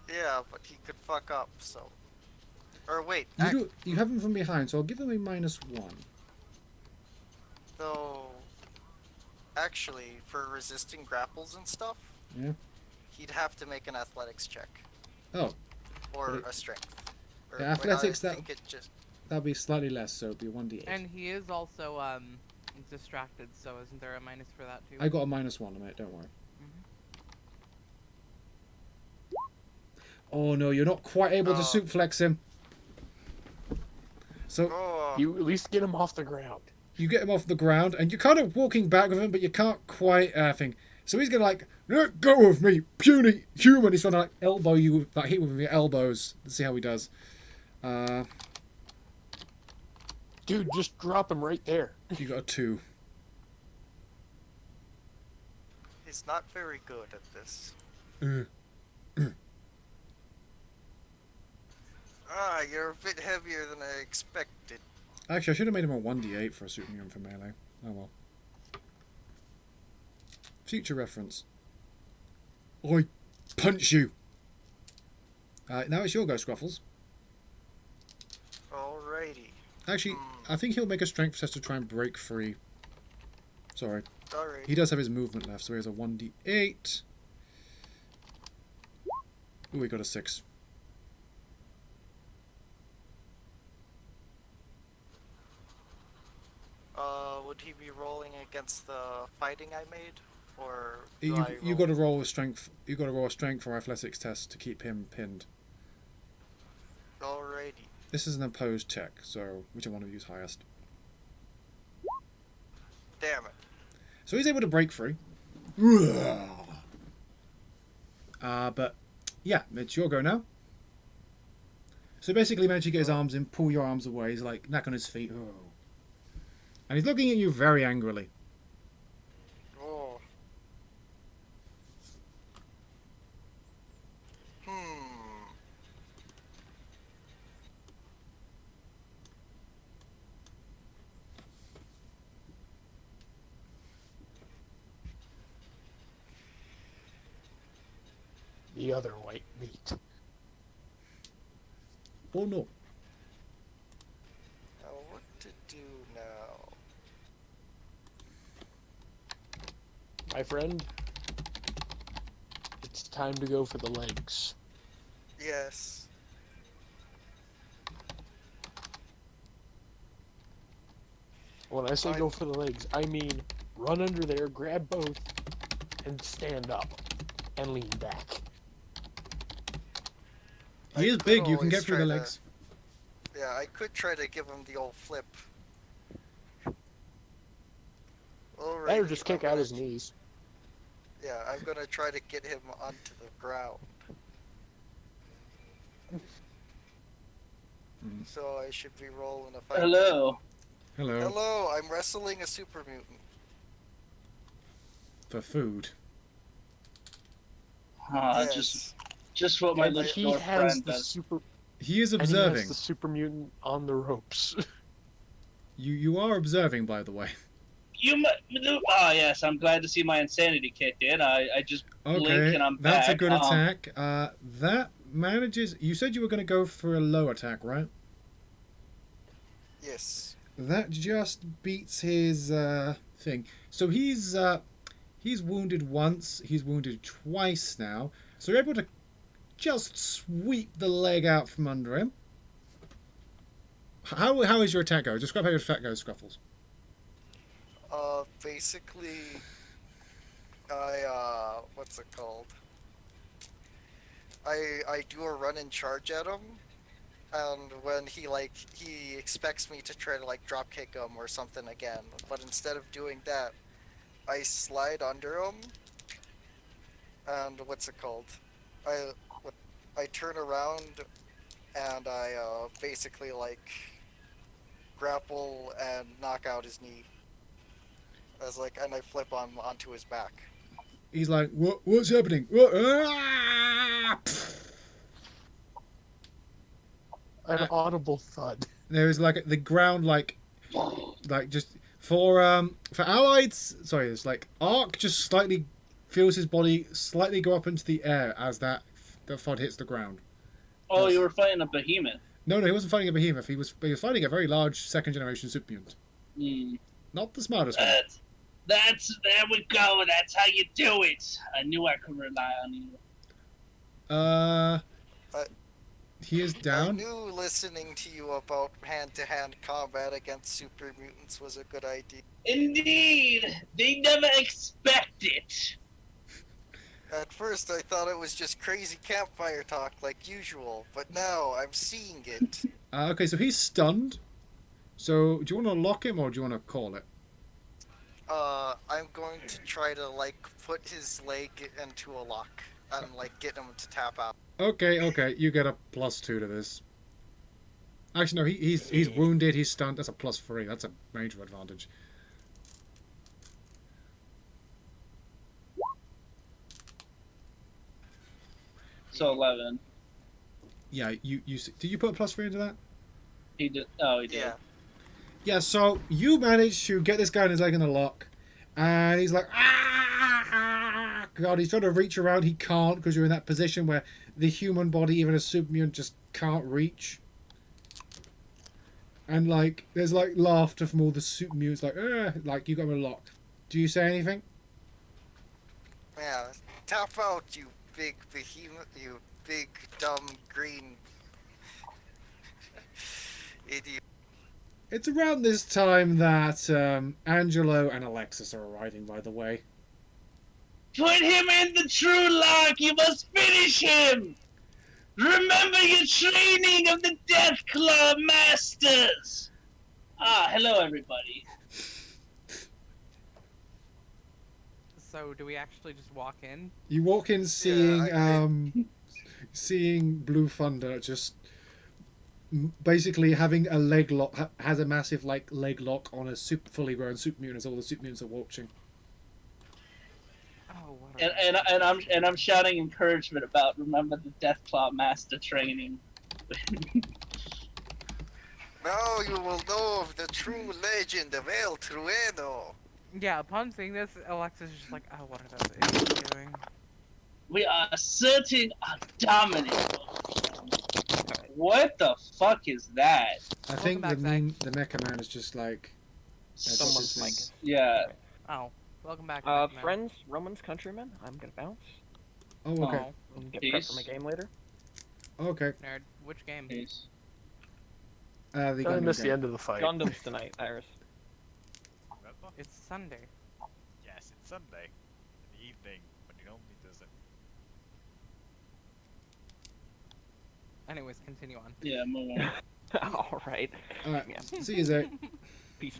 D: Yeah, but he could fuck up, so... Or wait,
B: you have him from behind, so I'll give him a -1.
D: though... Actually, for resisting grapples and stuff,
B: Yeah.
D: he'd have to make an athletics check.
B: Oh.
D: Or
B: But
D: a strength. Or,
B: Yeah, athletics,
D: I
B: that-
D: think it just...
B: That'll be slightly less, so it'll be 1d8.
C: And he is also distracted, so isn't there a minus for that too?
B: I got a -1, mate. Don't worry. Oh no, you're not quite able to
D: Oh.
B: suplex him. So
D: Oh,
F: You at least get him off the ground.
B: you get him off the ground, and you're kind of walking back with him, but you can't quite think. So he's gonna like, let go of me, puny human. He's trying to like elbow you, like hit with your elbows. Let's see how he does.
F: Dude, just drop him right there.
B: You got a 2.
D: he's not very good at this. Ah, you're a bit heavier than I expected.
B: Actually, I should have made him a 1d8 for a super mutant for melee. Oh well. Future reference. I punch you. Now it's your go, Scruffles.
D: Alrighty.
B: Actually, I think he'll make a strength test to try and break free. Sorry.
D: Alright.
B: He does have his movement left, so he has a 1d8. Ooh, we got a 6.
D: Would he be rolling against the fighting I made? Or do
B: You
D: I
B: you
D: roll-
B: got to roll a strength. You got to roll a strength or athletics test to keep him pinned.
D: Alrighty.
B: This is an opposed check, so whichever one of you is highest.
D: Damn it.
B: So he's able to break free. But yeah, it's your go now. So basically, he managed to get his arms in, pull your arms away. He's like, knack on his feet. Oh. And he's looking at you very angrily.
D: Oh. Hmm.
F: The other white meat.
B: Oh no.
D: Now what to do now?
F: My friend, it's time to go for the legs.
D: Yes.
F: When I say go for the legs, I mean run under there, grab both, and stand up and lean back.
B: He is
D: could
B: big. You can
D: always
B: get through the
D: try to-
B: legs.
D: Yeah, I could try to give him the old flip. Alrighty,
F: Better just kick
D: I'm
F: out
D: gonna-
F: his knees.
D: Yeah, I'm gonna try to get him onto the ground. So I should be rolling a fight.
E: Hello.
B: Hello.
D: Hello, I'm wrestling a super mutant.
B: For food.
D: Yes.
E: Just what my
F: And
E: little
F: he
E: dwarf
F: has
E: friend
F: the
E: does.
F: super.
B: He is
F: And he
B: observing.
F: has the super mutant on the ropes.
B: You are observing, by the way.
E: Oh yes, I'm glad to see my insanity kicked in. I just blink
B: Okay,
E: and I'm
B: that's
E: back.
B: a good attack. That manages. You said you were going to go for a low attack, right?
D: Yes.
B: That just beats his thing. So he's wounded once. He's wounded twice now. So you're able to just sweep the leg out from under him. How is your attack go? Describe how your attack goes, Scruffles.
D: Basically, what's it called? I do a run and charge at him, and when he expects me to try to drop kick him or something again, but instead of doing that, I slide under him, and what's it called? I turn around, and I basically grapple and knock out his knee. And I flip onto his back.
B: He's like, what's happening? What? Ah!
F: An audible thud.
B: There is the ground just for allied. Sorry, it's Ark just slightly feels his body slightly go up into the air as the thud hits the ground.
E: Oh, you were fighting a behemoth.
B: No, he wasn't fighting a behemoth. He was fighting a very large second generation super mutant. Not the smartest one.
E: There we go. That's how you do it. I knew I could rely on you.
B: He is
D: I
B: down.
D: knew listening to you about hand-to-hand combat against super mutants was a good idea.
E: Indeed, they never expect it.
D: At first, I thought it was just crazy campfire talk like usual, but now I'm seeing it.
B: Okay, so he's stunned. So do you want to lock him or do you want to call it?
D: I'm going to try to put his leg into a lock and get him to tap out.
B: Okay, you get a +2 to this. Actually, no, he's wounded, he's stunned. That's a +3. That's a major advantage.
E: So 11.
B: Yeah, you did you put a +3 into that?
E: He did. Oh, he did.
D: Yeah.
B: Yeah, so you managed to get this guy in his leg in a lock, and he's like, ah! God, he's trying to reach around. He can't because you're in that position where the human body, even a super mutant, just can't reach. And there's laughter from all the super mutants, you got him in a lock. Do you say anything?
D: Yeah. Tap out, you big behemoth, you big dumb green idiot.
B: It's around this time that Angelo and Alexis are arriving, by the way.
E: Put him in the true lock. You must finish him. Remember your training of the Death Claw Masters. Hello, everybody.
C: So do we actually just walk in?
B: You walk in seeing
D: Yeah,
B: seeing Blue Thunder just basically having a leg lock, has a massive like leg lock on a fully grown super mutant as all the super mutants are watching.
C: Oh, what
E: And I'm shouting encouragement about remember the Deathclaw Master training.
D: Now you will know of the true legend of El Trueno.
C: Yeah, upon seeing this, Alexa's just like, oh, what are those idiots doing?
E: We are asserting our dominance. What the fuck is that?
B: I think
C: back, Zach.
B: the Mecha Man is just like that's what
A: Someone's
B: this
A: mic.
B: is.
E: Yeah.
C: Oh, welcome back. Mac Man.
A: Friends, Romans, countrymen, I'm gonna bounce
B: Oh, okay.
C: Oh,
A: and get prepped for my
E: Peace.
A: game later.
B: Okay.
C: nerd. Which game?
E: Peace.
B: The
F: I
B: Gundam
F: missed the
B: game.
F: end of the fight.
A: Gundams tonight, Iris.
I: Remember?
C: It's Sunday.
I: Yes, it's Sunday. In the evening, when he normally does it.
C: Anyways, continue on.
E: Yeah, move on.
A: All right.
B: Alright.
A: Yeah.
B: See you, Zach.
A: Peace.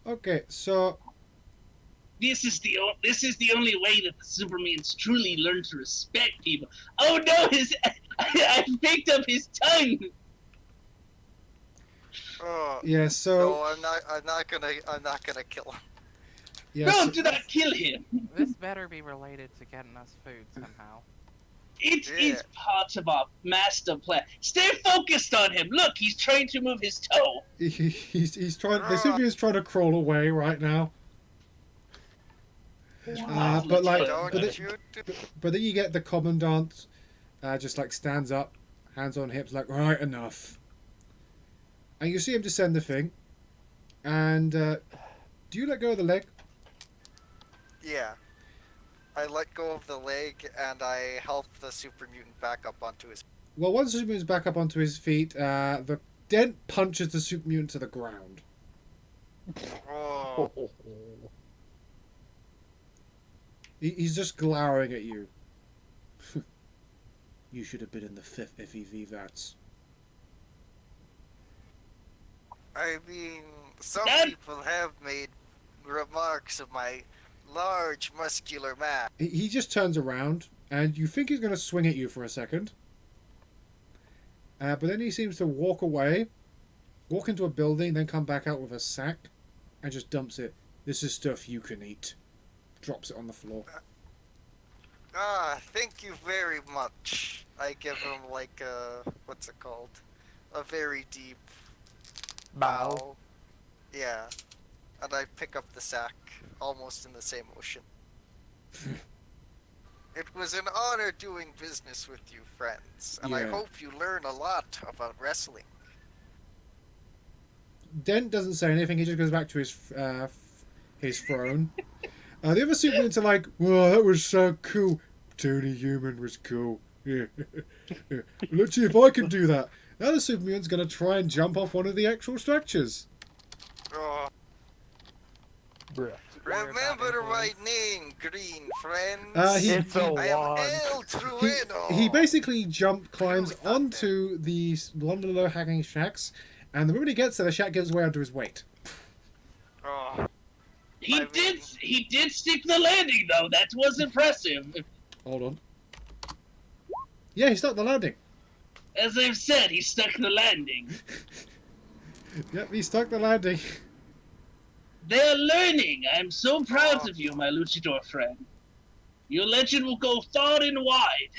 B: Okay, so
E: This is the only way that the super mutants truly learn to respect people. Oh no, I picked up his tongue.
D: Oh,
B: yeah, so
D: no, I'm not gonna kill him.
B: yeah,
E: No,
B: so,
E: do not kill him.
C: This better be related to getting us food somehow.
E: It
D: Yeah.
E: is part of our master plan. Stay focused on him. Look, he's trying to move his toe.
B: he's trying. The super is trying to crawl away right now. But like,
D: Don't
B: but,
D: you?
B: but then you get the commandant, just like stands up, hands on hips, like right enough. And you see him descend the thing, and do you let go of the leg?
D: Yeah. I let go of the leg and I help the super mutant back up onto his.
B: Well, once the super mutant's back up onto his feet, the dent punches the super mutant to the ground.
D: Oh,
B: He's just glowering at you. You should have been in the 5th FEV VATS.
D: I mean, some
E: Dad?
D: people have made remarks of my large muscular mass.
B: He just turns around, and you think he's going to swing at you for a second. But then he seems to walk away, walk into a building, then come back out with a sack, and just dumps it. This is stuff you can eat. Drops it on the floor.
D: Ah, thank you very much. I give him like a, what's it called? A very deep bow. Yeah. And I pick up the sack, almost in the same motion. It was an honor doing business with you, friends, and I
B: Yeah.
D: hope you learn a lot about wrestling.
B: Dent doesn't say anything. He just goes back to his throne. The other super mutants are like, "Whoa, that was so cool. Tony Human was cool. Yeah. Yeah. Let's see if I can do that." The other super mutant's gonna try and jump off one of the actual structures.
D: Oh,
F: Bruh.
D: remember my name, green friends.
B: He
F: It's a
D: I am
F: wand.
D: El Trueno.
B: he basically climbs
D: Really thought
B: onto the one of the low hanging shacks, and the moment he gets there, the shack gives way under his weight.
D: Oh,
E: He
D: I mean-
E: did stick the landing though. That was impressive.
B: Hold on. Yeah, he stuck the landing.
E: As I've said, he stuck the landing.
B: Yep, he stuck the landing.
E: They're learning. I'm so proud of you, my luchador friend. Your legend will go far and wide.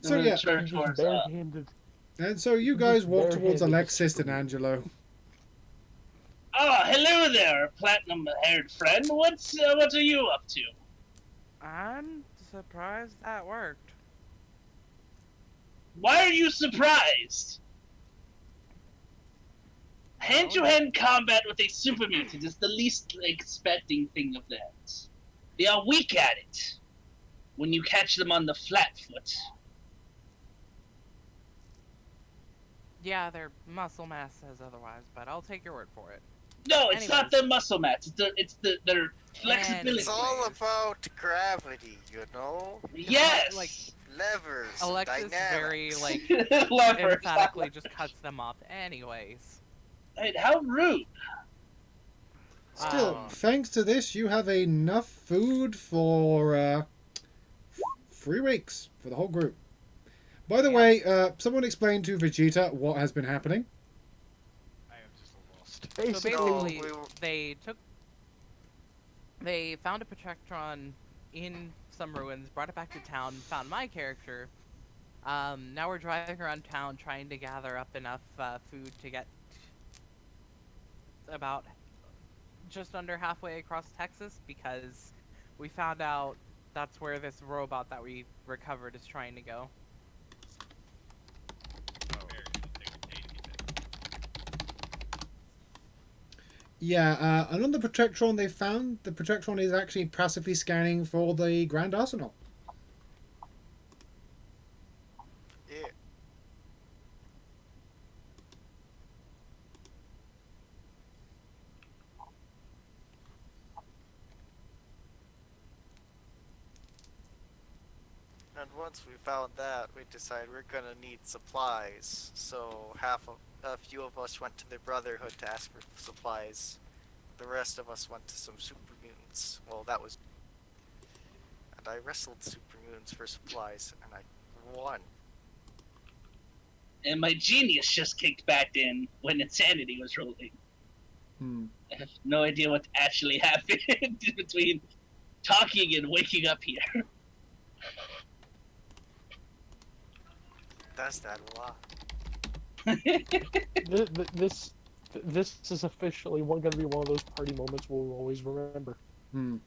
B: So
E: I'm
B: yeah,
E: gonna turn
F: He's
E: towards,
F: barehanded.
B: and so you guys walk towards
F: barehanded
B: Alexis and Angelo.
E: hello there, platinum-haired friend. What are you up to?
C: I'm surprised that worked.
E: Why are you surprised? Hand-to-hand combat with a super mutant is the least expecting thing of that. They are weak at it when you catch them on the flat foot.
C: Yeah, their muscle mass says otherwise, but I'll take your word for it.
E: No, it's not
C: Anyways.
E: their muscle mass. It's their flexibility.
D: it's all about gravity, you know?
E: Yes.
C: Like,
D: Levers,
C: Alexis very,
D: dynamics.
C: like,
E: Lever.
C: emphatically just cuts them off anyways.
E: Hey, how rude.
B: Still, thanks to this, you have enough food for 3 weeks for the whole group. By the way, someone explain to Vegeta what has been happening.
I: I am just lost.
C: So
F: Basically,
C: basically, they found a Protectron in some ruins, brought it back to town, found my character. Now we're driving around town trying to gather up enough food to get about just under halfway across Texas, because we found out that's where this robot that we recovered is trying to go.
I: Oh.
B: Yeah, and on the Protectron they found, the Protectron is actually passively scanning for the Grand Arsenal.
D: Yeah. And once we found that, we decided we're gonna need supplies. So a few of us went to the Brotherhood to ask for supplies. The rest of us went to some super mutants. Well, that was. And I wrestled super mutants for supplies, and I won.
E: And my genius just kicked back in when insanity was rolling. I have no idea what actually happened between talking and waking up here.
D: Does that a lot.
F: this is officially going to be one of those party moments we'll always remember.
B: Hmm.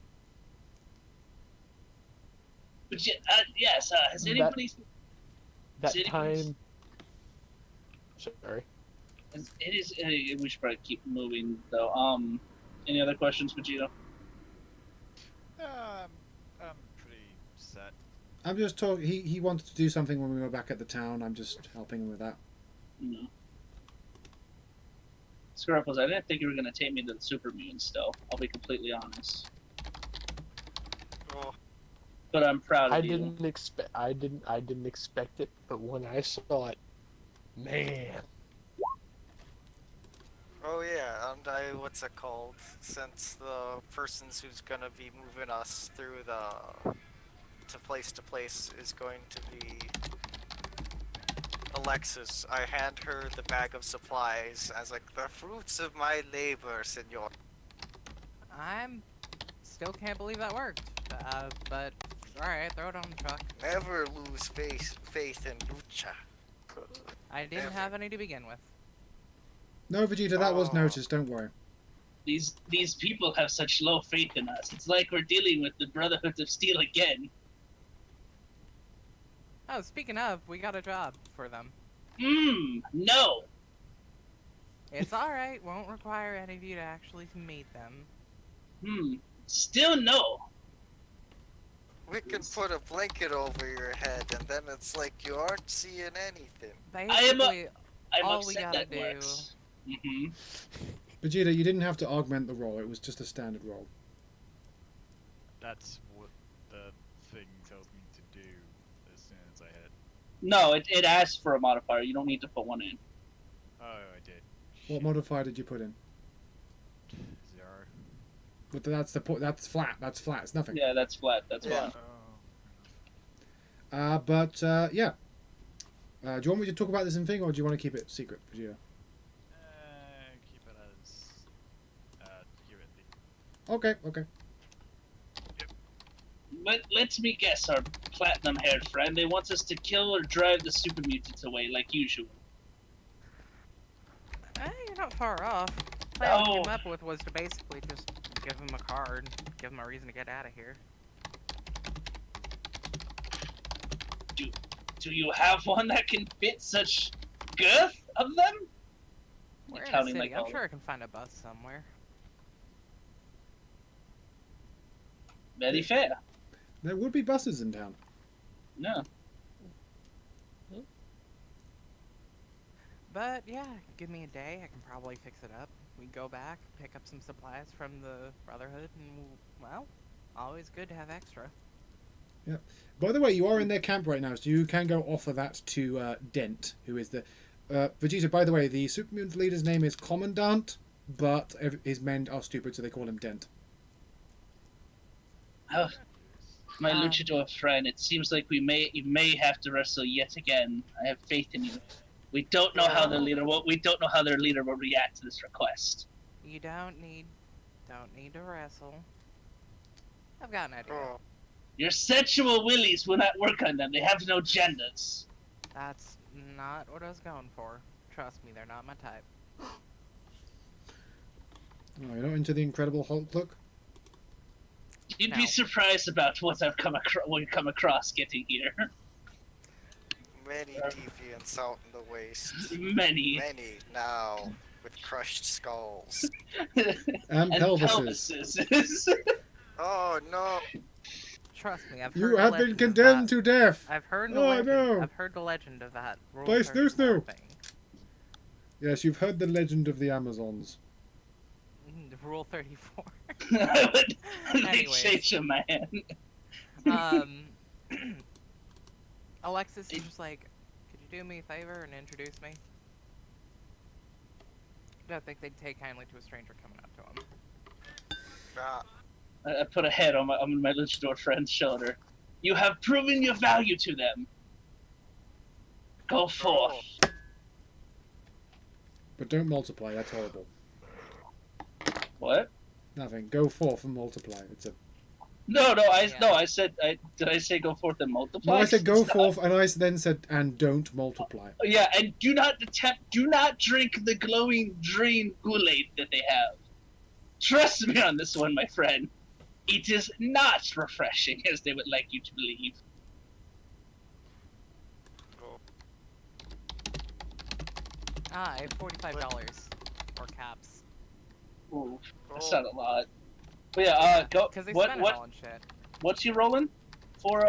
E: But yes, has anybody...
F: That
E: City
F: time... Sorry.
E: It is... we should probably keep moving, though. Any other questions, Vegeta?
I: I'm pretty set.
B: I'm just talking. He wanted to do something when we were back at the town. I'm just helping him with that.
E: No. Scarfles, I didn't think you were going to take me to the super mutants, though. I'll be completely honest.
D: Oh,
E: But I'm proud of
F: I
E: you.
F: didn't expect it, but when I saw it, man.
D: oh yeah, and what's it called? Since the persons who's gonna be moving us through to place is going to be Alexis, I hand her the bag of supplies as like the fruits of my labor, senor.
C: I'm still can't believe that worked. But alright, throw it on the truck.
D: Never lose faith in lucha.
C: I didn't
D: Never.
C: have any to begin with.
B: No, Vegeta, that was
D: Oh.
B: noticed. Don't worry.
E: These people have such low faith in us. It's like we're dealing with the Brotherhood of Steel again.
C: Oh, speaking of, we got a job for them.
E: No.
C: It's alright, won't require any of you to actually meet them.
E: Still no.
D: We can put a blanket over your head, and then it's like you aren't seeing anything.
C: Basically,
E: I'm
C: all we
E: upset
C: gotta
E: that
C: do.
E: works.
B: Vegeta, you didn't have to augment the roll. It was just a standard roll.
I: That's what the thing tells me to do as soon as I hit.
E: No, it asks for a modifier. You don't need to put one in.
I: Oh, I did.
B: What modifier did you put in?
I: 0.
B: But that's the that's flat. That's flat. It's nothing.
E: Yeah, that's flat. That's
D: Yeah.
E: fine.
B: Oh. Yeah. Do you want me to talk about this in thing, or do you want to keep it secret, Vegeta?
I: Keep it as here at the.
B: Okay.
E: But let me guess, our platinum-haired friend, they want us to kill or drive the super mutants away, like usual.
C: You're not far off. Plan we
E: Oh.
C: came up with was to basically just give them a card, give them a reason to get out of here.
E: Do you have one that can fit such girth of them?
C: We're in a
E: Counting
C: city.
E: like
C: I'm
E: all-
C: sure I can find a bus somewhere.
E: Very fair.
B: There would be buses in town.
E: No.
C: But yeah, give me a day. I can probably fix it up. We go back, pick up some supplies from the Brotherhood, and well, always good to have extra.
B: By the way, you are in their camp right now, so you can go offer that to Dent, who is the Vegeta. By the way, the Super Mutant leader's name is Commandant, but his men are stupid, so they call him Dent.
E: Oh, My luchador friend, it seems like you may have to wrestle yet again. I have faith in you. We don't know how their leader will react to this request.
C: You don't need to wrestle. I've got an idea.
D: Oh,
E: Your sensual willies will not work on them. They have no genders.
C: That's not what I was going for. Trust me, they're not my type.
B: Oh, you're not into the Incredible Hulk look?
E: You'd
C: No.
E: be surprised about what I've come across getting here.
D: many deviants out in the waste.
E: Many.
D: Many now with crushed skulls.
B: And
E: And
B: pelvises.
E: pelvises.
D: Oh no!
C: Trust me, I've heard
B: You
C: the
B: have been
C: legend of
B: condemned
C: that.
B: to death.
C: I've heard the
B: Oh,
C: legend.
B: no.
C: I've heard the legend of that. Rule
B: By Snoo
C: 34
B: Snoo.
C: thing.
B: Yes, you've heard the legend of the Amazons.
C: Rule 34.
E: They
C: Anyways.
E: change a man.
C: Alexis is just like, could you do me a favor and introduce me? I don't think they'd take kindly to a stranger coming up to them.
D: Ah,
E: I put a head on my luchador friend's shoulder. You have proven your value to them. Go forth.
B: But don't multiply, that's horrible.
E: What?
B: Nothing. Go forth and multiply. It's a...
E: No,
C: Yeah.
E: I said. Did I say go forth and multiply?
B: No, I said go
E: It's not-
B: forth, and I then said, and don't multiply.
E: Yeah, and do not drink the glowing dream Kool-Aid that they have. Trust me on this one, my friend. It is not refreshing as they would like you to believe.
C: I have $45 for caps.
E: Ooh, that's
D: oh.
E: not a lot. But yeah, go.
C: Because they
E: What
C: spent it all and shit.
E: what's he rolling? For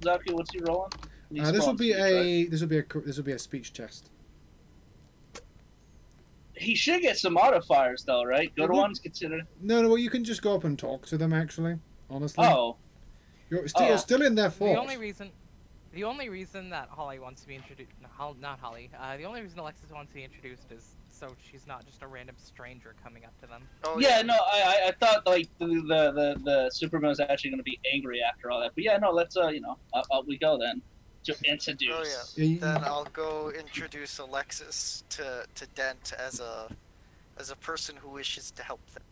E: Zaki, what's he rolling? He's
B: This will
E: rolling
B: be
E: speech, right?
B: this will be a speech test.
E: He should get some modifiers though, right? Good
B: Mhm.
E: ones considered.
B: No, well, you can just go up and talk to them. Actually, honestly,
E: Oh,
B: you're
E: Oh.
B: still in their force.
C: The only reason that Holly wants to be introduced, not Holly. The only reason Alexis wants to be introduced is so she's not just a random stranger coming up to them.
D: Oh
E: yeah, no, I thought like the Superman was actually going to be angry after all that, but yeah, no, let's out we go then to introduce.
D: Oh
B: Yeah, you-
D: Then I'll go introduce Alexis to Dent as a person who wishes to help them.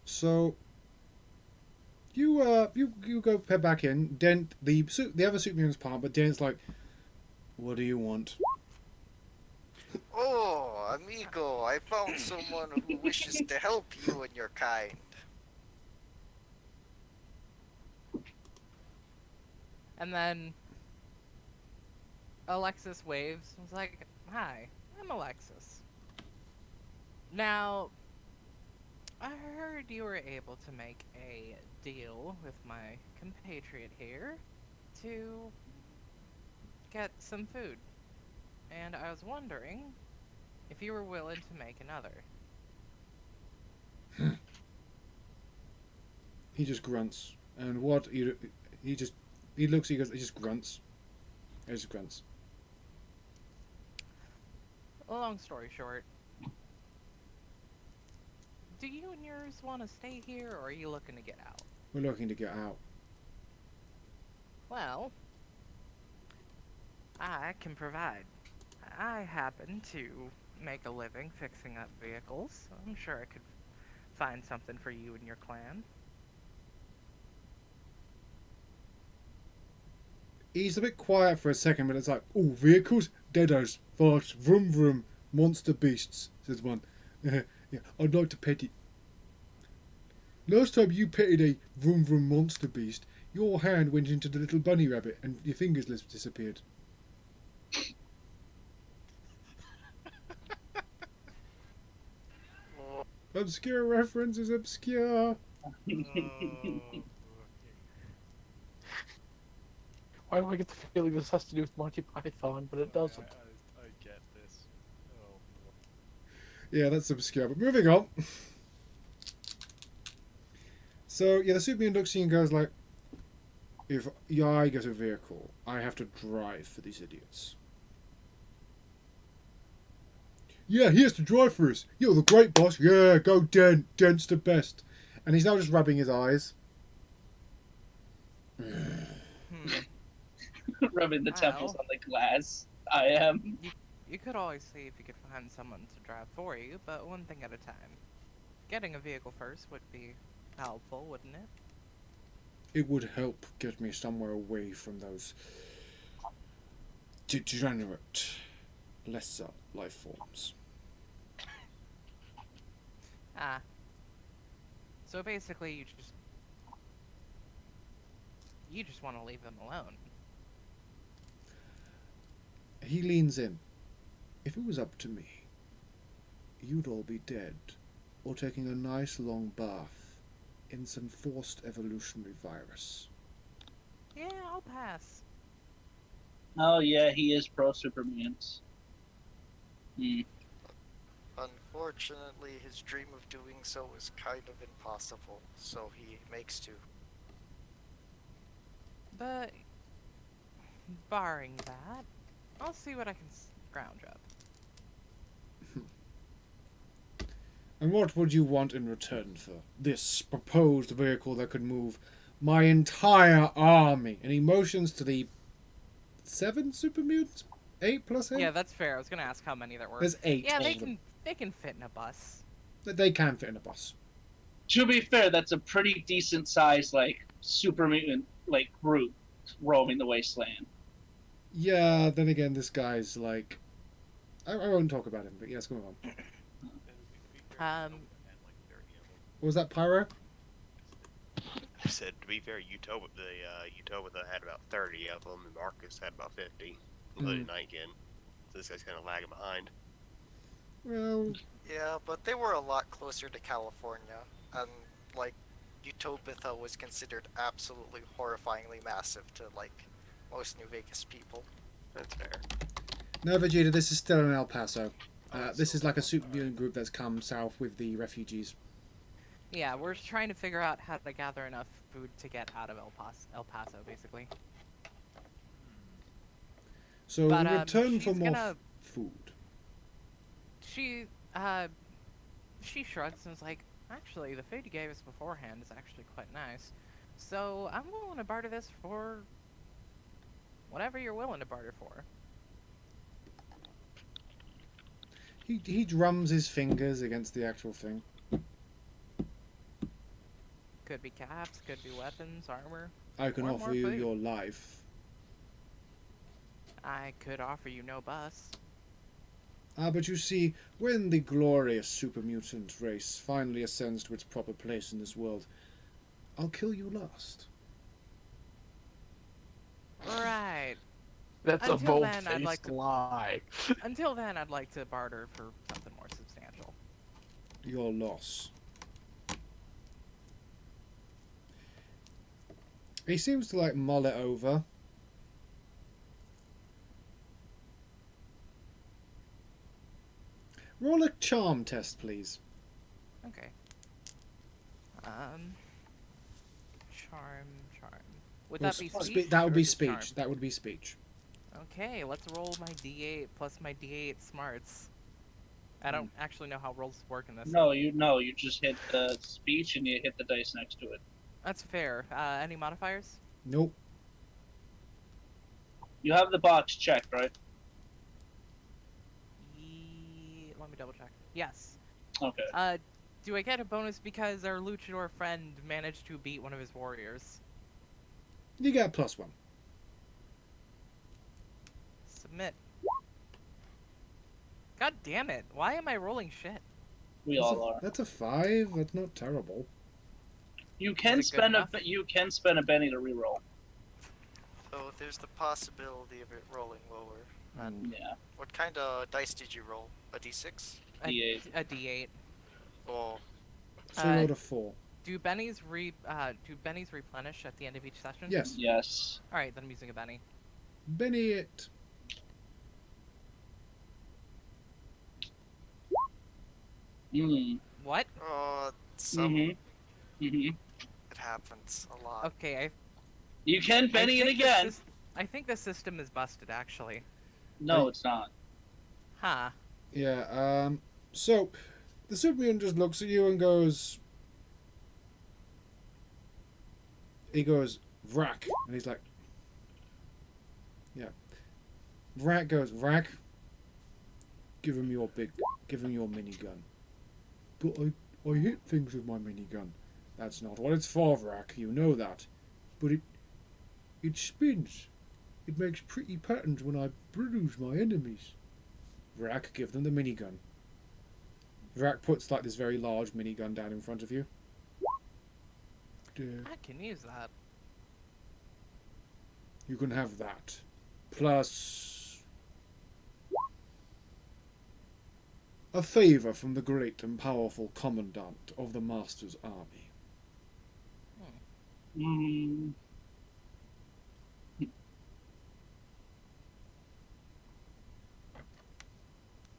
B: So you go head back in. Dent, the other Superman's part, but Dent's like, what do you want?
D: Oh, amigo, I found someone who wishes to help you and your kind.
C: And then Alexis waves and is like, "Hi, I'm Alexis. Now, I heard you were able to make a deal with my compatriot here to get some food. And I was wondering if you were willing to make another."
B: He just grunts, and he looks. He goes. He just grunts. He just grunts.
C: Long story short, do you and yours want to stay here, or are you looking to get out?
B: We're looking to get out.
C: Well, I can provide. I happen to make a living fixing up vehicles. I'm sure I could find something for you and your clan.
B: He's a bit quiet for a second, but it's like, oh, vehicles, deados, fast, vroom vroom, monster beasts, says one. Yeah, I'd like to pet it. Last time you petted a vroom vroom monster beast, your hand went into the little bunny rabbit and your fingers disappeared.
D: Oh,
B: Obscure references, obscure.
F: Why do I get the feeling this has to do with Monty Python, but it doesn't?
I: I get this. Oh,
B: Yeah, that's obscure. But moving on. So, yeah, the Superman looks at you and goes like, if I get a vehicle, I have to drive for these idiots. Yeah, he has to drive for us. You're the great boss. Yeah, go Dent. Dent's the best. And he's now just rubbing his eyes.
C: Hmm.
E: Rubbing the temples
C: Well.
E: on the glass. I am.
C: You could always see if you could find someone to drive for you, but one thing at a time. Getting a vehicle first would be helpful, wouldn't it?
B: It would help get me somewhere away from those degenerate, lesser life forms.
C: Ah. So basically, you just want to leave them alone.
B: He leans in. If it was up to me, you'd all be dead, or taking a nice long bath in some forced evolutionary virus.
C: Yeah, I'll pass.
E: Oh yeah, he is pro super mutants. Hmm.
D: Unfortunately, his dream of doing so is kind of impossible, so he makes do.
C: But barring that, I'll see what I can scrounge up.
B: And what would you want in return for this proposed vehicle that could move my entire army? And he motions to the 7 super mutants? 8 plus 8?
C: Yeah, that's fair. I was gonna ask how many there were.
B: There's 8
C: Yeah,
B: of
C: they
B: them.
C: can fit in a bus.
B: They can fit in a bus.
E: To be fair, that's a pretty decent size like super mutant like group roaming the wasteland.
B: Yeah, then again, this guy's like... I won't talk about him, but yes, go on. What was that, Pyro?
G: I said, to be fair, Utopia had about 30 of them, and Marcus had about 50, including Nikin. So this guy's kind of lagging behind.
B: Well,
D: Yeah, but they were a lot closer to California, and like Utopia was considered absolutely horrifyingly massive to like most New Vegas people.
G: That's fair.
B: no, Vegeta, this is still in El Paso. This is like a super mutant group that's come south with the refugees.
C: Yeah, we're trying to figure out how to gather enough food to get out of El Paso, basically.
B: So
C: But,
B: in return for
C: she's
B: more
C: gonna-
B: food.
C: She shrugs and is like, actually, the food you gave us beforehand is actually quite nice. So I'm willing to barter this for whatever you're willing to barter for.
B: He drums his fingers against the actual thing.
C: Could be caps, could be weapons, armor.
B: I can
C: Or
B: offer
C: more
B: you
C: food.
B: your life.
C: I could offer you no bus.
B: But you see, when the glorious super mutant race finally ascends to its proper place in this world, I'll kill you last.
C: Right.
F: That's a
C: Until then,
F: bold-faced
C: I'd like to-
F: lie.
C: Until then, I'd like to barter for something more substantial.
B: Your loss. He seems to like mull it over. Roll a charm test, please.
C: Okay. Charm. Would
B: Or
C: that be
B: spe-
C: speech?
B: that would
C: or
B: be
C: just charm?
B: speech. That would be speech.
C: Okay, let's roll my D8 plus my D8 smarts. I don't actually know how rolls work in this.
E: No, you just hit the speech and you hit the dice next to it.
C: That's fair. Any modifiers?
B: Nope.
E: You have the box checked, right?
C: Let me double check. Yes.
E: Okay.
C: Do I get a bonus because our luchador friend managed to beat one of his warriors?
B: You get a +1.
C: Submit. God damn it! Why am I rolling shit?
E: We all are.
B: That's a 5. That's not terrible.
E: You can
C: Is it good
E: spend
C: enough?
E: you can spend a penny to reroll.
D: So there's the possibility of it rolling lower.
E: Yeah.
D: What kind of dice did you roll? A d6?
E: D8.
C: A D8.
D: Oh,
B: So
C: Uh,
B: rolled a 4.
C: Do bennies replenish at the end of each session?
B: Yes.
E: Yes.
C: All right, then I'm using a benny.
B: Benny it.
E: Mm.
C: What?
E: Mhm. Mhm.
D: It happens a lot.
C: Okay,
E: You can penny it
C: think the
E: again.
C: I think the system is busted, actually.
E: No, it's not.
C: Huh.
B: Yeah, so the super mutant just looks at you and goes... He goes, Vrak. And he's like, yeah. Vrak goes, Vrak, give him your minigun. But I hit things with my minigun. That's not what it's for, Vrak. You know that. But it spins. It makes pretty patterns when I bruise my enemies. Vrak, give them the minigun. Vrak puts like this very large minigun down in front of you.
C: I can use that.
B: You can have that. Plus a favour from the great and powerful commandant of the Master's army.
E: Mm,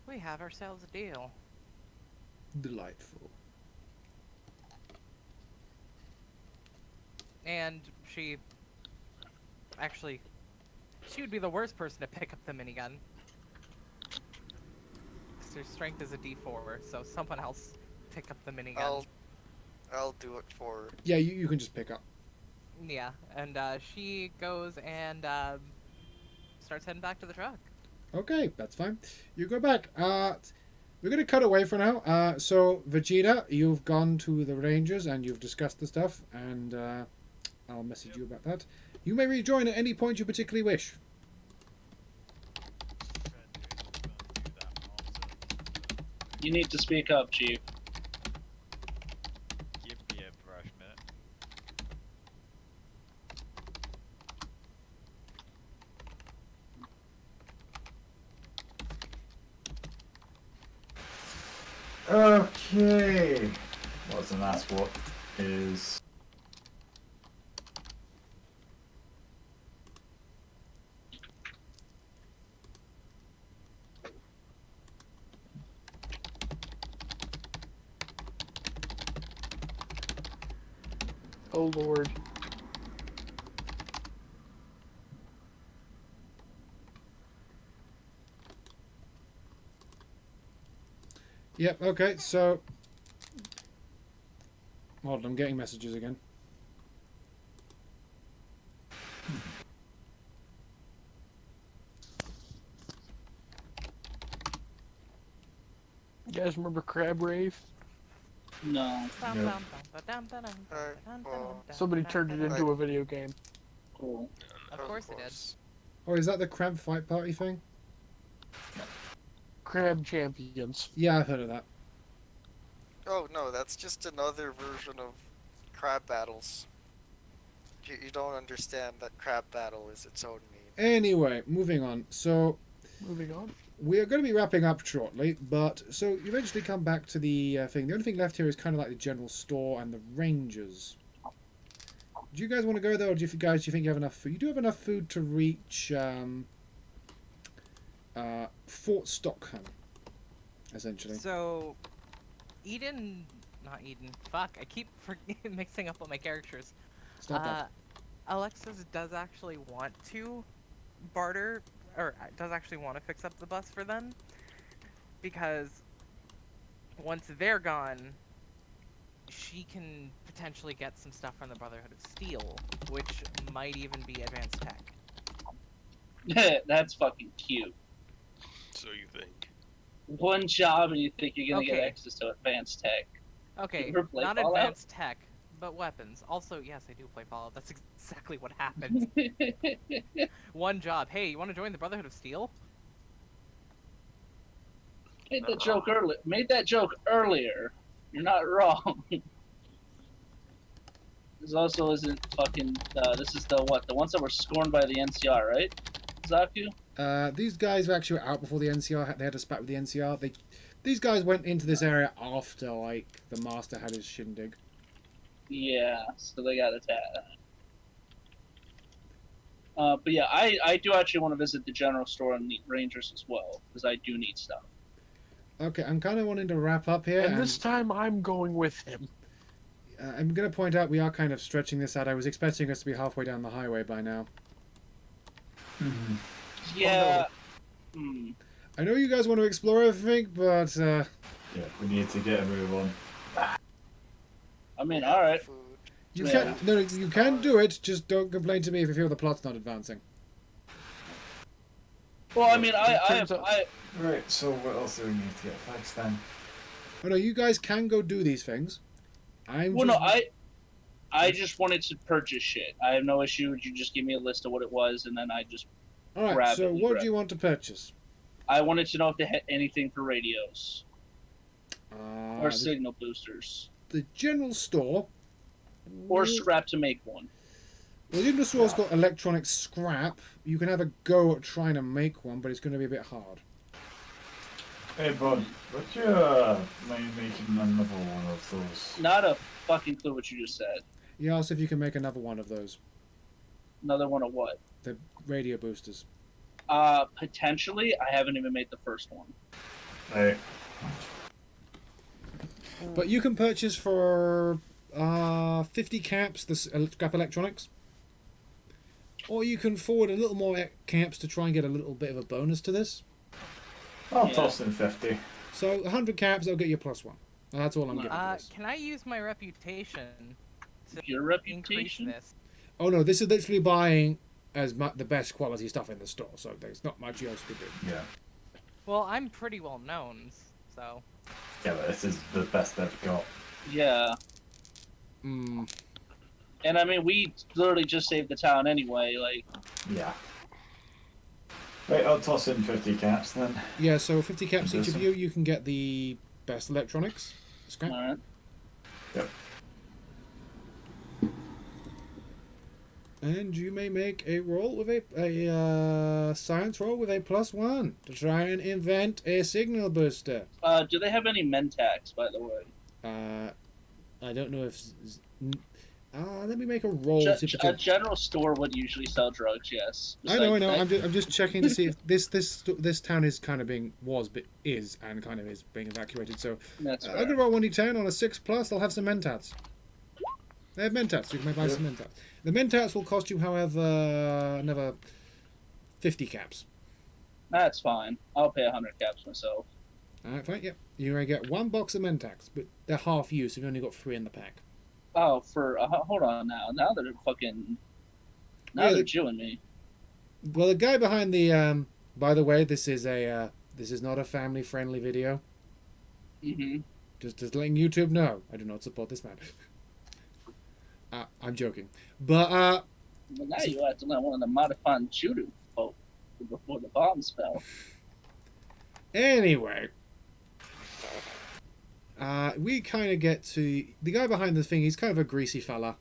C: We have ourselves a deal.
B: Delightful.
C: And she would be the worst person to pick up the minigun. 'Cause her strength is a D4, so someone else pick up the minigun.
D: I'll do it for her.
B: Yeah, you can just pick up.
C: Yeah, and she goes and starts heading back to the truck.
B: Okay, that's fine. You go back. We're going to cut away for now. So, Vegeta, you've gone to the Rangers and you've discussed the stuff, and I'll message you about that. You may rejoin at any point you particularly wish.
E: you need to speak up, Chief.
I: Give me a brush minute.
J: Okay. What's the last what is?
F: Oh Lord.
B: Yep, okay, so... Hold on, I'm getting messages again.
F: You guys remember Crab Rave?
E: No.
J: No.
F: Somebody turned it into a video game.
E: Cool.
C: Of course it did.
B: Oh, is that the Crab Fight Party thing?
F: Crab Champions.
B: Yeah, I've heard of that.
D: Oh no, that's just another version of crab battles. You don't understand that crab battle is its own meaning.
B: Anyway, moving on. So,
F: Moving on.
B: we are going to be wrapping up shortly, but so you eventually come back to the thing. The only thing left here is kind of like the general store and the Rangers. Do you guys want to go there, or do you think you have enough food? You do have enough food to reach Fort Stockholm, essentially.
C: So, not Eden. Fuck, I keep mixing up all my characters.
B: Stop that.
C: Alexis does actually want to barter, or does actually want to fix up the bus for them, because once they're gone, she can potentially get some stuff from the Brotherhood of Steel, which might even be advanced tech.
E: That's fucking cute.
G: So you think?
E: One job and you think you're gonna get
C: Okay.
E: access to advanced tech.
C: Okay,
E: You ever play
C: not
E: Fallout?
C: advanced tech, but weapons. Also, yes, I do play Fallout. That's exactly what happened. One job. Hey, you want to join the Brotherhood of Steel?
E: Made that joke earlier. You're not wrong. This also isn't fucking. This is the what? The ones that were scorned by the NCR, right? Zaku?
B: These guys were actually out before the NCR. They had a spat with the NCR. These guys went into this area after, like, the Master had his shindig.
E: Yeah, so they got attacked. But yeah, I do actually want to visit the general store and the Rangers as well, because I do need stuff.
B: Okay, I'm kind of wanting to wrap up here.
F: And this time I'm going with him.
B: I'm going to point out we are kind of stretching this out. I was expecting us to be halfway down the highway by now.
E: Yeah. Hmm.
B: I know you guys want to explore everything, but
J: Yeah, we need to get a move on.
E: I mean, alright.
D: Food.
B: You
E: Yeah.
B: can no, you can do it. Just don't complain to me if you feel the plot's not advancing.
E: Well, I mean,
F: turns out-
J: Right, so what else do we need to get fixed then?
B: Oh no, you guys can go do these things. I'm
E: well,
B: just...
E: no, I just wanted to purchase shit. I have no issue. You just give me a list of what it was, and then I just
B: All right.
E: grab
B: So
E: it.
B: what do you want to purchase?
E: I wanted to know if they had anything for radios or
B: The
E: signal boosters
B: general store.
E: or scrap to make one.
B: Well, the general store's got electronic scrap. You can have a go at trying to make one, but it's going to be a bit hard.
J: Hey, bud, would you mind making another one of those?
E: Not a fucking clue what you just said.
B: You asked if you can make another one of those.
E: Another one of what?
B: The radio boosters.
E: Potentially. I haven't even made the first one.
J: Right.
B: But you can purchase for 50 caps the scrap electronics. Or you can forward a little more caps to try and get a little bit of a bonus to this.
J: I'll
E: Yeah.
J: toss in 50.
B: So 100 caps, that'll get you +1. And that's all I'm giving to this.
C: Can I use my reputation to
E: Your
C: increase
E: reputation?
C: this?
B: Oh no, this is literally buying as the best quality stuff in the store, so there's not much else to do.
J: Yeah.
C: Well, I'm pretty well known, so.
J: Yeah, but this is the best they've got.
E: Yeah.
B: Mm.
E: And I mean, we literally just saved the town anyway. Like,
J: Yeah. Right, I'll toss in 50 caps then.
B: Yeah, so 50 caps each of
J: Awesome.
B: you can get the best electronics. Scrap.
E: alright.
J: Yep.
B: And you may make a roll with a science roll with a +1 to try and invent a signal booster.
E: Do they have any Mentax, by the way?
B: I don't know if. Let me make a roll. to see if
E: A
B: it's
E: general store would usually sell drugs, yes.
B: I know.
E: Besides that-
B: I'm just checking to see if this town is kind of being is being evacuated. So
E: That's
B: I'm
E: fair.
B: gonna roll 1d10 on a 6+. They'll have some mentats. They have mentats. You can buy some mentats. The mentats will cost you, however, another 50 caps.
E: That's fine. I'll pay 100 caps myself.
B: Alright, fine. Yep. You may get 1 box of mentats, but they're half use. You've only got 3 in the pack.
E: Oh, for hold on now. Now they're fucking. Now
B: Yeah,
E: they're
B: the-
E: chewing me.
B: Well, the guy behind the by the way, this is not a family-friendly video.
E: Mm-hmm.
B: Just letting YouTube know, I do not support this man. I'm joking, but
E: But now you have to let one of the modified shooter folk before the bombs fell.
B: anyway, we kind of get to the guy behind the thing. He's kind of a greasy fella,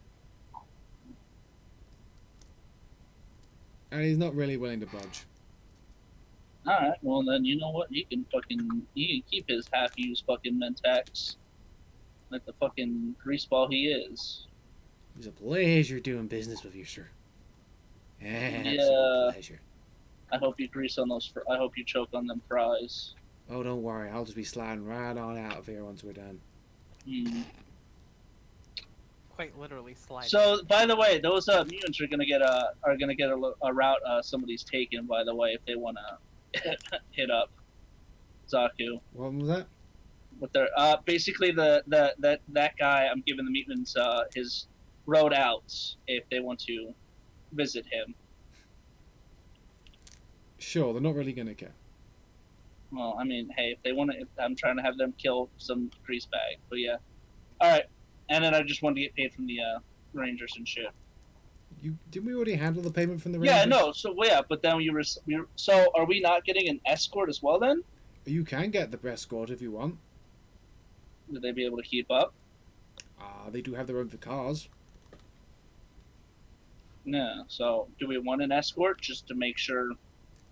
B: and he's not really willing to budge.
E: Alright, well then you know what? He can keep his half-used fucking Mentax. Like the fucking greaseball he is.
B: It's a pleasure doing business with you, sir. Absolute
E: Yeah.
B: pleasure.
E: I hope you grease on those. I hope you choke on them fries.
B: Oh, don't worry. I'll just be sliding right on out of here once we're done.
E: Mm.
C: Quite literally slide.
E: So, by the way, those mutants are gonna get a route somebody's taken. By the way, if they wanna hit up Zaku
B: What was that?
E: with their basically that guy, I'm giving the mutants his road outs if they want to visit him.
B: Sure, they're not really gonna care.
E: Well, I mean, hey, if they want to, I'm trying to have them kill some grease bag. But yeah, all right. And then I just wanted to get paid from the Rangers and shit.
B: Didn't we already handle the payment from the
E: Yeah,
B: Rangers?
E: no. So yeah, but then so are we not getting an escort as well then?
B: You can get the escort if you want.
E: Would they be able to keep up?
B: They do have their own cars.
E: No. So do we want an escort just to make sure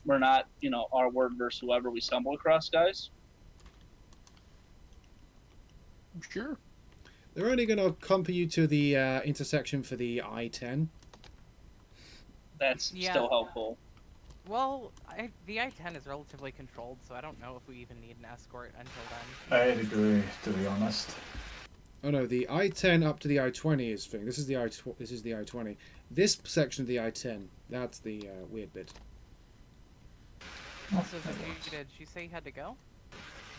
E: we're not, our word versus whoever we stumble across, guys?
F: Sure.
B: They're only going to accompany you to the intersection for the I-10.
E: That's
C: Yeah.
E: still helpful.
C: Well, the I-10 is relatively controlled, so I don't know if we even need an escort until then.
J: I'd agree, to be honest.
B: Oh no, the I-10 up to the I-20 is thing. This is the I-20. This section of the I-10, that's the weird bit.
C: Also, did you say you had to go?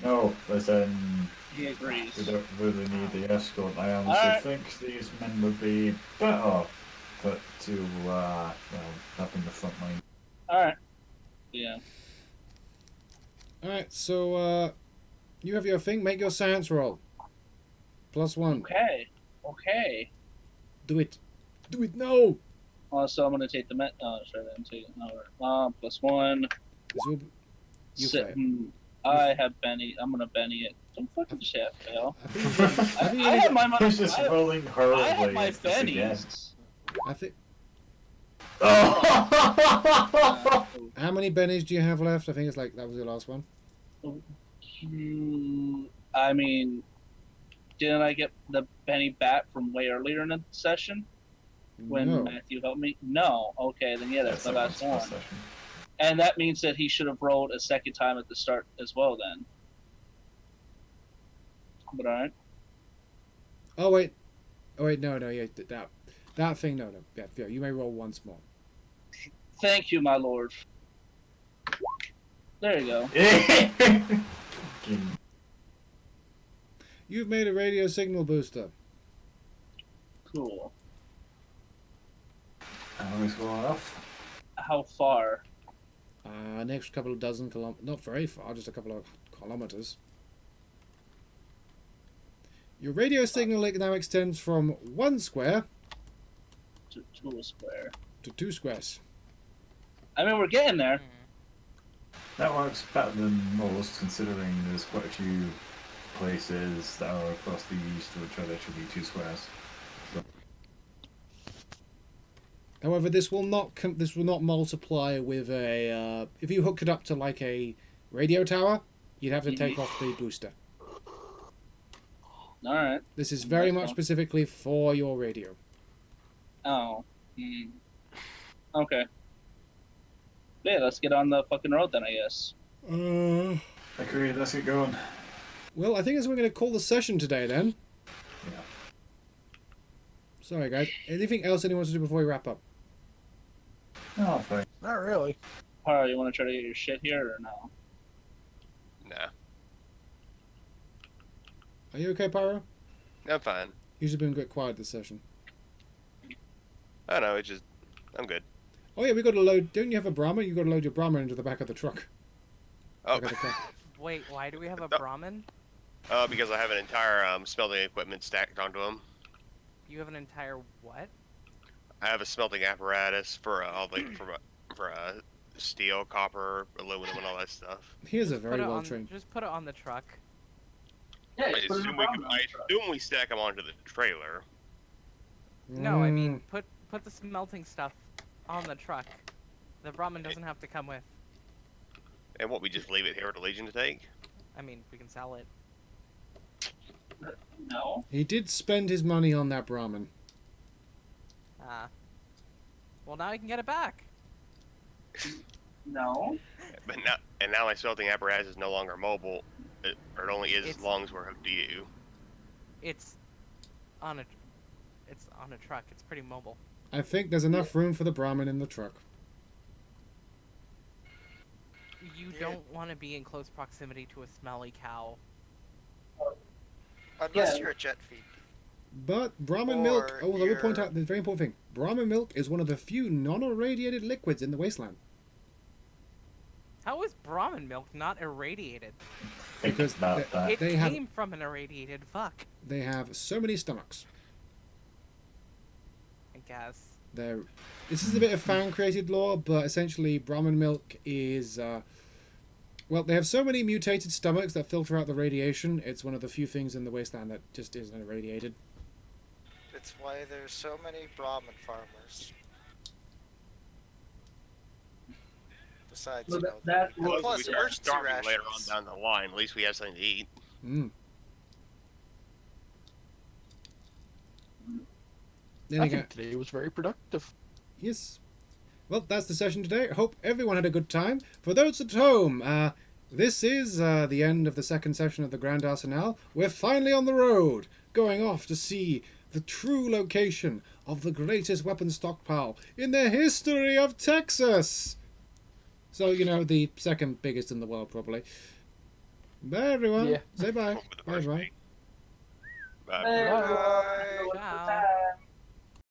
J: No, listen,
E: He agrees.
J: we don't really need the escort. I honestly
E: Alright.
J: think these men would be better put to, up in the front line.
E: Alright. Yeah.
B: Alright, so, you have your thing. Make your science roll. +1.
E: Okay. Okay.
B: Do it. Do it now!
E: So I'm gonna take the oh, sorry, I'm taking +1.
B: This will be... You
E: Si-
B: fail.
E: I have Benny. I'm gonna Benny it. Don't fucking just have fail.
B: I think you can- I think you
E: I
B: can-
E: have my money.
J: He's just
E: I
J: rolling
E: have
J: horribly.
E: my
J: It's just again.
E: Bennies.
B: I think...
J: Oh!
B: How many bennies do you have left? I think it's like, that was your last one.
E: I mean, didn't I get the Benny bat from way earlier in the session when
B: No.
E: Matthew helped me? No. Okay, then yeah, that's the last one.
J: session.
E: And that means that he should have rolled a second time at the start as well then. But alright.
B: Oh, wait. Oh, wait, no, yeah, that thing, no. Yeah, you may roll once more.
E: Thank you, my lord. There you go.
B: You've made a radio signal booster.
E: Cool.
J: Always go off.
E: How far?
B: Next couple of dozen kilometers. Not very far, just a couple of kilometers. Your radio signal now extends from 1 square
E: To a square.
B: to 2 squares.
E: I mean, we're getting there.
J: That works better than most, considering there's quite a few places that are across the east which are literally 2 squares.
B: However, this will not multiply with a. If you hooked it up to like a radio tower, you'd have to take off the booster.
E: Alright.
B: This is very
E: That's
B: much
E: fine.
B: specifically for your radio.
E: Oh. Okay. Yeah, let's get on the fucking road then, I guess.
J: Agreed, let's get going.
B: Well, I think that's what we're going to call the session today then.
J: Yeah.
B: Sorry, guys. Anything else anyone wants to do before we wrap up?
J: Oh, fine.
F: Not really.
E: Paro, you want to try to get your shit here or no?
G: Nah,
B: Are you okay, Pyro?
G: I'm fine.
B: You've been a bit quiet this session.
G: I don't know, it's just, I'm good.
B: Oh yeah, we got to load. Don't you have a Brahma? You got to load your Brahma into the back of the truck.
G: Oh,
B: Back of the car.
C: Wait, why do we have a
G: No.
C: Brahmin?
G: because I have an entire smelting equipment stacked onto them.
C: You have an entire what?
G: I have a smelting apparatus for all the for steel, copper, aluminum, and all that stuff.
B: He is a
C: Just
B: very
C: put it
B: well
C: on-
B: trained.
C: Just put it on the truck.
E: Yeah,
G: I
E: just put it in
G: assume,
E: the Brahma
G: I
E: truck.
G: assume we stack them onto the trailer.
C: No, I
B: Mm.
C: mean put the smelting stuff on the truck. The Brahmin doesn't have to come with.
G: And what, we just leave it here for the Legion to take?
C: I mean, we can sell it.
E: No.
B: He did spend his money on that Brahmin.
C: Well, now I can get it back.
E: No.
G: But now my smelting apparatus is no longer mobile. Or it only is as
C: It's-
G: long as we're hooked to you.
C: It's on a truck. It's pretty mobile.
B: I think there's enough room for the Brahmin in the truck.
C: You
D: Yeah.
C: don't want to be in close proximity to a smelly cow.
D: Unless
E: Yeah.
D: you're a jet feed.
B: But Brahmin milk.
D: Or
B: Oh, I will point
D: your-
B: out the very important thing. Brahmin milk is one of the few non-irradiated liquids in the wasteland.
C: How is Brahmin milk not irradiated?
J: Think
B: Because
J: about that.
C: It
B: They have-
C: came from an irradiated fuck,
B: They have so many stomachs.
C: I guess.
B: This is a bit of fan-created lore, but essentially Brahmin milk is... well, they have so many mutated stomachs that filter out the radiation. It's one of the few things in the wasteland that just isn't irradiated.
D: It's why there's so many Brahmin farmers. Besides,
E: Well,
D: you know,
E: that-
D: and
E: well,
D: plus
G: we start
D: emergency
G: starving later on
D: rations.
G: down the line. At least we have something to eat.
B: Mm. Then
F: I
B: again,
F: think today was very productive.
B: yes. Well, that's the session today. I hope everyone had a good time. For those at home, this is the end of the second session of the Grande Arsenal. We're finally on the road, going off to see the true location of the greatest weapon stockpile in the history of Texas. So, you know, the second biggest in the world, probably. Bye, everyone.
F: Yeah.
B: Say bye.
G: Over the
B: Bye,
G: first
B: everyone.
G: week. Bye.
F: Bye.
D: Bye.
C: Ciao.